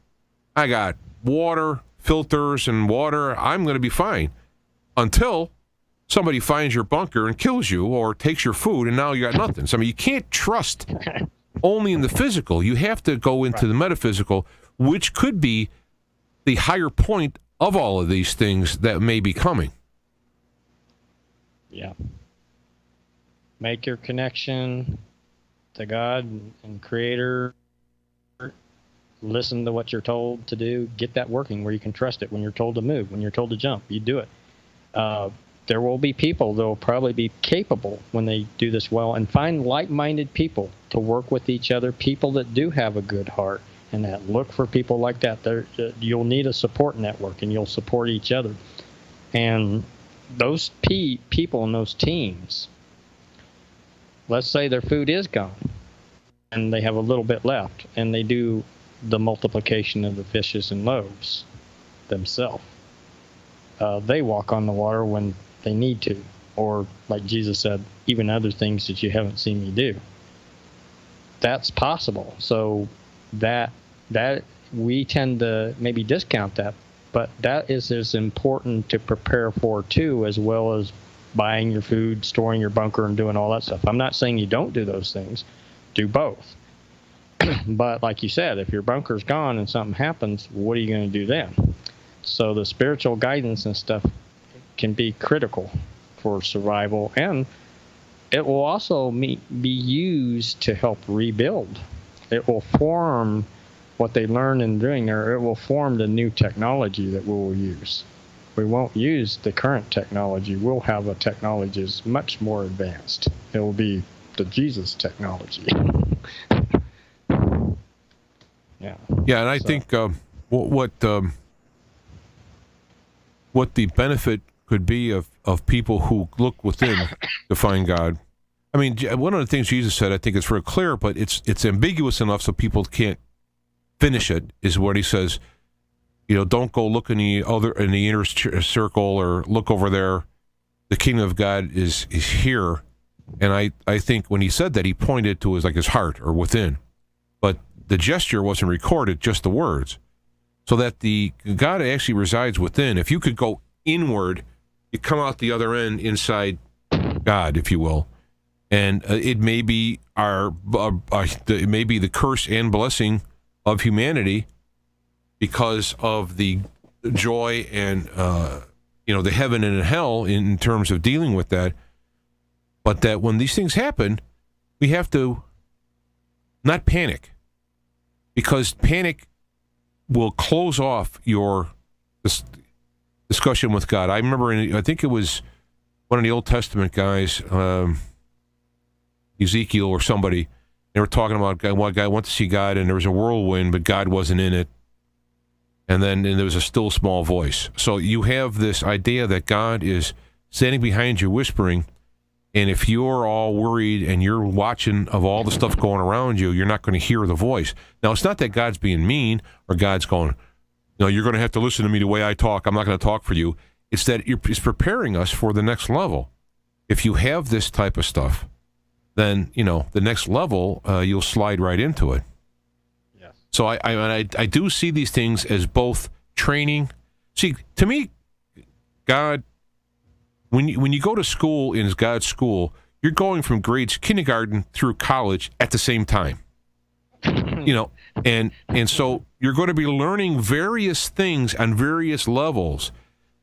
I got water, filters and water, I'm going to be fine. Until somebody finds your bunker and kills you or takes your food, and now you got nothing. So, I mean, you can't trust only in the physical. You have to go into the metaphysical, which could be the higher point of all of these things that may be coming. Yeah. Make your connection to God and Creator. Listen to what you're told to do. Get that working where you can trust it. When you're told to move, when you're told to jump, you do it. There will be people that will probably be capable when they do this well, and find like-minded people to work with each other, people that do have a good heart, and that look for people like that. You'll need a support network, and you'll support each other. And those people in those teams, let's say their food is gone, and they have a little bit left, and they do the multiplication of the fishes and loaves themselves. They walk on the water when they need to, or like Jesus said, even other things that you haven't seen me do. That's possible. So that we tend to maybe discount that, but that is as important to prepare for too, as well as buying your food, storing your bunker, and doing all that stuff. I'm not saying you don't do those things. Do both. But like you said, if your bunker's gone and something happens, what are you going to do then? So the spiritual guidance and stuff can be critical for survival, and it will also be used to help rebuild. It will form what they learned in doing there. It will form the new technology that we will use. We won't use the current technology. We'll have a technology that's much more advanced. It will be the Jesus technology. Yeah. Yeah, and I think what the benefit could be of people who look within to find God. I mean, one of the things Jesus said, I think it's very clear, but it's ambiguous enough so people can't finish it, is what he says, don't go look in the inner circle or look over there. The kingdom of God is here. And I think when he said that, he pointed to his heart or within. But the gesture wasn't recorded, just the words. So that the God actually resides within. If you could go inward, you come out the other end inside God, if you will. And it may be it may be the curse and blessing of humanity because of the joy and the heaven and hell in terms of dealing with that. But that when these things happen, we have to not panic, because panic will close off your discussion with God. I remember, I think it was one of the Old Testament guys, Ezekiel or somebody, they were talking about one guy went to see God, and there was a whirlwind, but God wasn't in it. And then there was a still small voice. So you have this idea that God is standing behind you whispering, and if you're all worried and you're watching of all the stuff going around you, you're not going to hear the voice. Now, it's not that God's being mean or God's going, you're going to have to listen to me the way I talk. I'm not going to talk for you. It's that it's preparing us for the next level. If you have this type of stuff, then, the next level, you'll slide right into it. Yes. So I do see these things as both training. See, to me, God, when you go to school in God's school, you're going from kindergarten through college at the same time. And so you're going to be learning various things on various levels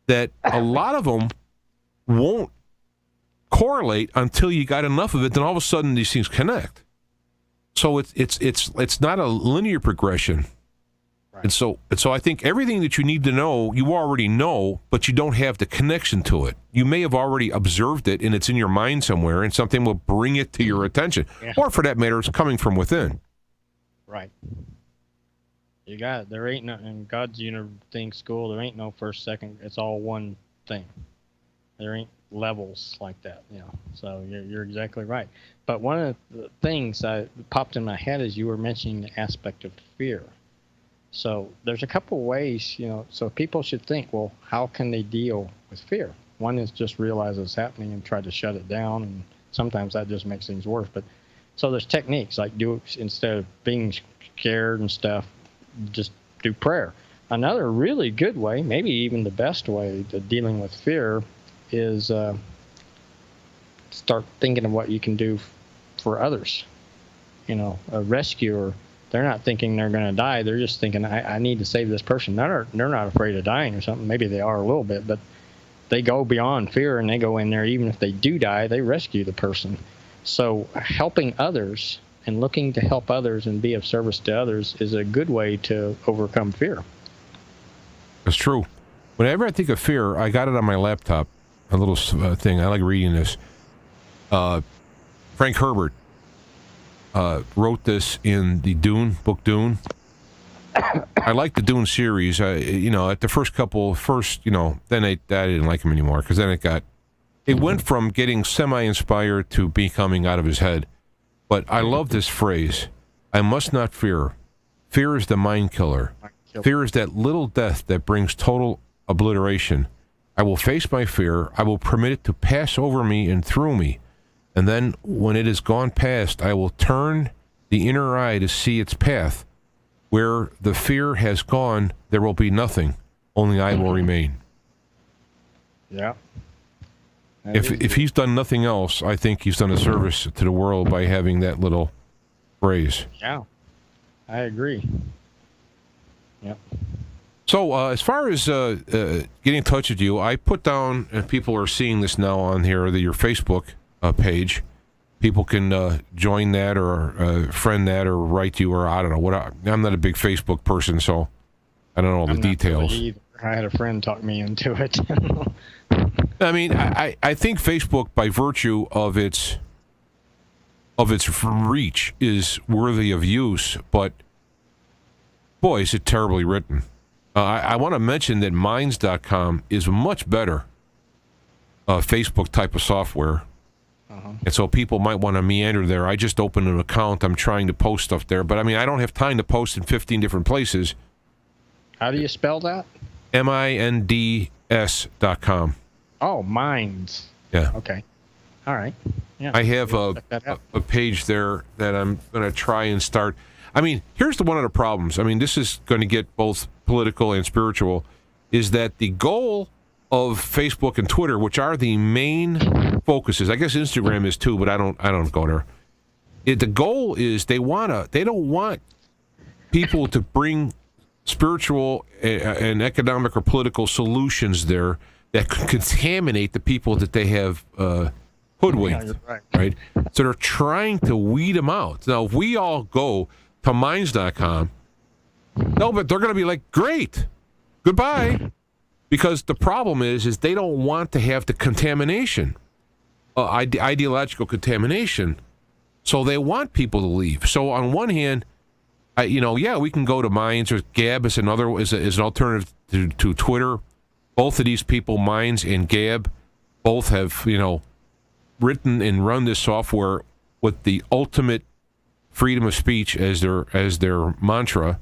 that a lot of them won't correlate until you got enough of it. Then all of a sudden these things connect. So it's not a linear progression. Right. And so I think everything that you need to know, you already know, but you don't have the connection to it. You may have already observed it, and it's in your mind somewhere, and something will bring it to your attention. Yeah. Or for that matter, it's coming from within. Right. You got it. There ain't no, in God's thing school, there ain't no first, second. It's all one thing. There ain't levels like that, So you're exactly right. But one of the things that popped in my head as you were mentioning the aspect of fear. So there's a couple ways, so people should think, well, how can they deal with fear? One is just realize it's happening and try to shut it down, and sometimes that just makes things worse. But so there's techniques like instead of being scared and stuff, just do prayer. Another really good way, maybe even the best way to dealing with fear, is start thinking of what you can do for others. A rescuer, they're not thinking they're going to die. They're just thinking, I need to save this person. They're not afraid of dying or something. Maybe they are a little bit, but they go beyond fear and they go in there. Even if they do die, they rescue the person. So helping others and looking to help others and be of service to others is a good way to overcome fear. That's true. Whenever I think of fear, I got it on my laptop, a little thing. I like reading this. Frank Herbert wrote this in the book Dune. I like the Dune series. At the first, then I didn't like him anymore because then it went from getting semi-inspired to becoming out of his head. But I love this phrase: "I must not fear. Fear is the mind killer. Fear is that little death that brings total obliteration. I will face my fear. I will permit it to pass over me and through me. And then when it is gone past, I will turn the inner eye to see its path. Where the fear has gone, there will be nothing. Only I will remain." Yeah. If he's done nothing else, I think he's done a service to the world by having that little phrase. Yeah, I agree. Yep. So as far as getting in touch with you, I put down, and people are seeing this now on here, your Facebook page. People can join that or friend that or write you, or I don't know. I'm not a big Facebook person, so I don't know all the details. Really either. I had a friend talk me into it. I mean, I think Facebook, by virtue of its reach, is worthy of use, but boy, is it terribly written. I want to mention that Minds.com is much better Facebook type of software. And so people might want to meander there. I just opened an account. I'm trying to post stuff there. But, I mean, I don't have time to post in 15 different places. How do you spell that? Minds.com. Oh, Minds. Yeah. Okay. All right. Yeah. I have a page there that I'm going to try and start. I mean, here's one of the problems. I mean, this is going to get both political and spiritual, is that the goal of Facebook and Twitter, which are the main focuses, I guess Instagram is too, but I don't go there. The goal is they don't want people to bring spiritual and economic or political solutions there that could contaminate the people that they have hoodwinked. Yeah, right? So they're trying to weed them out. Now, if we all go to Minds.com, no, but they're going to be like, great, goodbye. Because the problem is they don't want to have the contamination, ideological contamination. So they want people to leave. So on one hand, we can go to Minds, or Gab is an alternative to Twitter. Both of these people, Minds and Gab, both have, written and run this software with the ultimate freedom of speech as their mantra.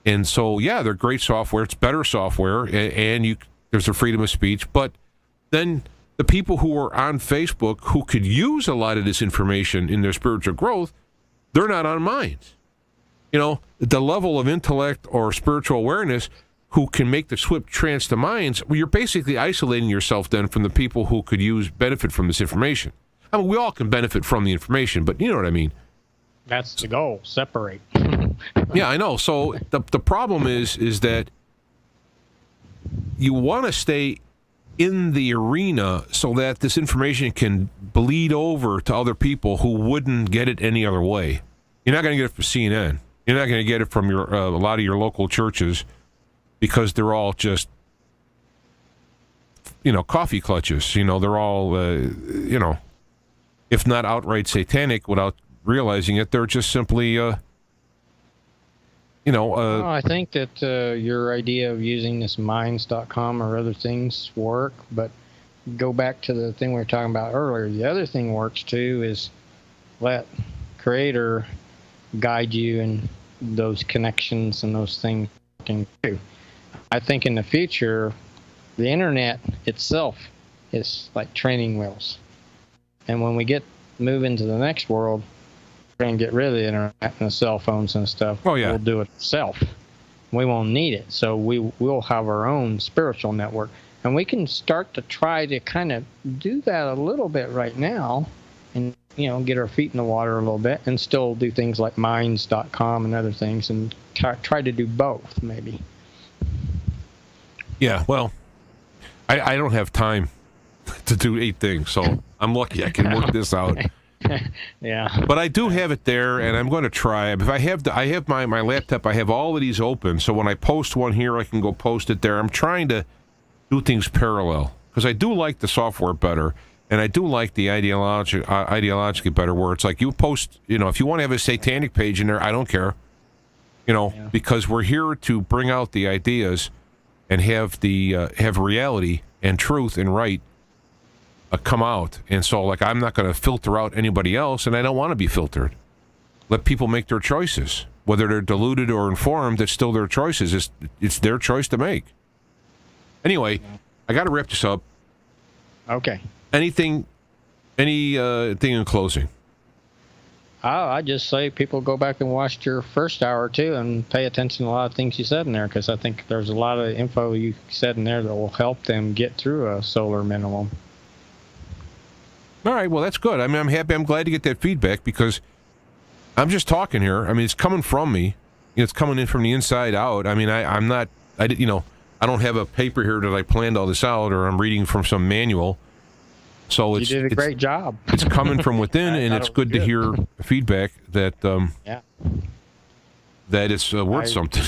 And so, yeah, they're great software. It's better software, and there's a freedom of speech. But then the people who are on Facebook who could use a lot of this information in their spiritual growth, they're not on Minds. The level of intellect or spiritual awareness who can make the swift trance to Minds, well, you're basically isolating yourself then from the people who could benefit from this information. I mean, we all can benefit from the information, but you know what I mean. That's the goal. Separate. Yeah, I know. So the problem is that you want to stay in the arena so that this information can bleed over to other people who wouldn't get it any other way. You're not going to get it from CNN. You're not going to get it from a lot of your local churches, because they're all just, coffee clutches. They're all, if not outright satanic without realizing it, they're just simply, I think that your idea of using this Minds.com or other things work, but go back to the thing we were talking about earlier. The other thing works too is let Creator guide you in those connections and those things too. I think in the future, the internet itself is like training wheels. And when we move into the next world, we're going to get rid of the internet and the cell phones and stuff. Oh, yeah. We'll do it ourselves. We won't need it. So we'll have our own spiritual network. And we can start to try to kind of do that a little bit right now and, get our feet in the water a little bit and still do things like minds.com and other things and try to do both, maybe. Yeah, well, I don't have time to do 8 things, so I'm lucky I can work this out. Yeah. But I do have it there, and I'm going to try. If I have my laptop, I have all of these open, so when I post one here, I can go post it there. I'm trying to do things parallel, because I do like the software better, and I do like the ideologically better, where it's like you post, if you want to have a satanic page in there, I don't care, because we're here to bring out the ideas and have have reality and truth and right come out. And so, I'm not going to filter out anybody else, and I don't want to be filtered. Let people make their choices. Whether they're deluded or informed, it's still their choices. It's their choice to make. Anyway, I got to wrap this up. Okay. Anything in closing? I just say people go back and watch your first hour, too, and pay attention to a lot of things you said in there, because I think there's a lot of info you said in there that will help them get through a solar minimum. All right, well, that's good. I mean, I'm happy. I'm glad to get that feedback, because I'm just talking here. I mean, it's coming from me. It's coming in from the inside out. I mean, I don't have a paper here that I planned all this out, or I'm reading from some manual. So you did a great job. It's coming from within, and it's good to hear feedback that that it's worth something.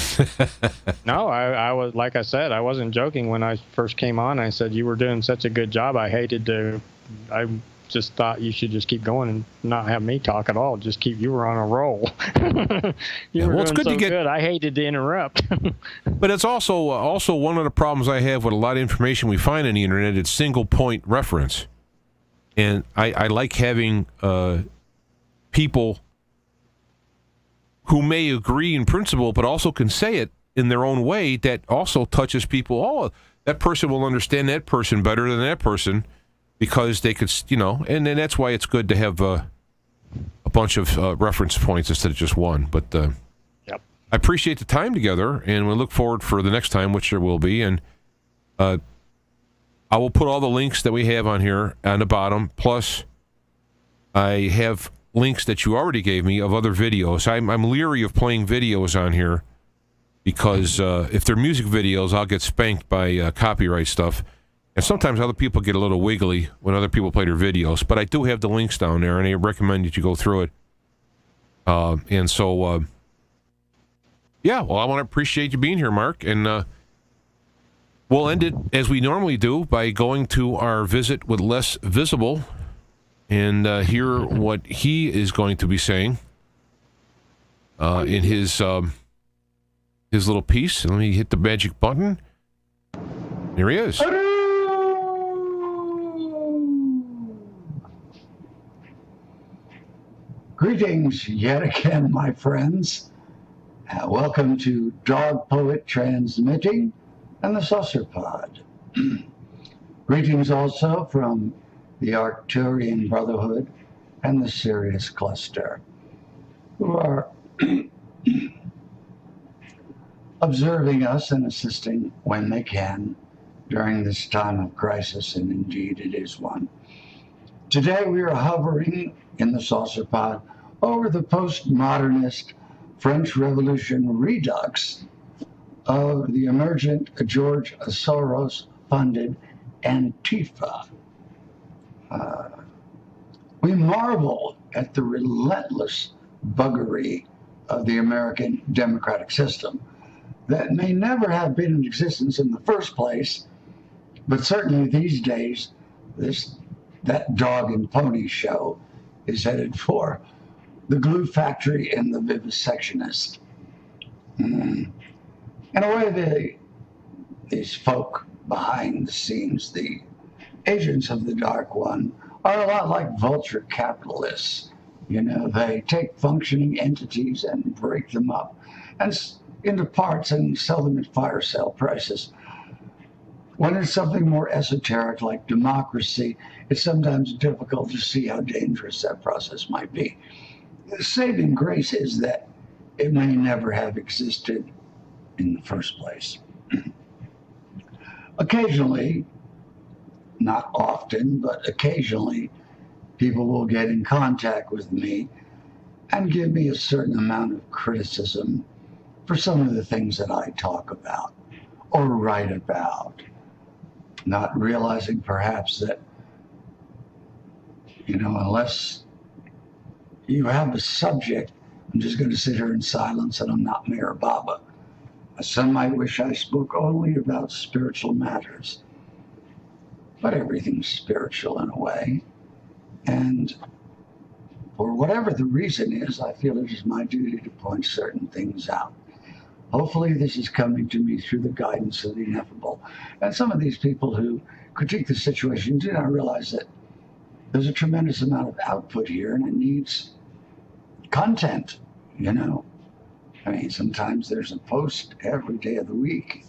No, I was, like I said, I wasn't joking when I first came on. I said you were doing such a good job. I just thought you should just keep going and not have me talk at all. Just you were on a roll. You were doing so good. I hated to interrupt. But it's also one of the problems I have with a lot of information we find on the internet. It's single point reference. And I like having people who may agree in principle, but also can say it in their own way that also touches people. Oh, that person will understand that person better than that person, because they could, and then that's why it's good to have a bunch of reference points instead of just one. But yep. I appreciate the time together, and we look forward for the next time, which there will be. And I will put all the links that we have on here on the bottom. Plus, I have links that you already gave me of other videos. I'm leery of playing videos on here because if they're music videos, I'll get spanked by copyright stuff. And sometimes other people get a little wiggly when other people play their videos. But I do have the links down there, and I recommend that you go through it. And so, well, I want to appreciate you being here, Mark. And we'll end it as we normally do by going to our visit with Les Visible and hear what he is going to be saying in his little piece. Let me hit the magic button. Here he is. Greetings yet again, my friends. Welcome to Dog Poet Transmitting and the Saucer Pod. Greetings also from the Arcturian Brotherhood and the Sirius Cluster, who are observing us and assisting when they can during this time of crisis, and indeed it is one. Today we are hovering in the Saucer Pod over the postmodernist French Revolution redux of the emergent George Soros-funded Antifa. We marvel at the relentless buggery of the American democratic system that may never have been in existence in the first place, but certainly these days, that dog and pony show is headed for the glue factory and the vivisectionist. In a way, these folk behind the scenes, the agents of the Dark One, are a lot like vulture capitalists. They take functioning entities and break them up into parts and sell them at fire sale prices. When it's something more esoteric like democracy, it's sometimes difficult to see how dangerous that process might be. The saving grace is that it may never have existed in the first place. Occasionally, not often, but occasionally, people will get in contact with me and give me a certain amount of criticism for some of the things that I talk about or write about, not realizing perhaps that, unless you have a subject, I'm just going to sit here in silence and I'm not Mayor Baba. Some might wish I spoke only about spiritual matters, but everything's spiritual in a way. And for whatever the reason is, I feel it is my duty to point certain things out. Hopefully this is coming to me through the guidance of the ineffable. And some of these people who critique the situation do not realize that there's a tremendous amount of output here and it needs content, I mean, sometimes there's a post every day of the week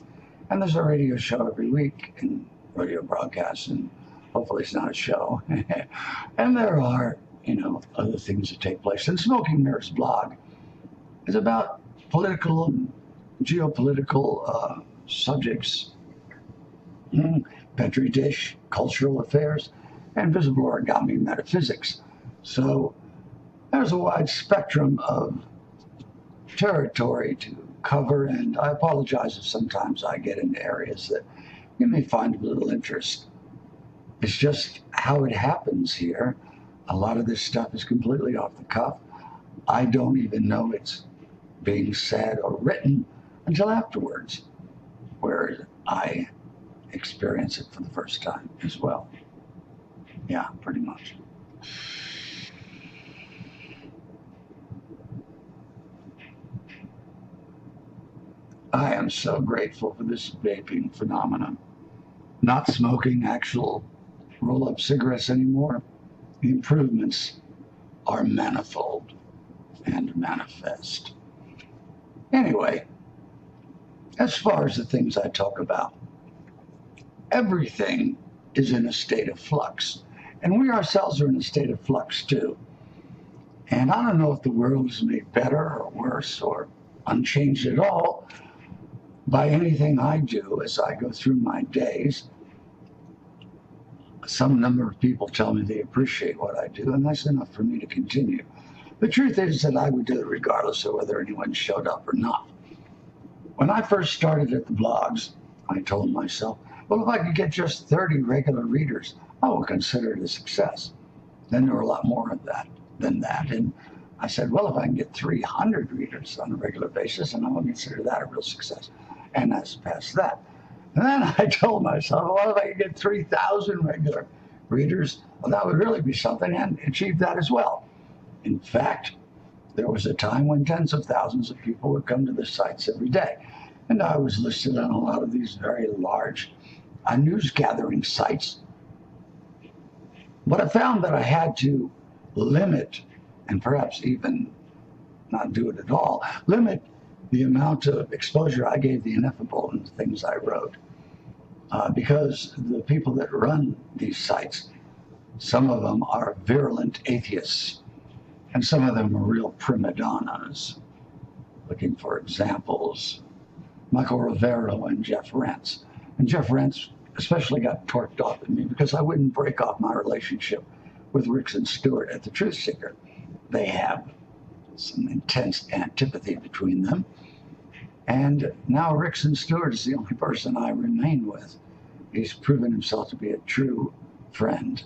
and there's a radio show every week and radio broadcasts, and hopefully it's not a show. And there are, other things that take place. And Smoking Mirrors blog is about political and geopolitical subjects, petri dish, cultural affairs, and visible origami metaphysics. So there's a wide spectrum of territory to cover, and I apologize if sometimes I get into areas that you may find of little interest. It's just how it happens here. A lot of this stuff is completely off the cuff. I don't even know it's being said or written until afterwards, where I experience it for the first time as well. Yeah, pretty much. I am so grateful for this vaping phenomenon. Not smoking actual roll-up cigarettes anymore. The improvements are manifold and manifest. Anyway, as far as the things I talk about, everything is in a state of flux. And we ourselves are in a state of flux too. And I don't know if the world is made better or worse or unchanged at all by anything I do as I go through my days. Some number of people tell me they appreciate what I do, and that's enough for me to continue. The truth is that I would do it regardless of whether anyone showed up or not. When I first started at the blogs, I told myself, well, if I could get just 30 regular readers, I would consider it a success. Then there were a lot more than that. And I said, well, if I can get 300 readers on a regular basis, then I would consider that a real success. And that's past that. And then I told myself, well, if I could get 3,000 regular readers, well, that would really be something, and achieve that as well. In fact, there was a time when tens of thousands of people would come to the sites every day. And I was listed on a lot of these very large news gathering sites. But I found that I had to limit, and perhaps even not do it at all, limit the amount of exposure I gave the ineffable and the things I wrote. Because the people that run these sites, some of them are virulent atheists, and some of them are real prima donnas, looking for examples. Michael Rivero and Jeff Rentz. And Jeff Rentz especially got torqued off at me because I wouldn't break off my relationship with Ricks and Stewart at the Truth Seeker. They have some intense antipathy between them. And now Ricks and Stewart is the only person I remain with. He's proven himself to be a true friend,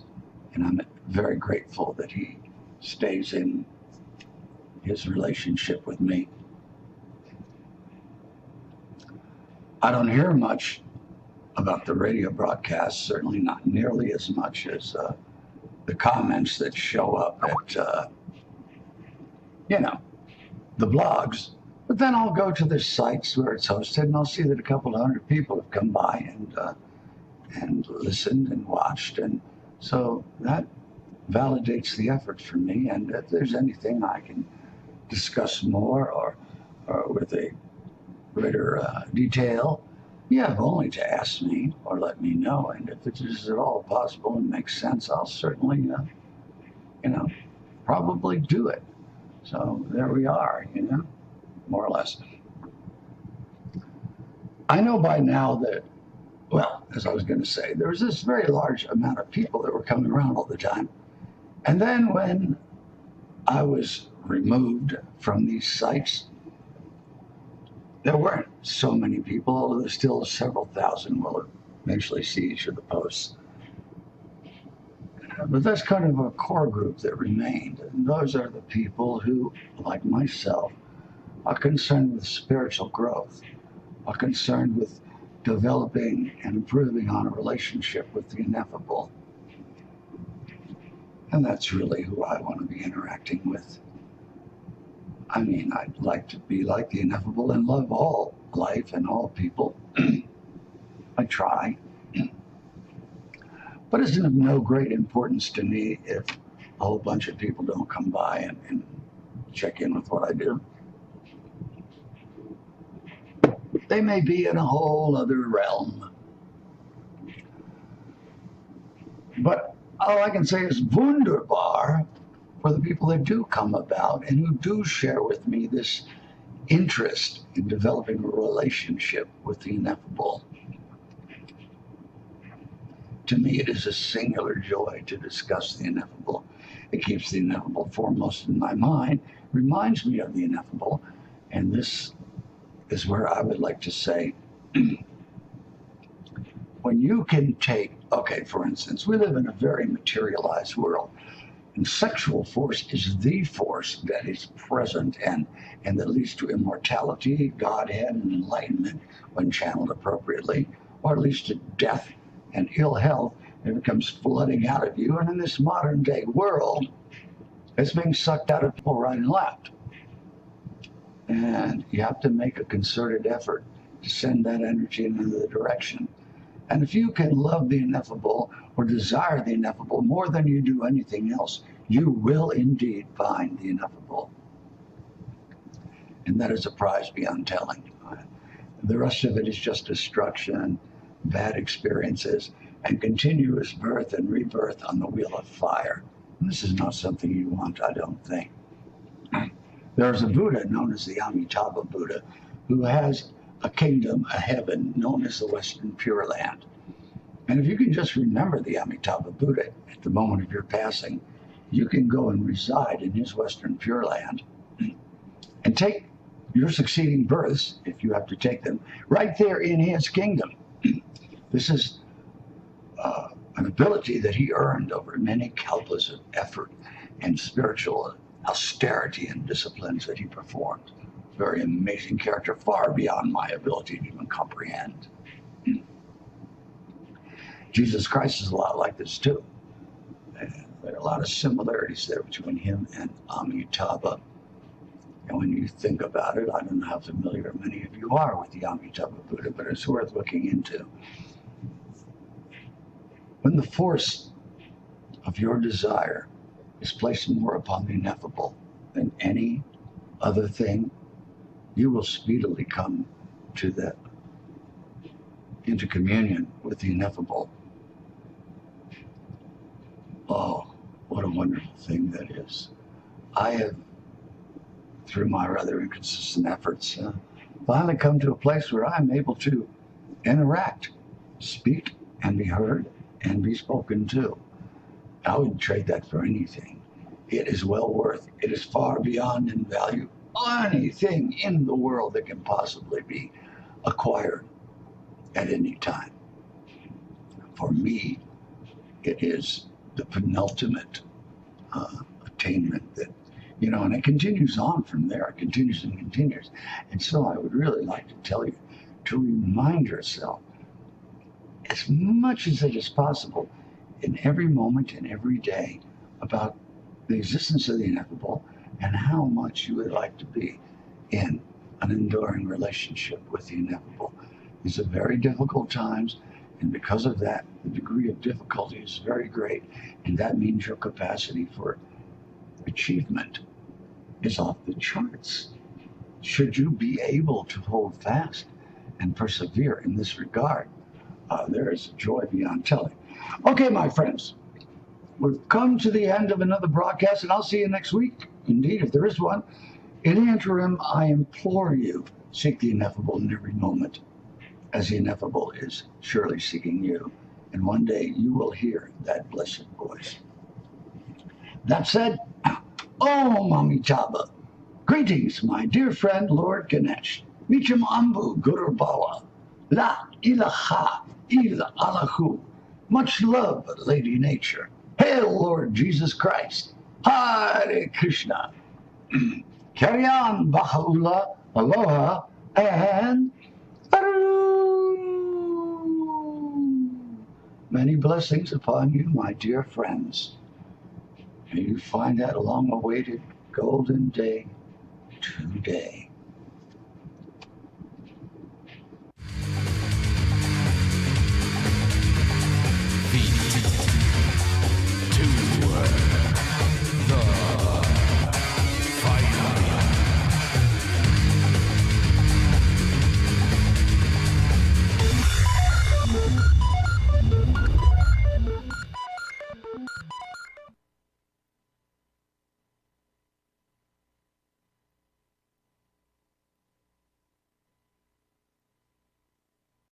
and I'm very grateful that he stays in his relationship with me. I don't hear much about the radio broadcast, certainly not nearly as much as the comments that show up at, the blogs. But then I'll go to the sites where it's hosted, and I'll see that a couple of hundred people have come by and listened and watched. And so that validates the effort for me. And if there's anything I can discuss more or with a greater detail, you have only to ask me or let me know. And if it is at all possible and makes sense, I'll certainly, probably do it. So there we are, more or less. I know by now that Well, as I was going to say, there was this very large amount of people that were coming around all the time. And then when I was removed from these sites, there weren't so many people, although there's still several thousand will eventually see each of the posts. But that's kind of a core group that remained. And those are the people who, like myself, are concerned with spiritual growth, are concerned with developing and improving on a relationship with the ineffable. And that's really who I want to be interacting with. I mean, I'd like to be like the ineffable and love all life and all people. I try. But it's of no great importance to me if a whole bunch of people don't come by and check in with what I do. They may be in a whole other realm. But all I can say is wunderbar for the people that do come about and who do share with me this interest in developing a relationship with the ineffable. To me, it is a singular joy to discuss the ineffable. It keeps the ineffable foremost in my mind, reminds me of the ineffable, and this is where I would like to say, when you can take, okay, for instance, we live in a very materialized world, and sexual force is the force that is present and that leads to immortality, Godhead, and enlightenment when channeled appropriately, or at least to death and ill health. It comes flooding out of you. And in this modern day world, it's being sucked out of people right and left. And you have to make a concerted effort to send that energy in another direction. And if you can love the ineffable or desire the ineffable more than you do anything else, you will indeed find the ineffable. And that is a prize beyond telling. The rest of it is just destruction, bad experiences, and continuous birth and rebirth on the wheel of fire. And this is not something you want, I don't think. There's a Buddha known as the Amitabha Buddha who has a kingdom, a heaven known as the Western Pure Land. And if you can just remember the Amitabha Buddha at the moment of your passing, you can go and reside in his Western Pure Land and take your succeeding births, if you have to take them, right there in his kingdom. This is an ability that he earned over many kalpas of effort and spiritual austerity and disciplines that he performed. Very amazing character, far beyond my ability to even comprehend. Jesus Christ is a lot like this too. There are a lot of similarities there between him and Amitabha. And when you think about it, I don't know how familiar many of you are with the Amitabha Buddha, but it's worth looking into. When the force of your desire is placed more upon the ineffable than any other thing, you will speedily come to that, into communion with the ineffable. Oh, what a wonderful thing that is. I have, through my rather inconsistent efforts, finally come to a place where I'm able to interact, speak, and be heard, and be spoken to. I wouldn't trade that for anything. It is well worth. It is far beyond in value anything in the world that can possibly be acquired at any time. For me, it is the penultimate attainment that, and it continues on from there. It continues and continues. And so I would really like to tell you to remind yourself as much as it is possible in every moment and every day about the existence of the ineffable and how much you would like to be in an enduring relationship with the ineffable. These are very difficult times, and because of that, the degree of difficulty is very great, and that means your capacity for achievement is off the charts. Should you be able to hold fast and persevere in this regard, there is joy beyond telling. Okay, my friends, we've come to the end of another broadcast, and I'll see you next week. Indeed, if there is one. In the interim, I implore you, seek the ineffable in every moment. as the ineffable is surely seeking you. And one day you will hear that blessed voice. That said, Om Amitabha. Greetings, my dear friend, Lord Ganesh. Micham Ambu Guru Bala. La ilaha illa Allahu. Much love, Lady Nature. Hail, Lord Jesus Christ. Hare Krishna. Carry on, Baha'u'llah, aloha, and aru. Many blessings upon you, my dear friends. May you find that long-awaited golden day today.